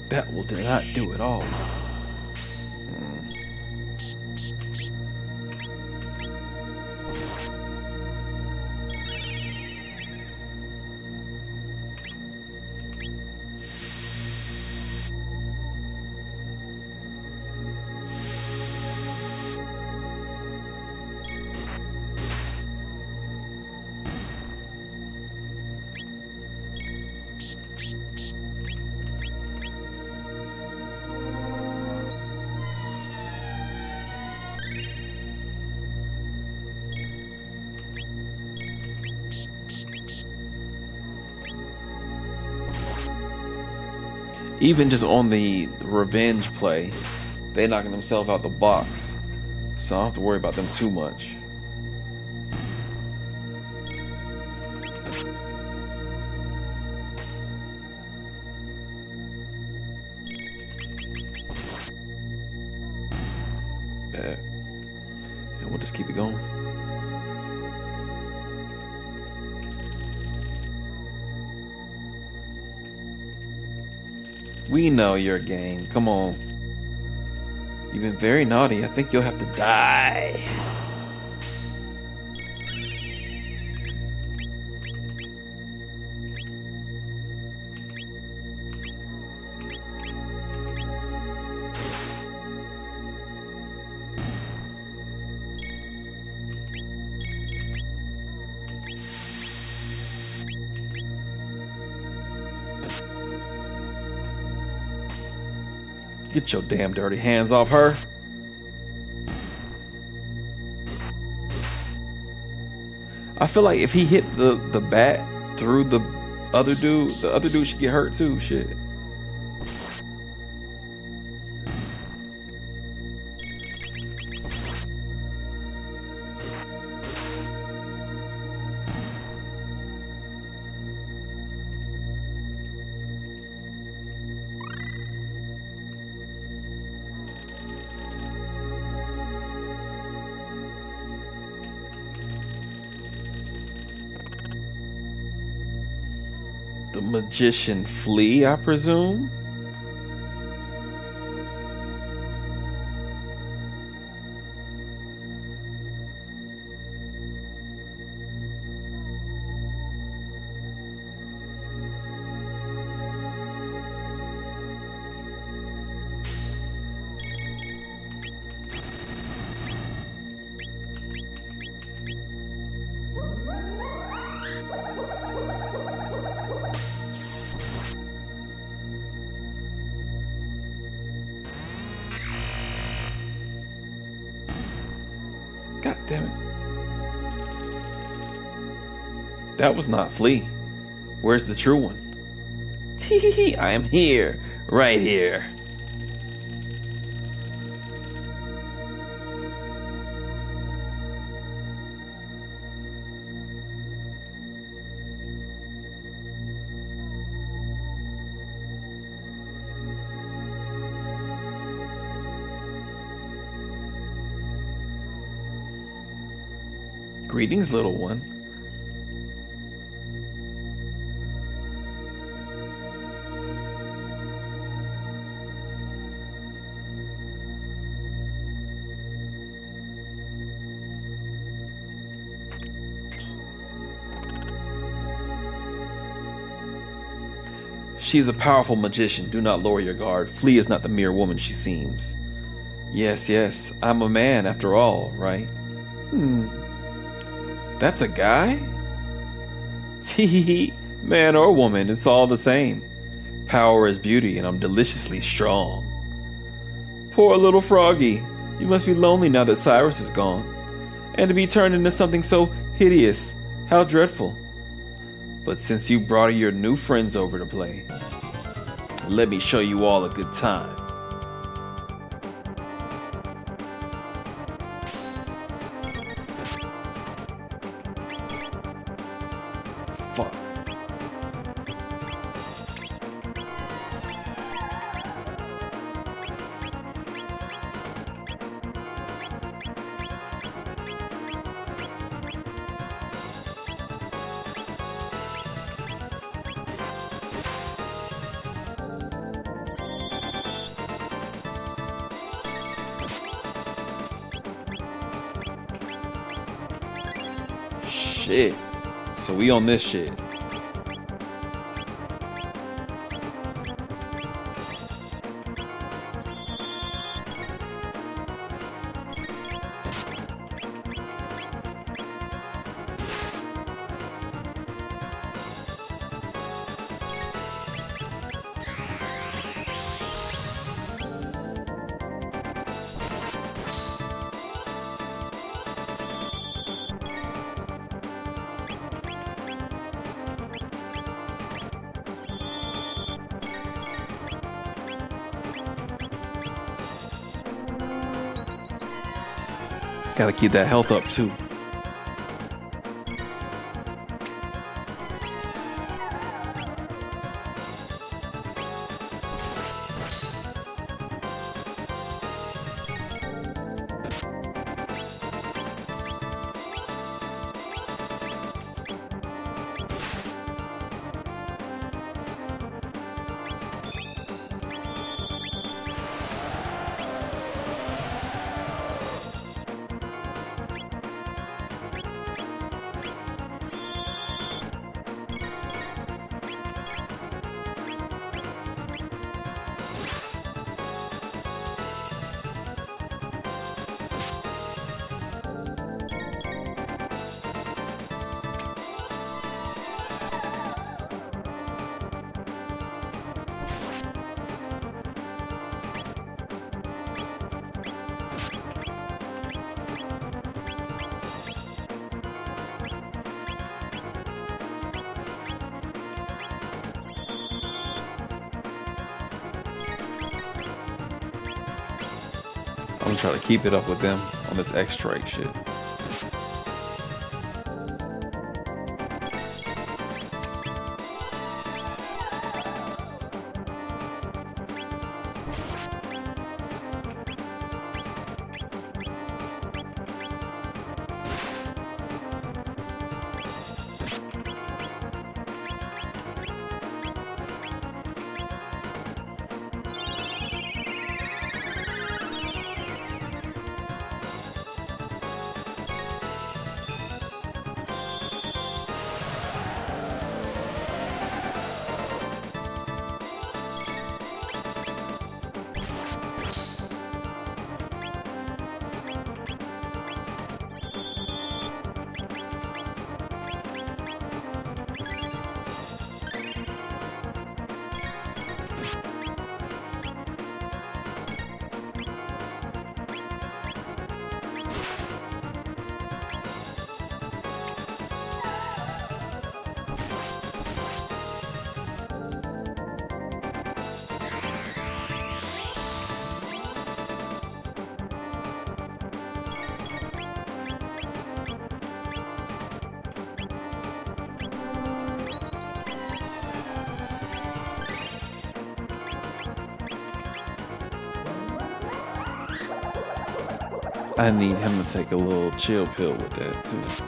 S1: That will not do it all. Even just on the revenge play, they knocking themselves out the box. So I don't have to worry about them too much. Bet. And we'll just keep it going. We know your game. Come on. You've been very naughty. I think you'll have to die. Get your damn dirty hands off her. I feel like if he hit the bat through the other dude should get hurt too. Shit. The magician Flea, I presume? God damn it. That was not Flea. Where's the true one? Tee, I am here. Right here. Greetings, little one. She is a powerful magician. Do not lower your guard. Flea is not the mere woman she seems. Yes, I'm a man after all, right? That's a guy? Tee, man or woman, it's all the same. Power is beauty, and I'm deliciously strong. Poor little froggy. You must be lonely now that Cyrus is gone. And to be turned into something so hideous. How dreadful. But since you brought your new friends over to play, let me show you all a good time. Fuck. Shit. So we on this shit. Gotta keep that health up too. I'm gonna try to keep it up with them on this X-Strike shit. I need him to take a little chill pill with that too.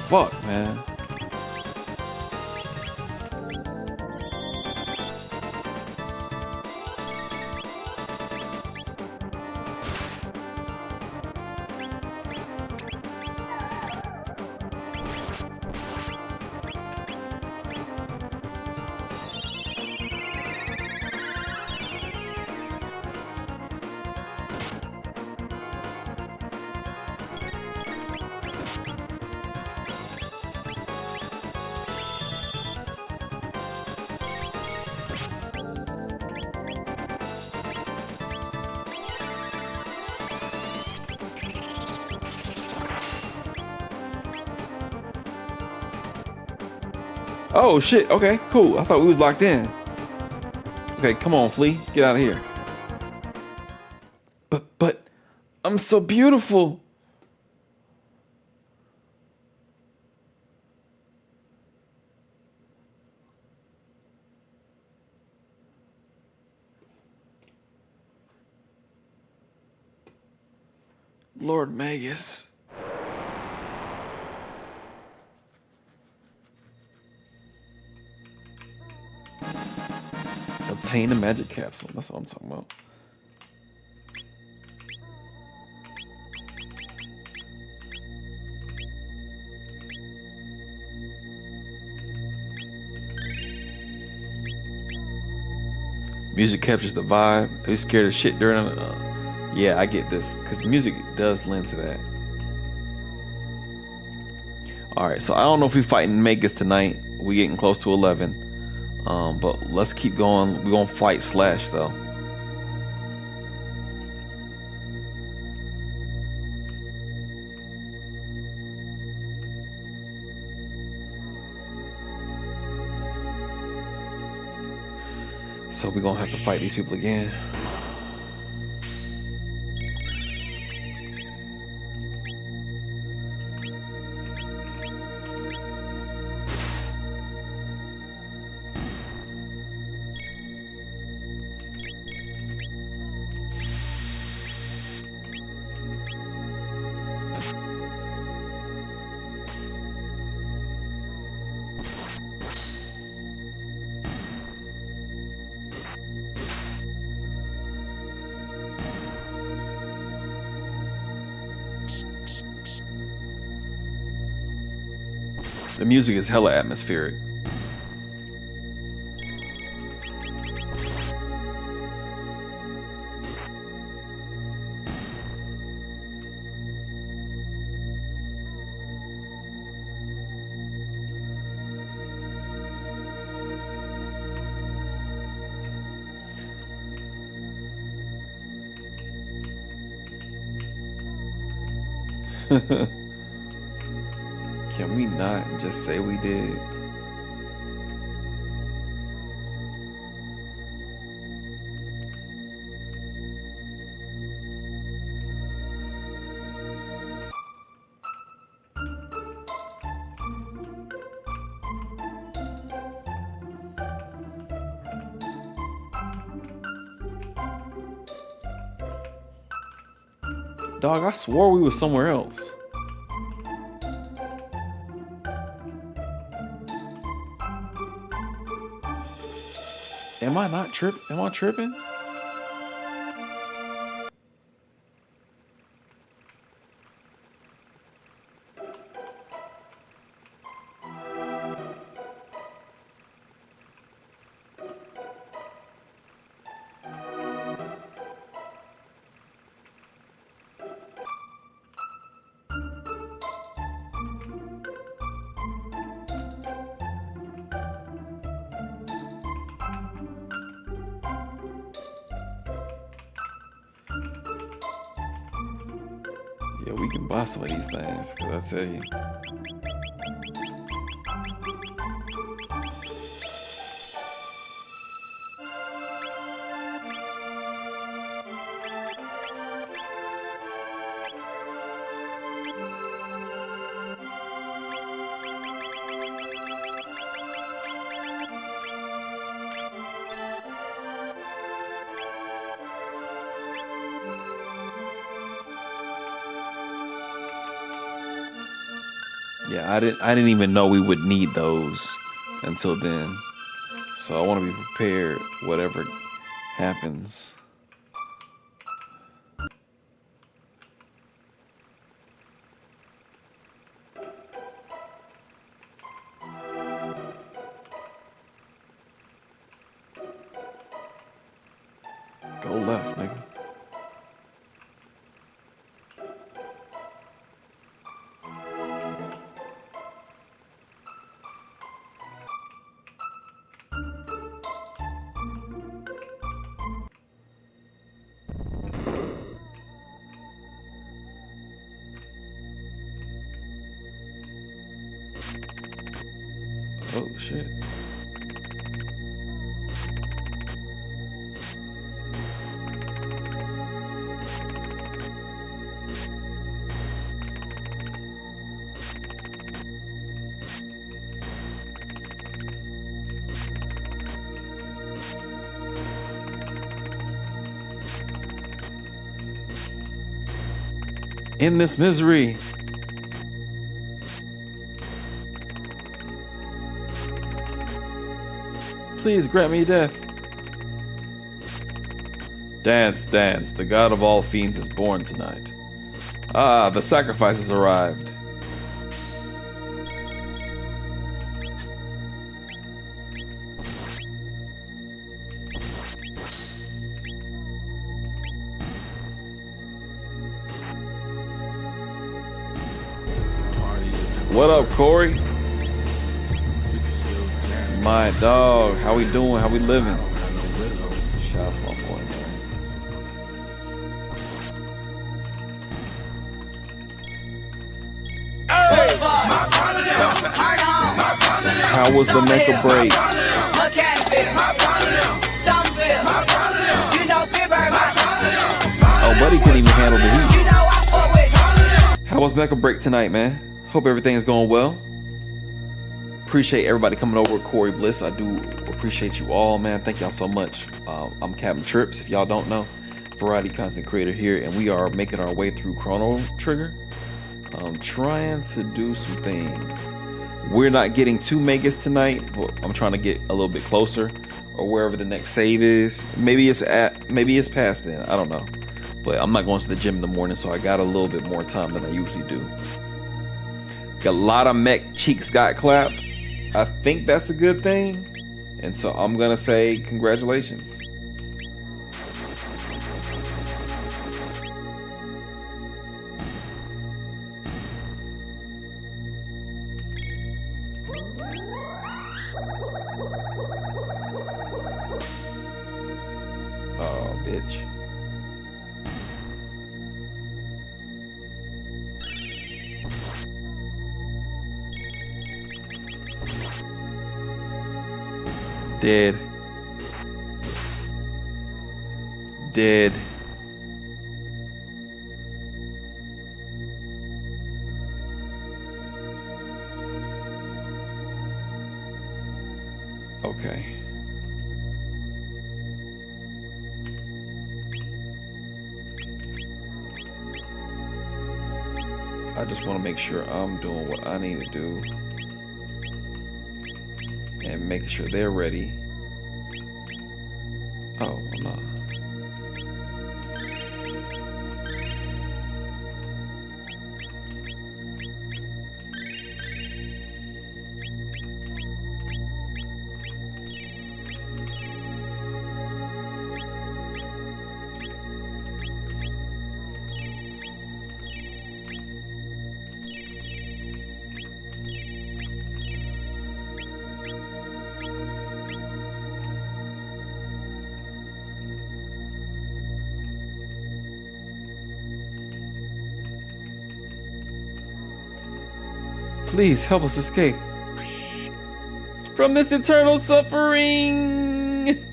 S1: Fuck, man. Oh shit, okay, cool. I thought we was locked in. Okay, come on, Flea. Get out of here. But I'm so beautiful. Lord Magus. Obtain a magic capsule. That's what I'm talking about. Music captures the vibe. Are you scared of shit during yeah, I get this. Because music does lend to that. Alright, so I don't know if we're fighting Magus tonight. We getting close to 11. But let's keep going. We're gonna fight Slash though. So we're gonna have to fight these people again. The music is hella atmospheric. Can we not just say we did? Dog, I swore we was somewhere else. Am I not tripping? Am I tripping? Yeah, we can buy some of these things, cause I tell you. Yeah, I didn't even know we would need those until then. So I want to be prepared whatever happens. Go left, nigga. Oh shit. In this misery. Please grant me death. Dance, dance. The god of all fiends is born tonight. Ah, the sacrifice has arrived. What up, Corey? My dog, how we doing? How we living? Shout out to my boy, man. How was the make or break? Oh, buddy couldn't even handle the heat. How was make or break tonight, man? Hope everything is going well. Appreciate everybody coming over with Corey Bliss. I do appreciate you all, man. Thank y'all so much. I'm CapnTrippz, if y'all don't know, variety content creator here, and we are making our way through Chrono Trigger. Trying to do some things. We're not getting 2 megas tonight, but I'm trying to get a little bit closer, or wherever the next save is. Maybe it's past then. I don't know, but I'm not going to the gym in the morning, so I got a little bit more time than I usually do. Got a lot of mech cheeks got clapped. I think that's a good thing, and so I'm gonna say congratulations. Oh, bitch. Dead. Dead. Okay. I just want to make sure I'm doing what I need to do. And making sure they're ready. Oh, I'm not. Please help us escape from this eternal suffering.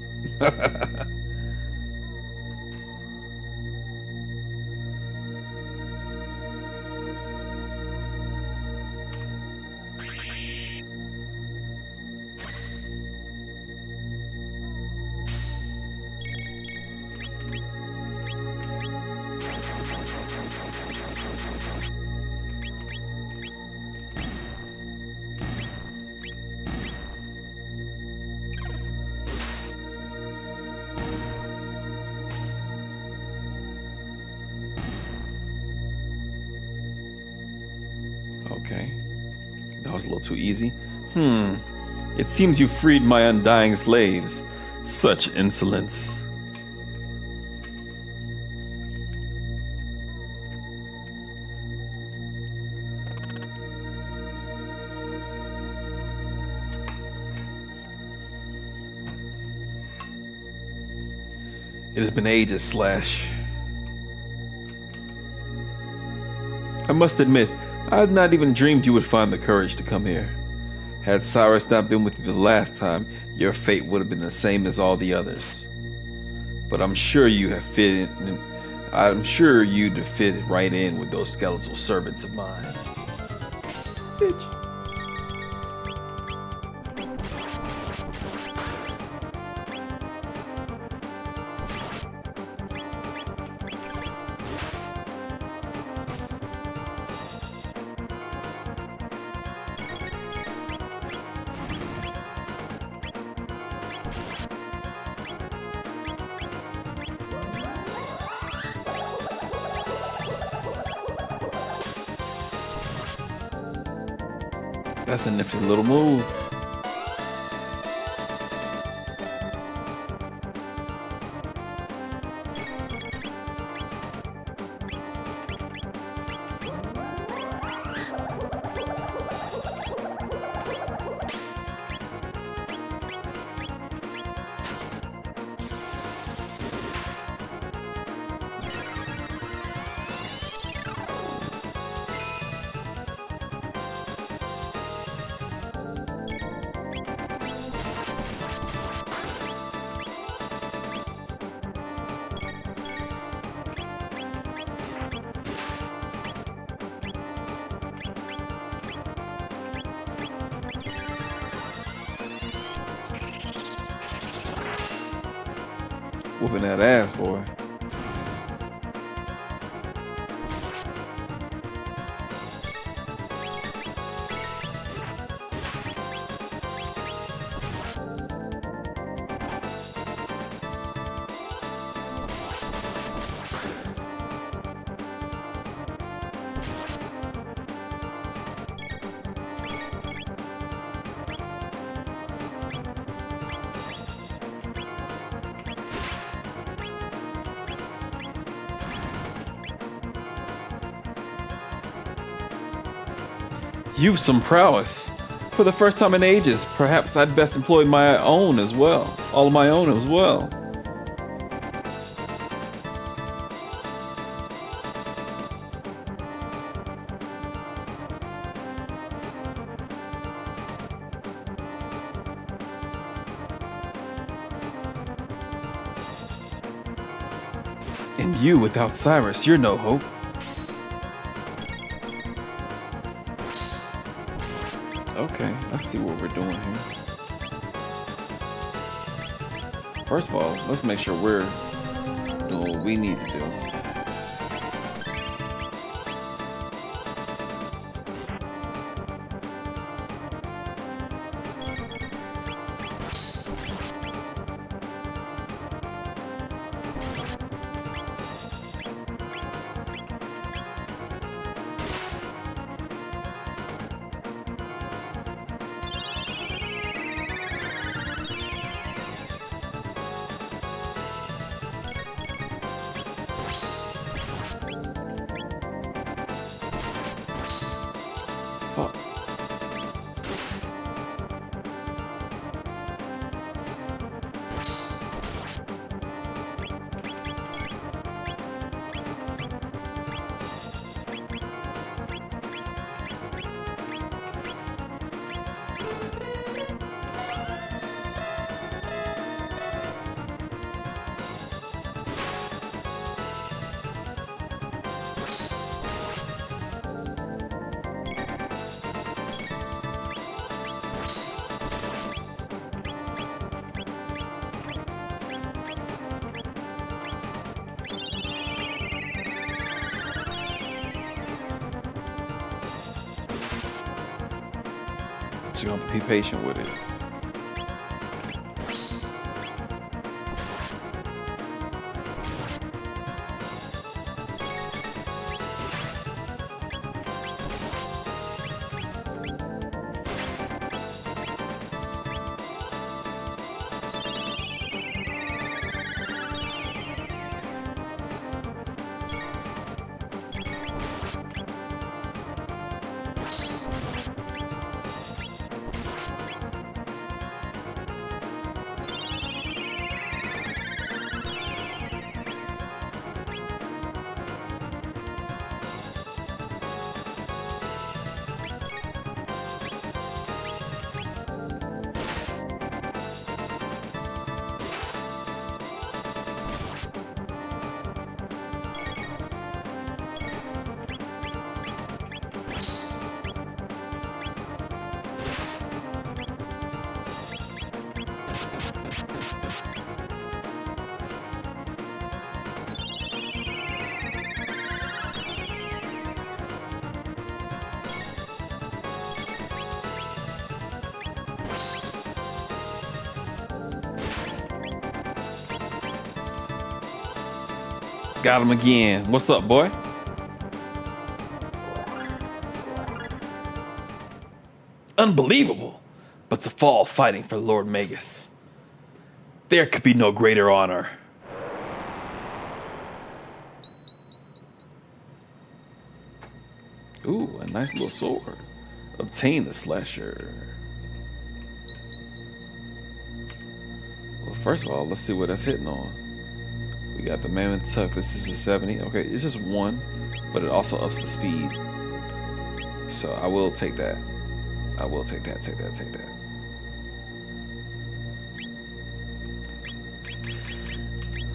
S1: Okay. That was a little too easy. It seems you freed my undying slaves. Such insolence. It has been ages, Slash. I must admit, I had not even dreamed you would find the courage to come here. Had Cyrus not been with you the last time, your fate would have been the same as all the others. But I'm sure you'd have fit right in with those skeletal servants of mine. Bitch. That's a nifty little move. Whooping that ass, boy. You've some prowess. For the first time in ages, perhaps I'd best employ my own as well. All of my own as well. And you, without Cyrus, you're no hope. Okay, I see what we're doing here. First of all, let's make sure we're doing what we need to do. Just gonna be patient with it. Got him again. What's up, boy? Unbelievable, but to fall fighting for Lord Magus. There could be no greater honor. Ooh, a nice little sword. Obtain the slasher. Well, first of all, let's see what that's hitting on. We got the Mammoth Tuck. This is a 70. Okay, it's just one, but it also ups the speed. So I will take that. I will take that, take that, take that.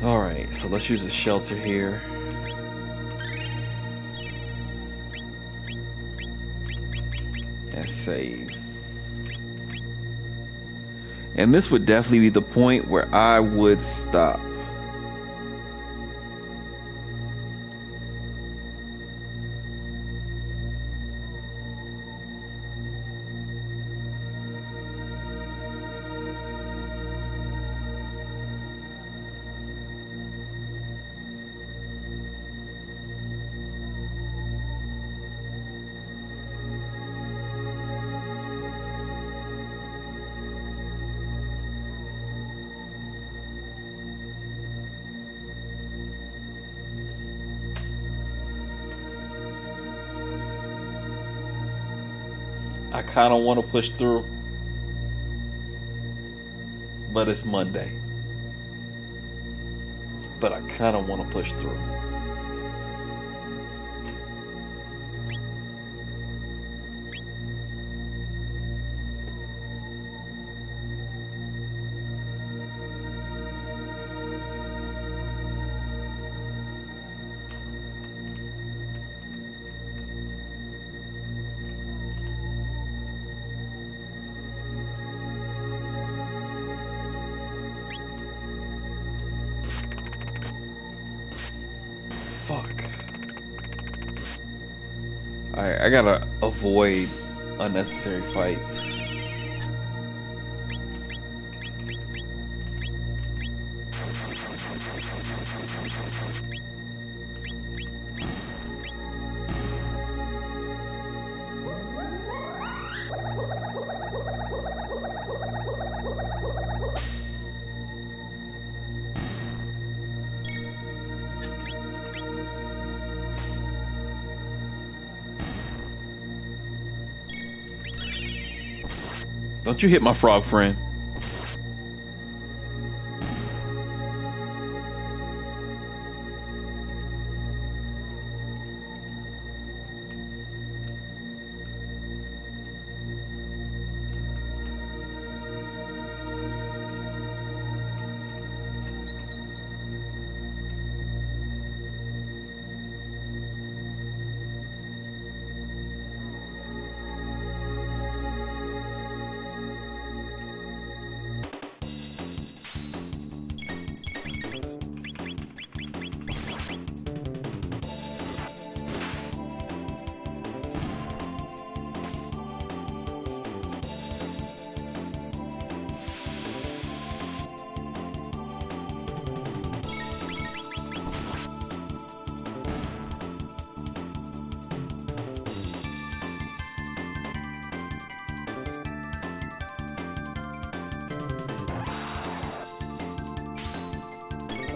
S1: Alright, so let's use a shelter here. And save. And this would definitely be the point where I would stop. I kind of want to push through, but it's Monday. But I kind of want to push through. Fuck. I gotta avoid unnecessary fights. Don't you hit my frog friend.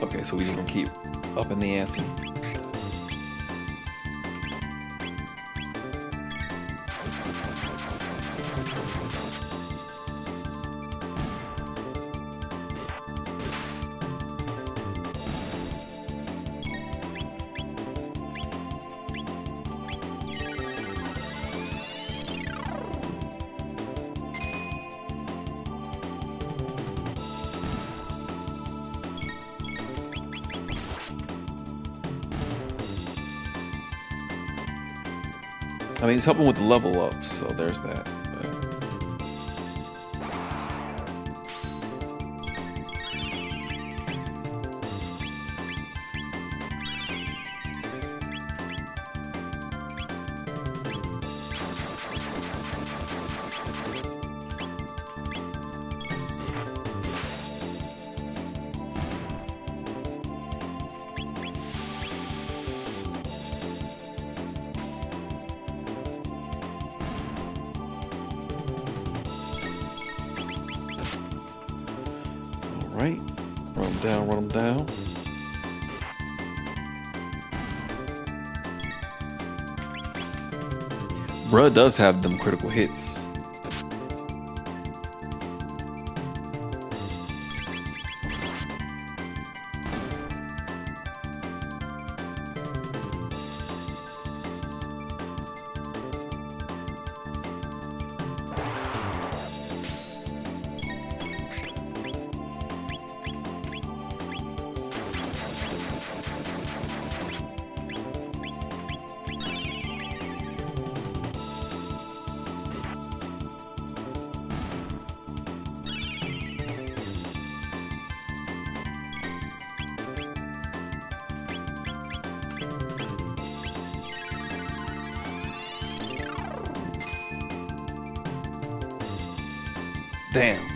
S1: Okay, so we just gonna keep upping the ante. I mean, it's helping with the level up, so there's that. Right, run them down, run them down. Bruh does have them critical hits. Damn.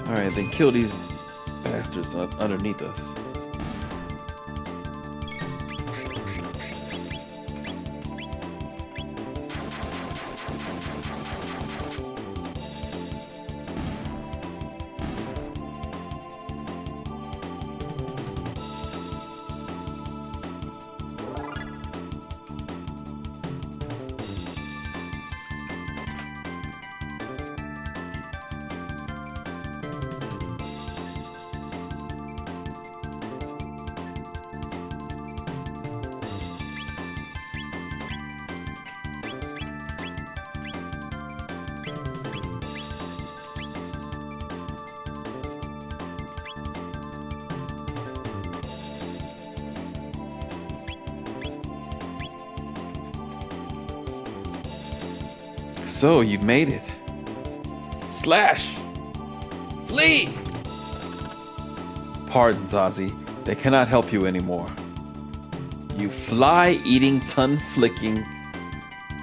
S1: Alright, then kill these bastards underneath us. So, you've made it. Slash! Flee! Pardon, Zazie. They cannot help you anymore. You fly-eating, tongue-flicking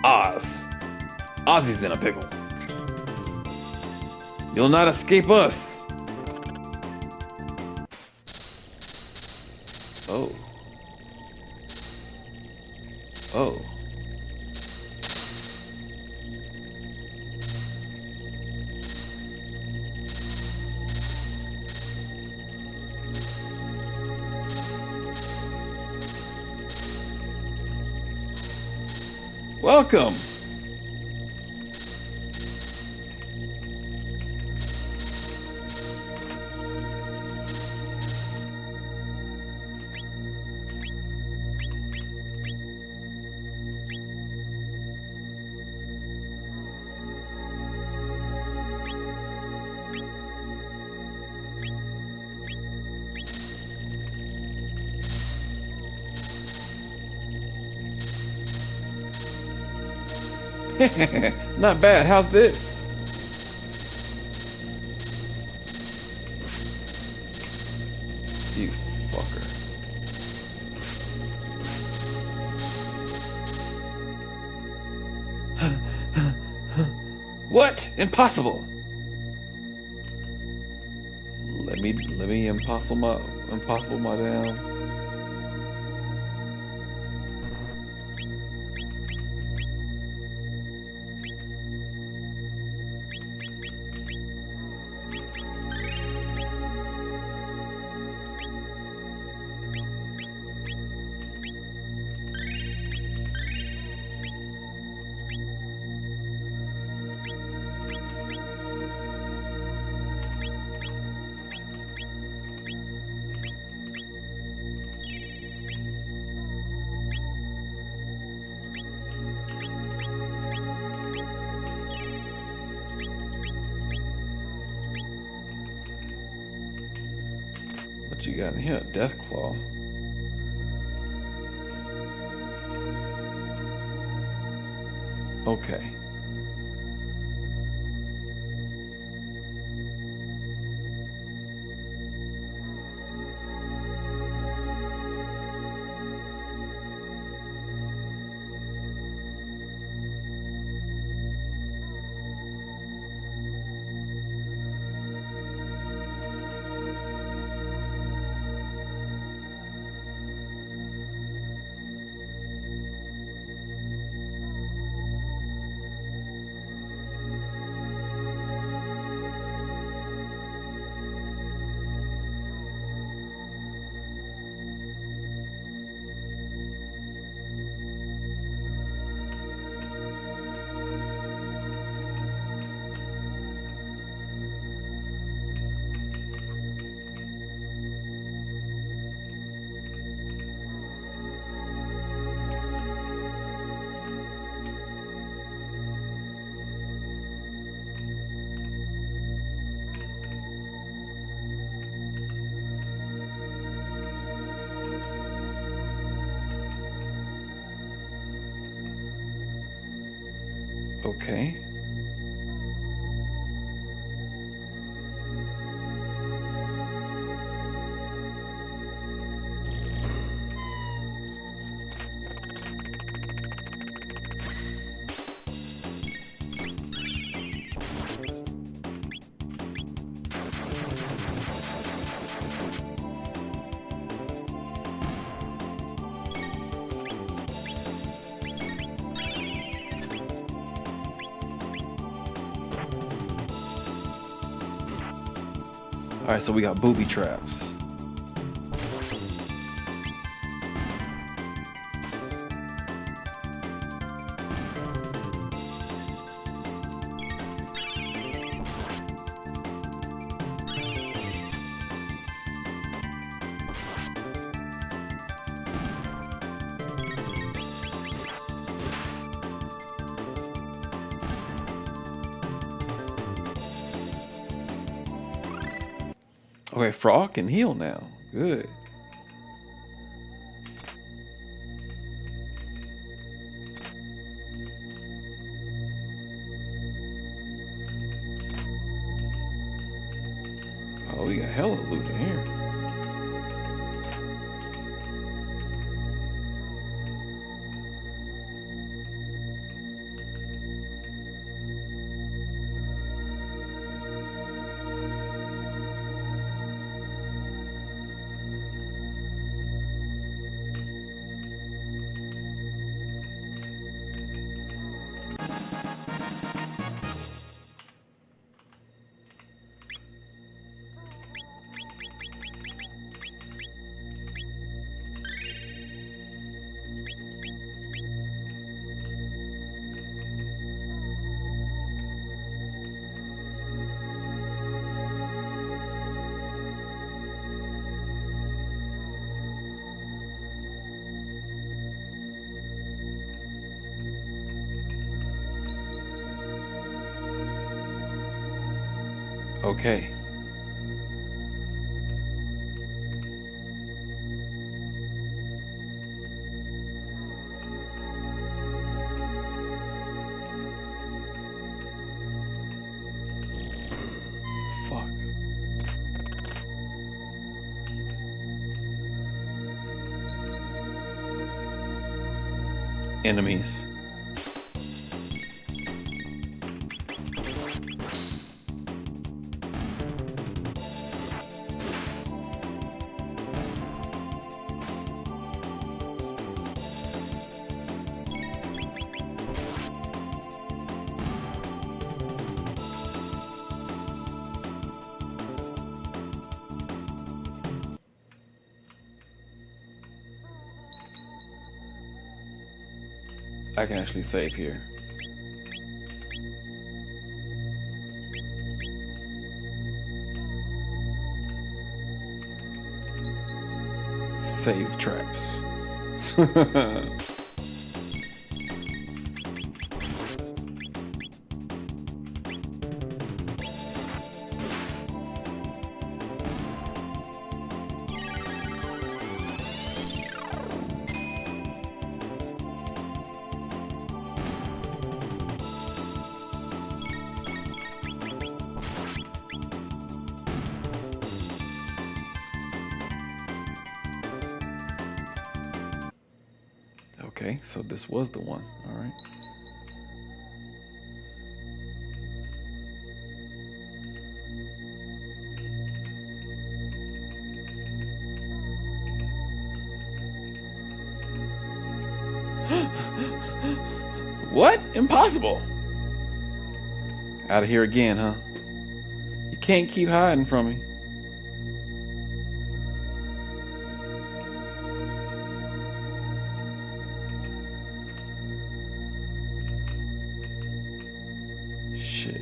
S1: Oz. Ozzy's in a pickle. You'll not escape us. Oh. Oh. Welcome. Not bad. How's this? You fucker. What? Impossible. Let me impossible my damn. What you got in here? Death Claw. Okay. Okay. All right, so we got booby traps. Okay, Frog can heal now. Good. Oh, we got hella loot in here. Okay. enemies. I can actually save here. Save traps. Okay, so this was the one. All right. What? Impossible. Out of here again, huh? You can't keep hiding from me. Shit.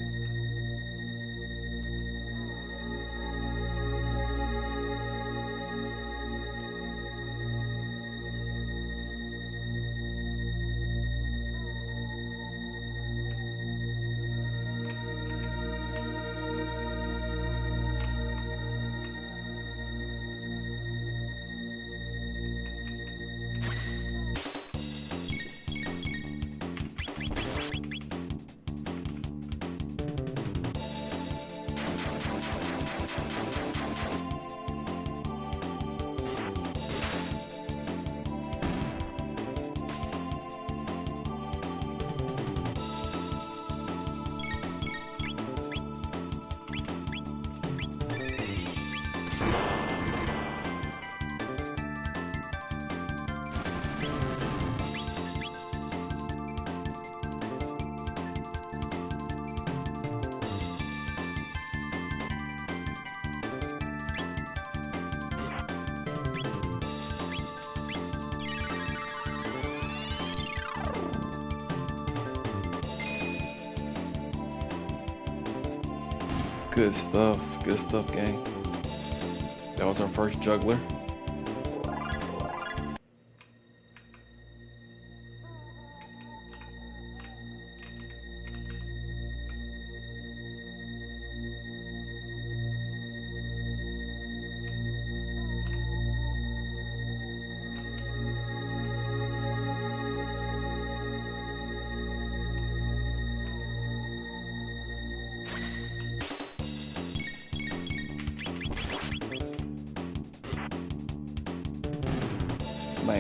S1: Good stuff, gang. That was our first juggler.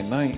S1: Night.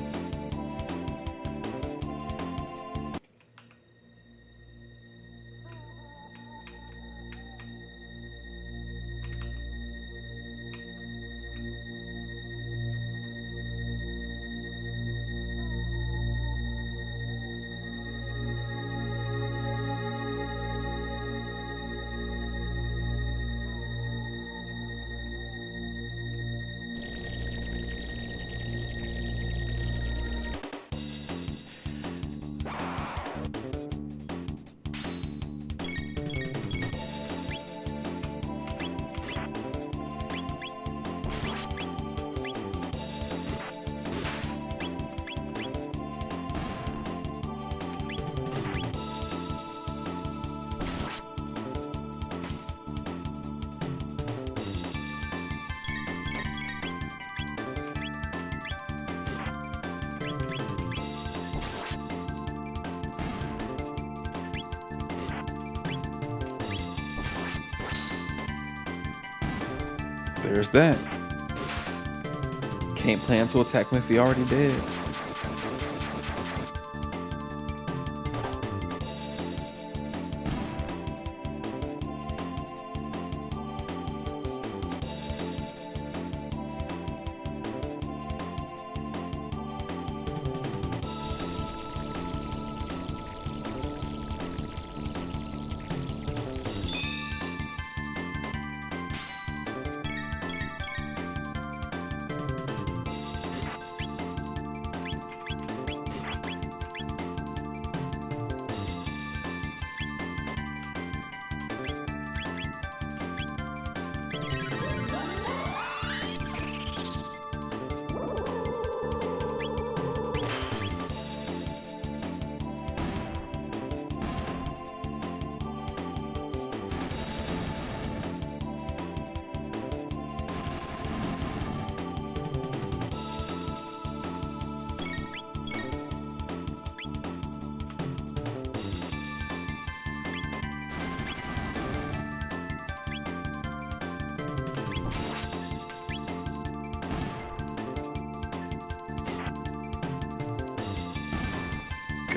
S1: There's that. Can't plan to attack him if he already dead.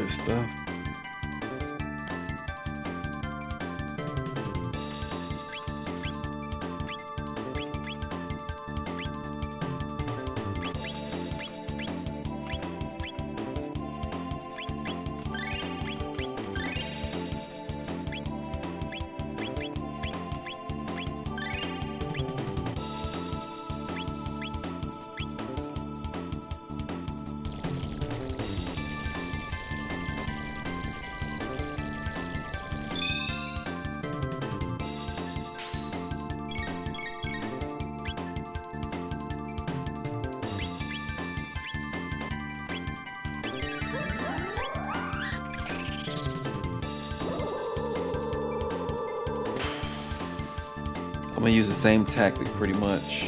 S1: this stuff. I'm gonna use the same tactic pretty much.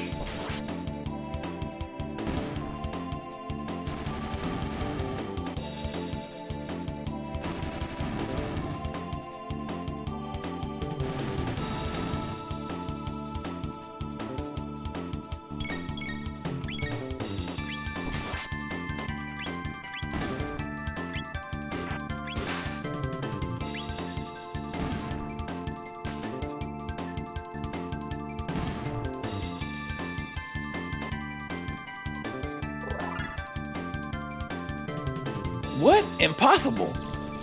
S1: What? Impossible.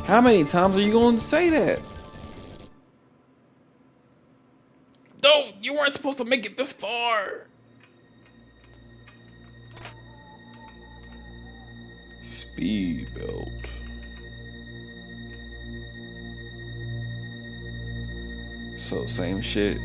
S1: How many times are you going to say that? No, you weren't supposed to make it this far. Speed belt. So same shit.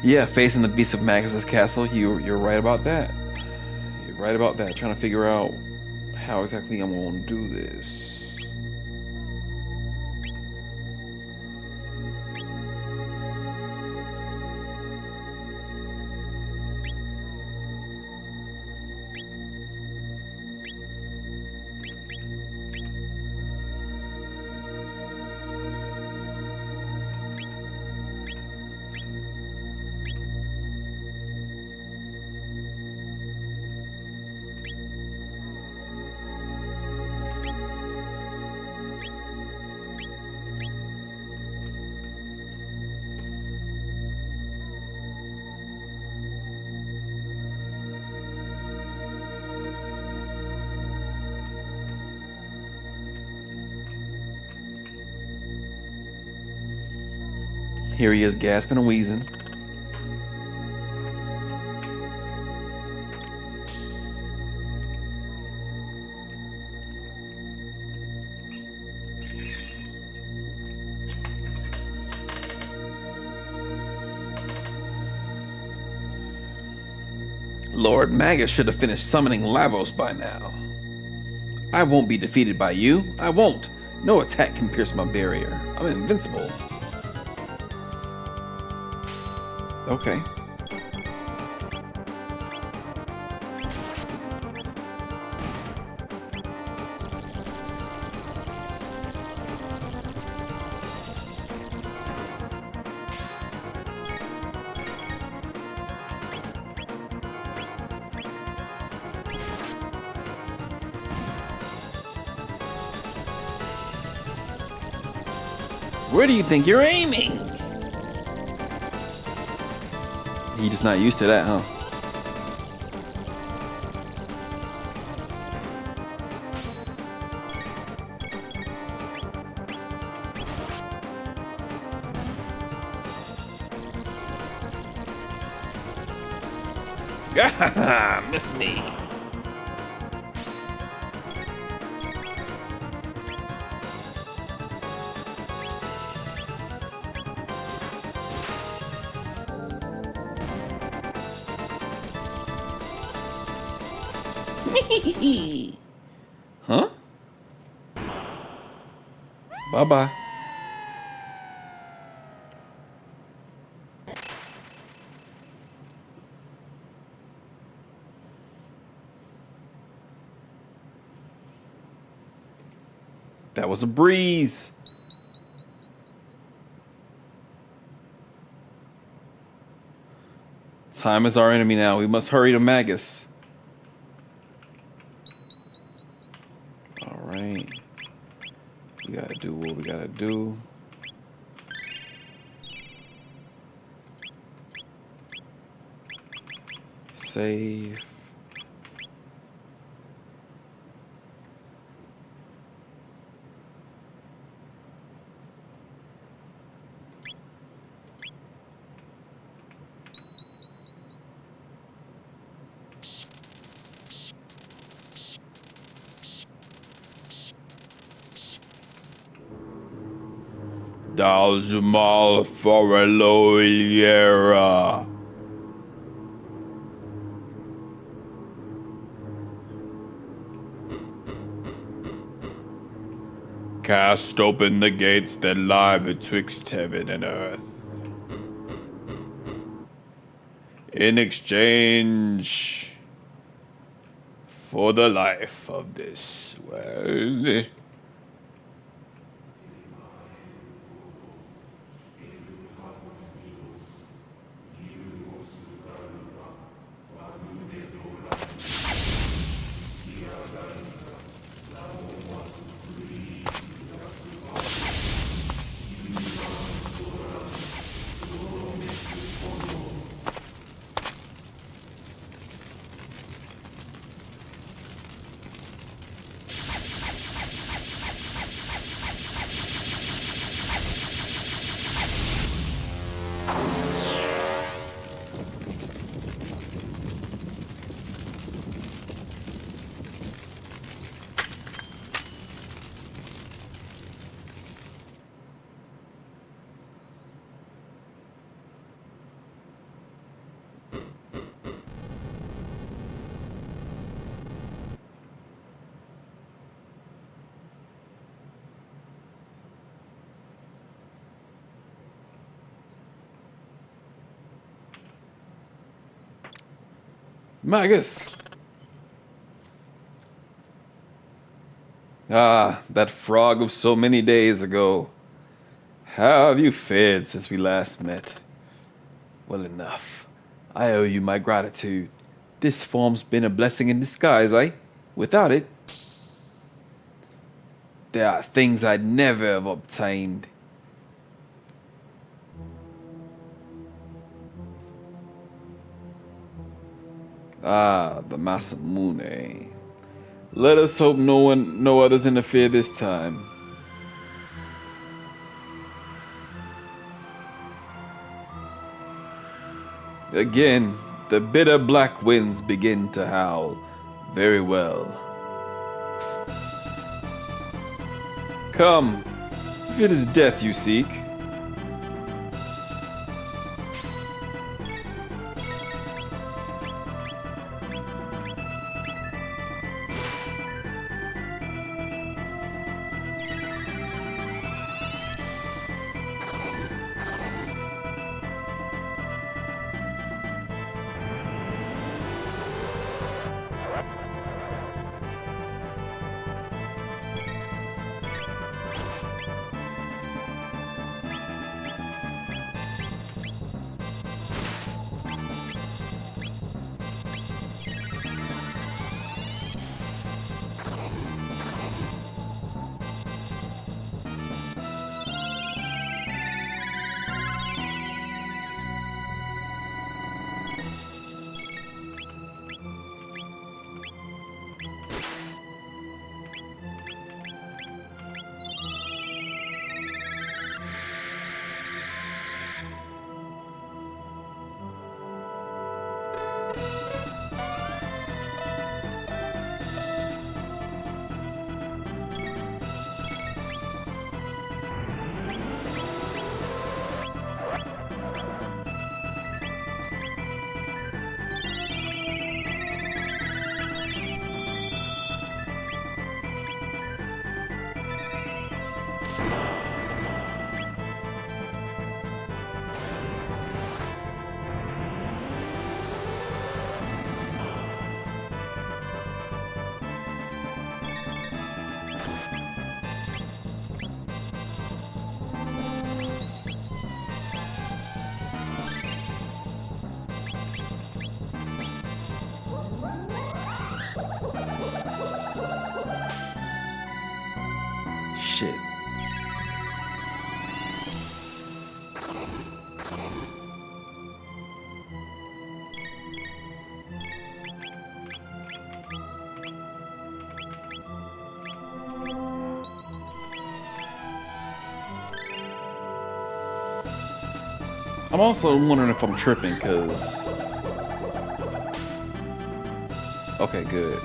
S1: Yeah, facing the beast of Magus' castle. You're right about that. You're right about that. Trying to figure out how exactly I'm going to do this. Here he is, gasping and wheezing. Lord Magus should have finished summoning Lavos by now. I won't be defeated by you. I won't. No attack can pierce my barrier. I'm invincible. Okay. Where do you think you're aiming? He just not used to that, huh? Gah! Miss me. Huh? Bye-bye. That was a breeze. Time is our enemy now. We must hurry to Magus. Alright. We gotta do what we gotta do. Save. Dalzumal Foreloliera. Cast open the gates that lie betwixt heaven and earth. In exchange for the life of this world. Magus! Ah, that frog of so many days ago. How have you fared since we last met? Well enough. I owe you my gratitude. This form's been a blessing in disguise, eh? Without it, there are things I'd never have obtained. Ah, the Masamune. Let us hope no others interfere this time. Again, the bitter black winds begin to howl. Very well. Come, if it is death you seek. shit. I'm also wondering if I'm tripping, because... Okay, good.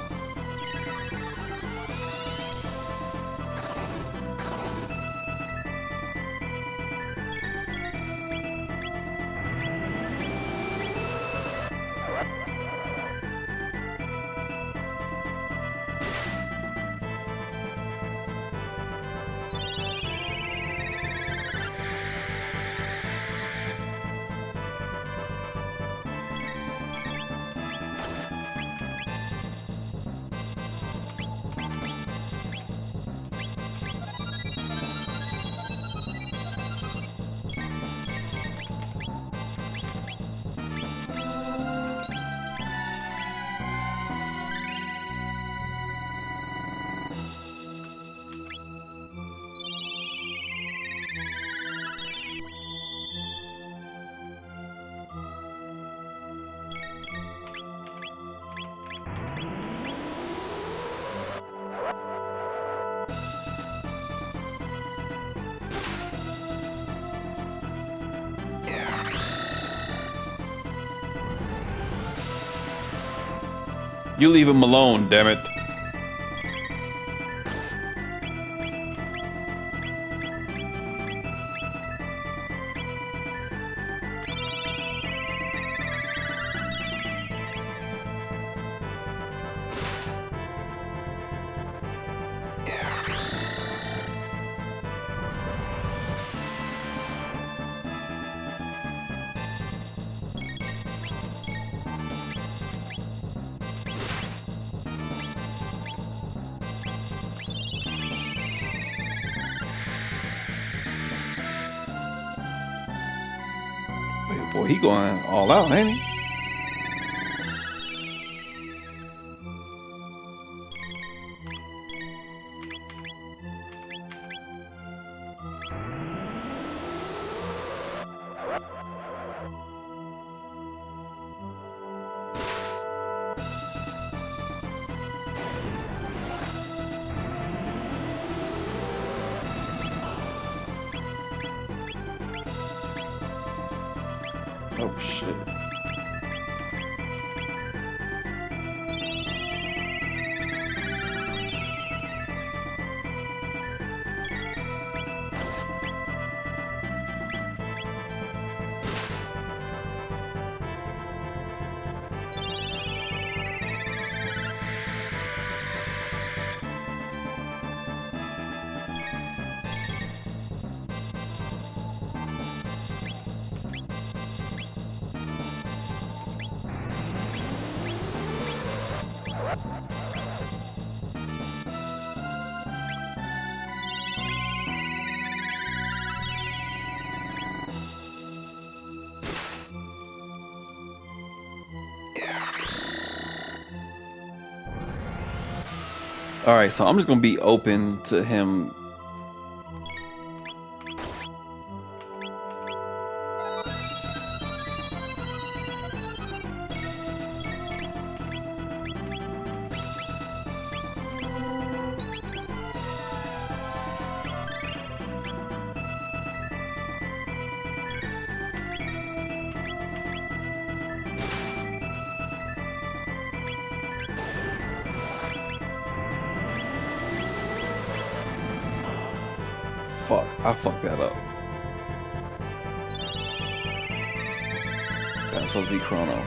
S1: You leave him alone, damn it. Wait, boy, he going all out, ain't he? Oh, shit. All right, so I'm just gonna be open to him. Fuck, I fucked that up. That's supposed to be Chrono.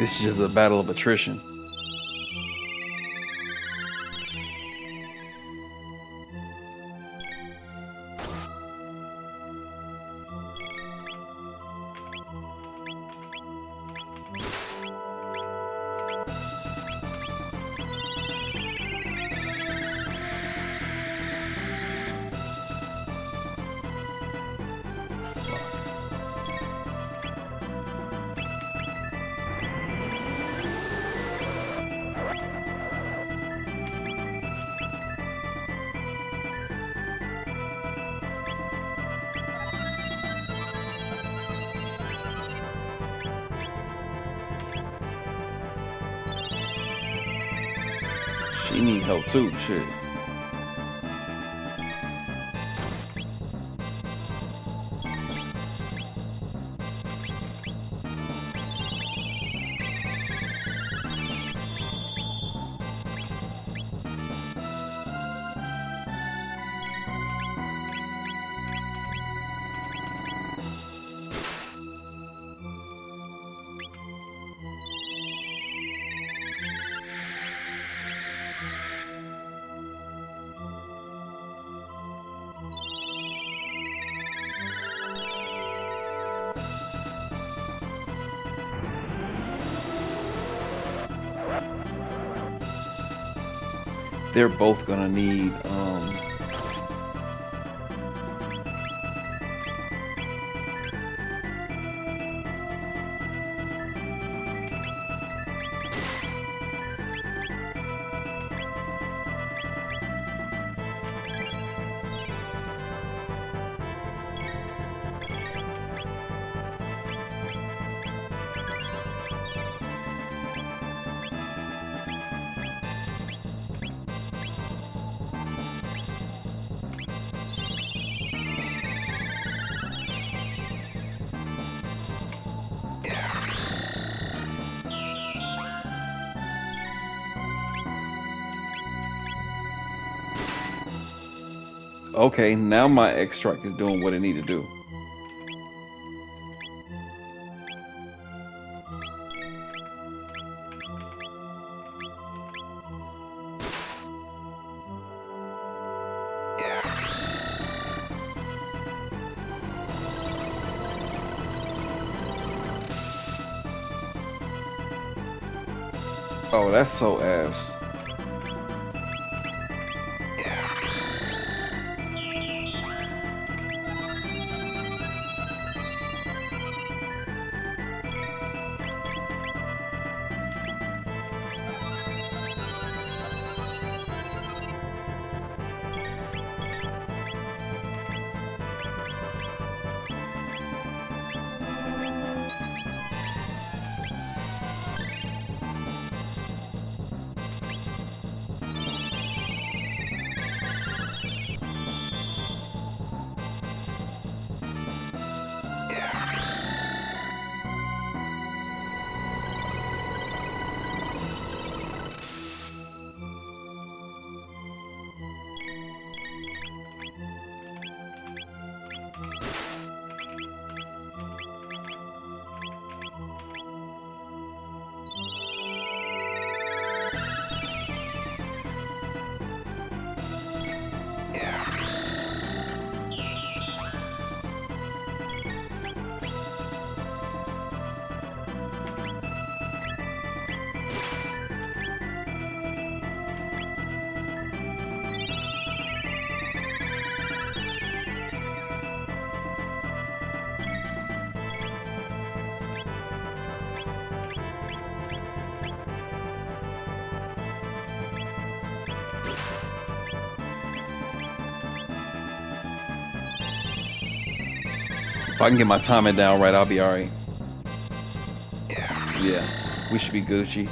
S1: This is just a battle of attrition. She need help too, shit. They're both gonna need okay, now my X strike is doing what it need to do. Oh, that's so ass. If I can get my timing down right, I'll be alright. Yeah, we should be Gucci.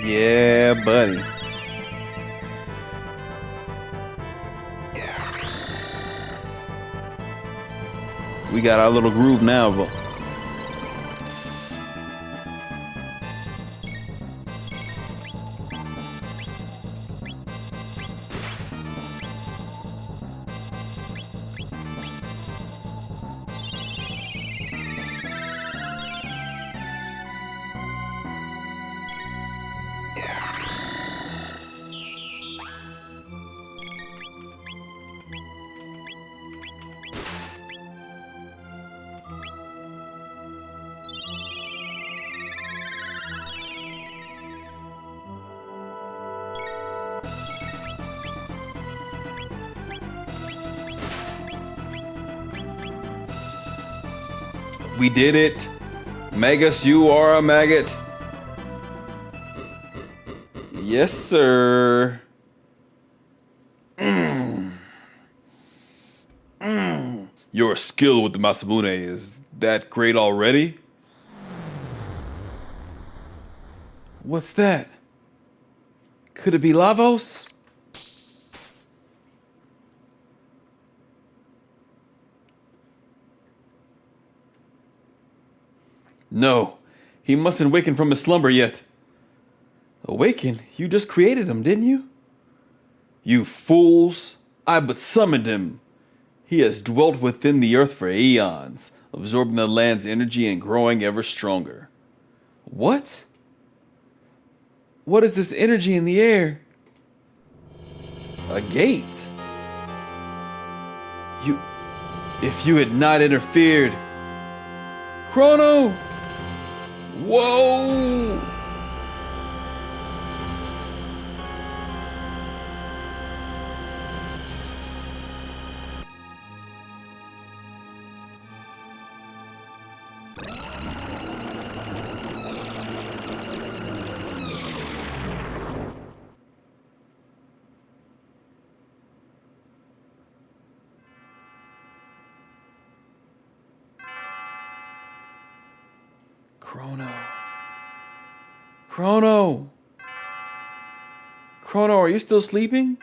S1: Yeah, buddy. We got our little groove now, but we did it. Magus, you are a maggot. Yes, sir. Your skill with the Masamune is that great already? What's that? Could it be Lavos? No, he mustn't waken from his slumber yet. Awaken? You just created him, didn't you? You fools! I but summoned him. He has dwelt within the earth for eons, absorbing the land's energy and growing ever stronger. What? What is this energy in the air? A gate? If you had not interfered... Chrono! Whoa! Crono. Chrono! Chrono, are you still sleeping?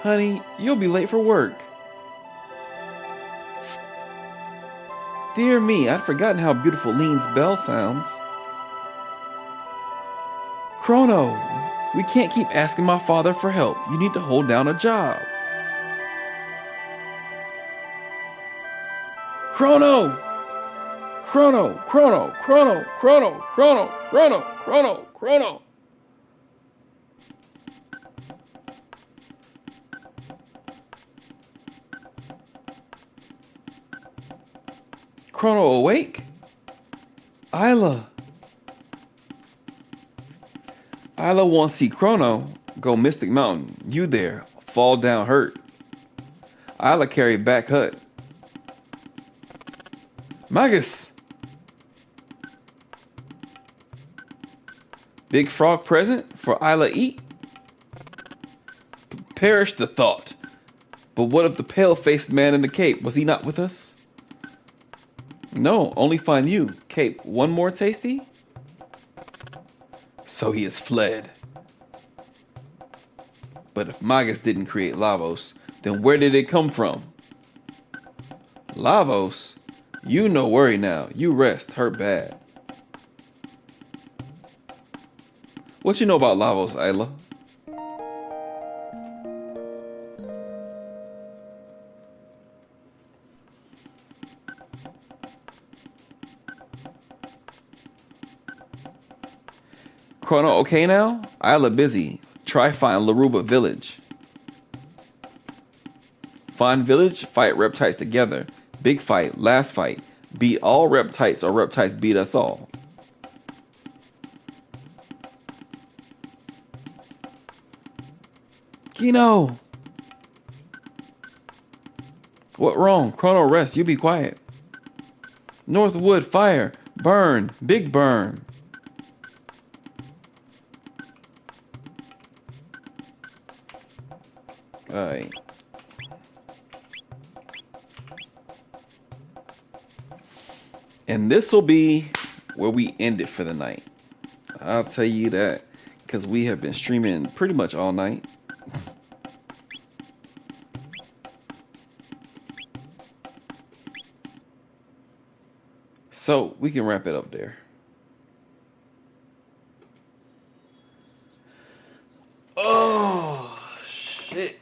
S1: Honey, you'll be late for work. Dear me, I'd forgotten how beautiful Lean's bell sounds. Chrono, we can't keep asking my father for help. You need to hold down a job. Chrono! Chrono! Chrono! Chrono! Chrono! Chrono! Chrono! Chrono! Chrono! Chrono awake? Isla. Isla wants to see Chrono go Mystic Mountain. You there, fall down hurt. Isla carry back hut. Magus! Big frog present for Isla eat? Perish the thought. But what of the pale-faced man in the cape? Was he not with us? No, only find you. Cape, one more tasty? So he has fled. But if Magus didn't create Lavos, then where did it come from? Lavos? You no worry now. You rest. Hurt bad. What you know about Lavos, Isla? Crono okay now? Isla busy. Try find Laruba village. Find village, fight reptiles together. Big fight, last fight. Beat all reptiles or reptiles beat us all. Kino! What wrong? Chrono rest, you be quiet. Northwood fire, burn, big burn. Alright. And this will be where we end it for the night. I'll tell you that because we have been streaming pretty much all night. So we can wrap it up there. Oh, shit.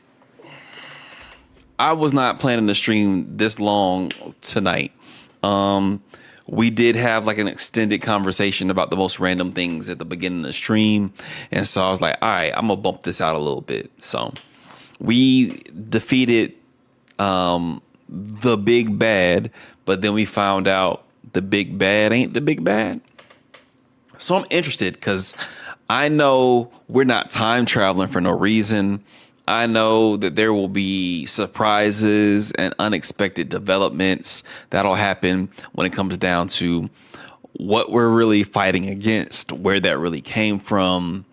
S1: I was not planning to stream this long tonight. We did have like an extended conversation about the most random things at the beginning of the stream. And so I was like, all right, I'm going to bump this out a little bit. So we defeated the big bad, but then we found out the big bad ain't the big bad. So I'm interested because I know we're not time traveling for no reason. I know that there will be surprises and unexpected developments that'll happen when it comes down to what we're really fighting against, where that really came from,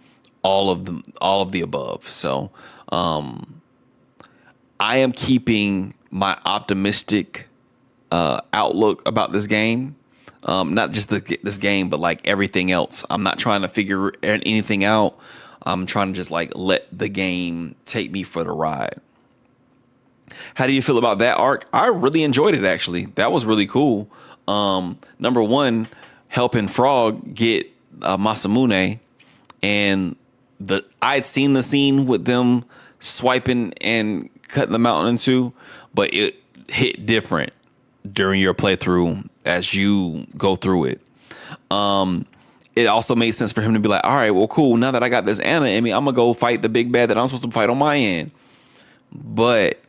S1: all of the above. So I am keeping my optimistic outlook about this game. Not just this game, but like everything else. I'm not trying to figure anything out. I'm trying to just like let the game take me for the ride. How do you feel about that arc? I really enjoyed it, actually. That was really cool. Number one, helping Frog get Masamune, and I'd seen the scene with them swiping and cutting the mountain in two, but it hit different during your playthrough as you go through it. It also made sense for him to be like, all right, well, cool. Now that I got this Anna in me, I'm going to go fight the big bad that I'm supposed to fight on my end. But,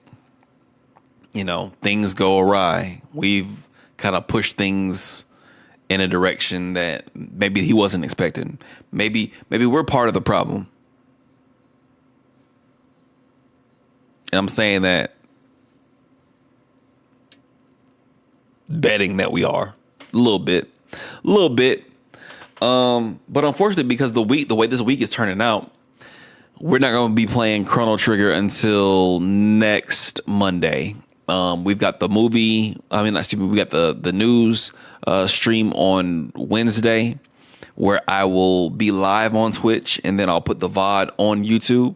S1: you know, things go awry. We've kind of pushed things in a direction that maybe he wasn't expecting. Maybe we're part of the problem. And I'm saying that betting that we are a little bit. But unfortunately, because the way this week is turning out, we're not going to be playing Chrono Trigger until next Monday. We've got the movie. We got the news stream on Wednesday, where I will be live on Twitch, and then I'll put the VOD on YouTube.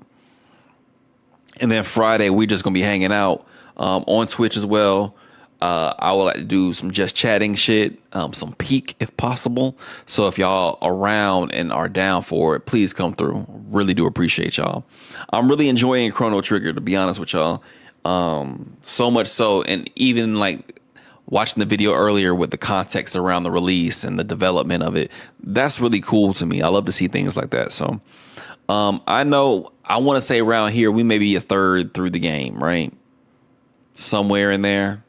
S1: And then Friday, we're just going to be hanging out on Twitch as well. I would like to do some just chatting shit, some peek if possible. So if y'all around and are down for it, please come through. Really do appreciate y'all. I'm really enjoying Chrono Trigger, to be honest with y'all. So much so, and even like watching the video earlier with the context around the release and the development of it, that's really cool to me. I love to see things like that. So I know I want to say around here we may be a third through the game, right? Somewhere in there.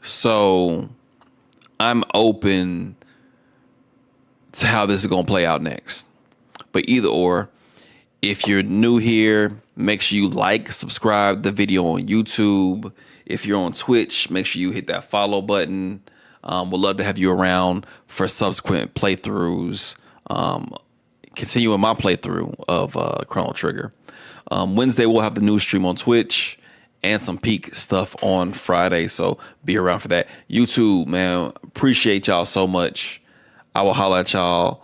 S1: So I'm open to how this is going to play out next. But either or, if you're new here, make sure you like, subscribe the video on YouTube. If you're on Twitch, make sure you hit that follow button. We'd love to have you around for subsequent playthroughs. Continuing my playthrough of Chrono Trigger. Wednesday, we'll have the news stream on Twitch and some peak stuff on Friday. So be around for that. YouTube, man, appreciate y'all so much. I will holler at y'all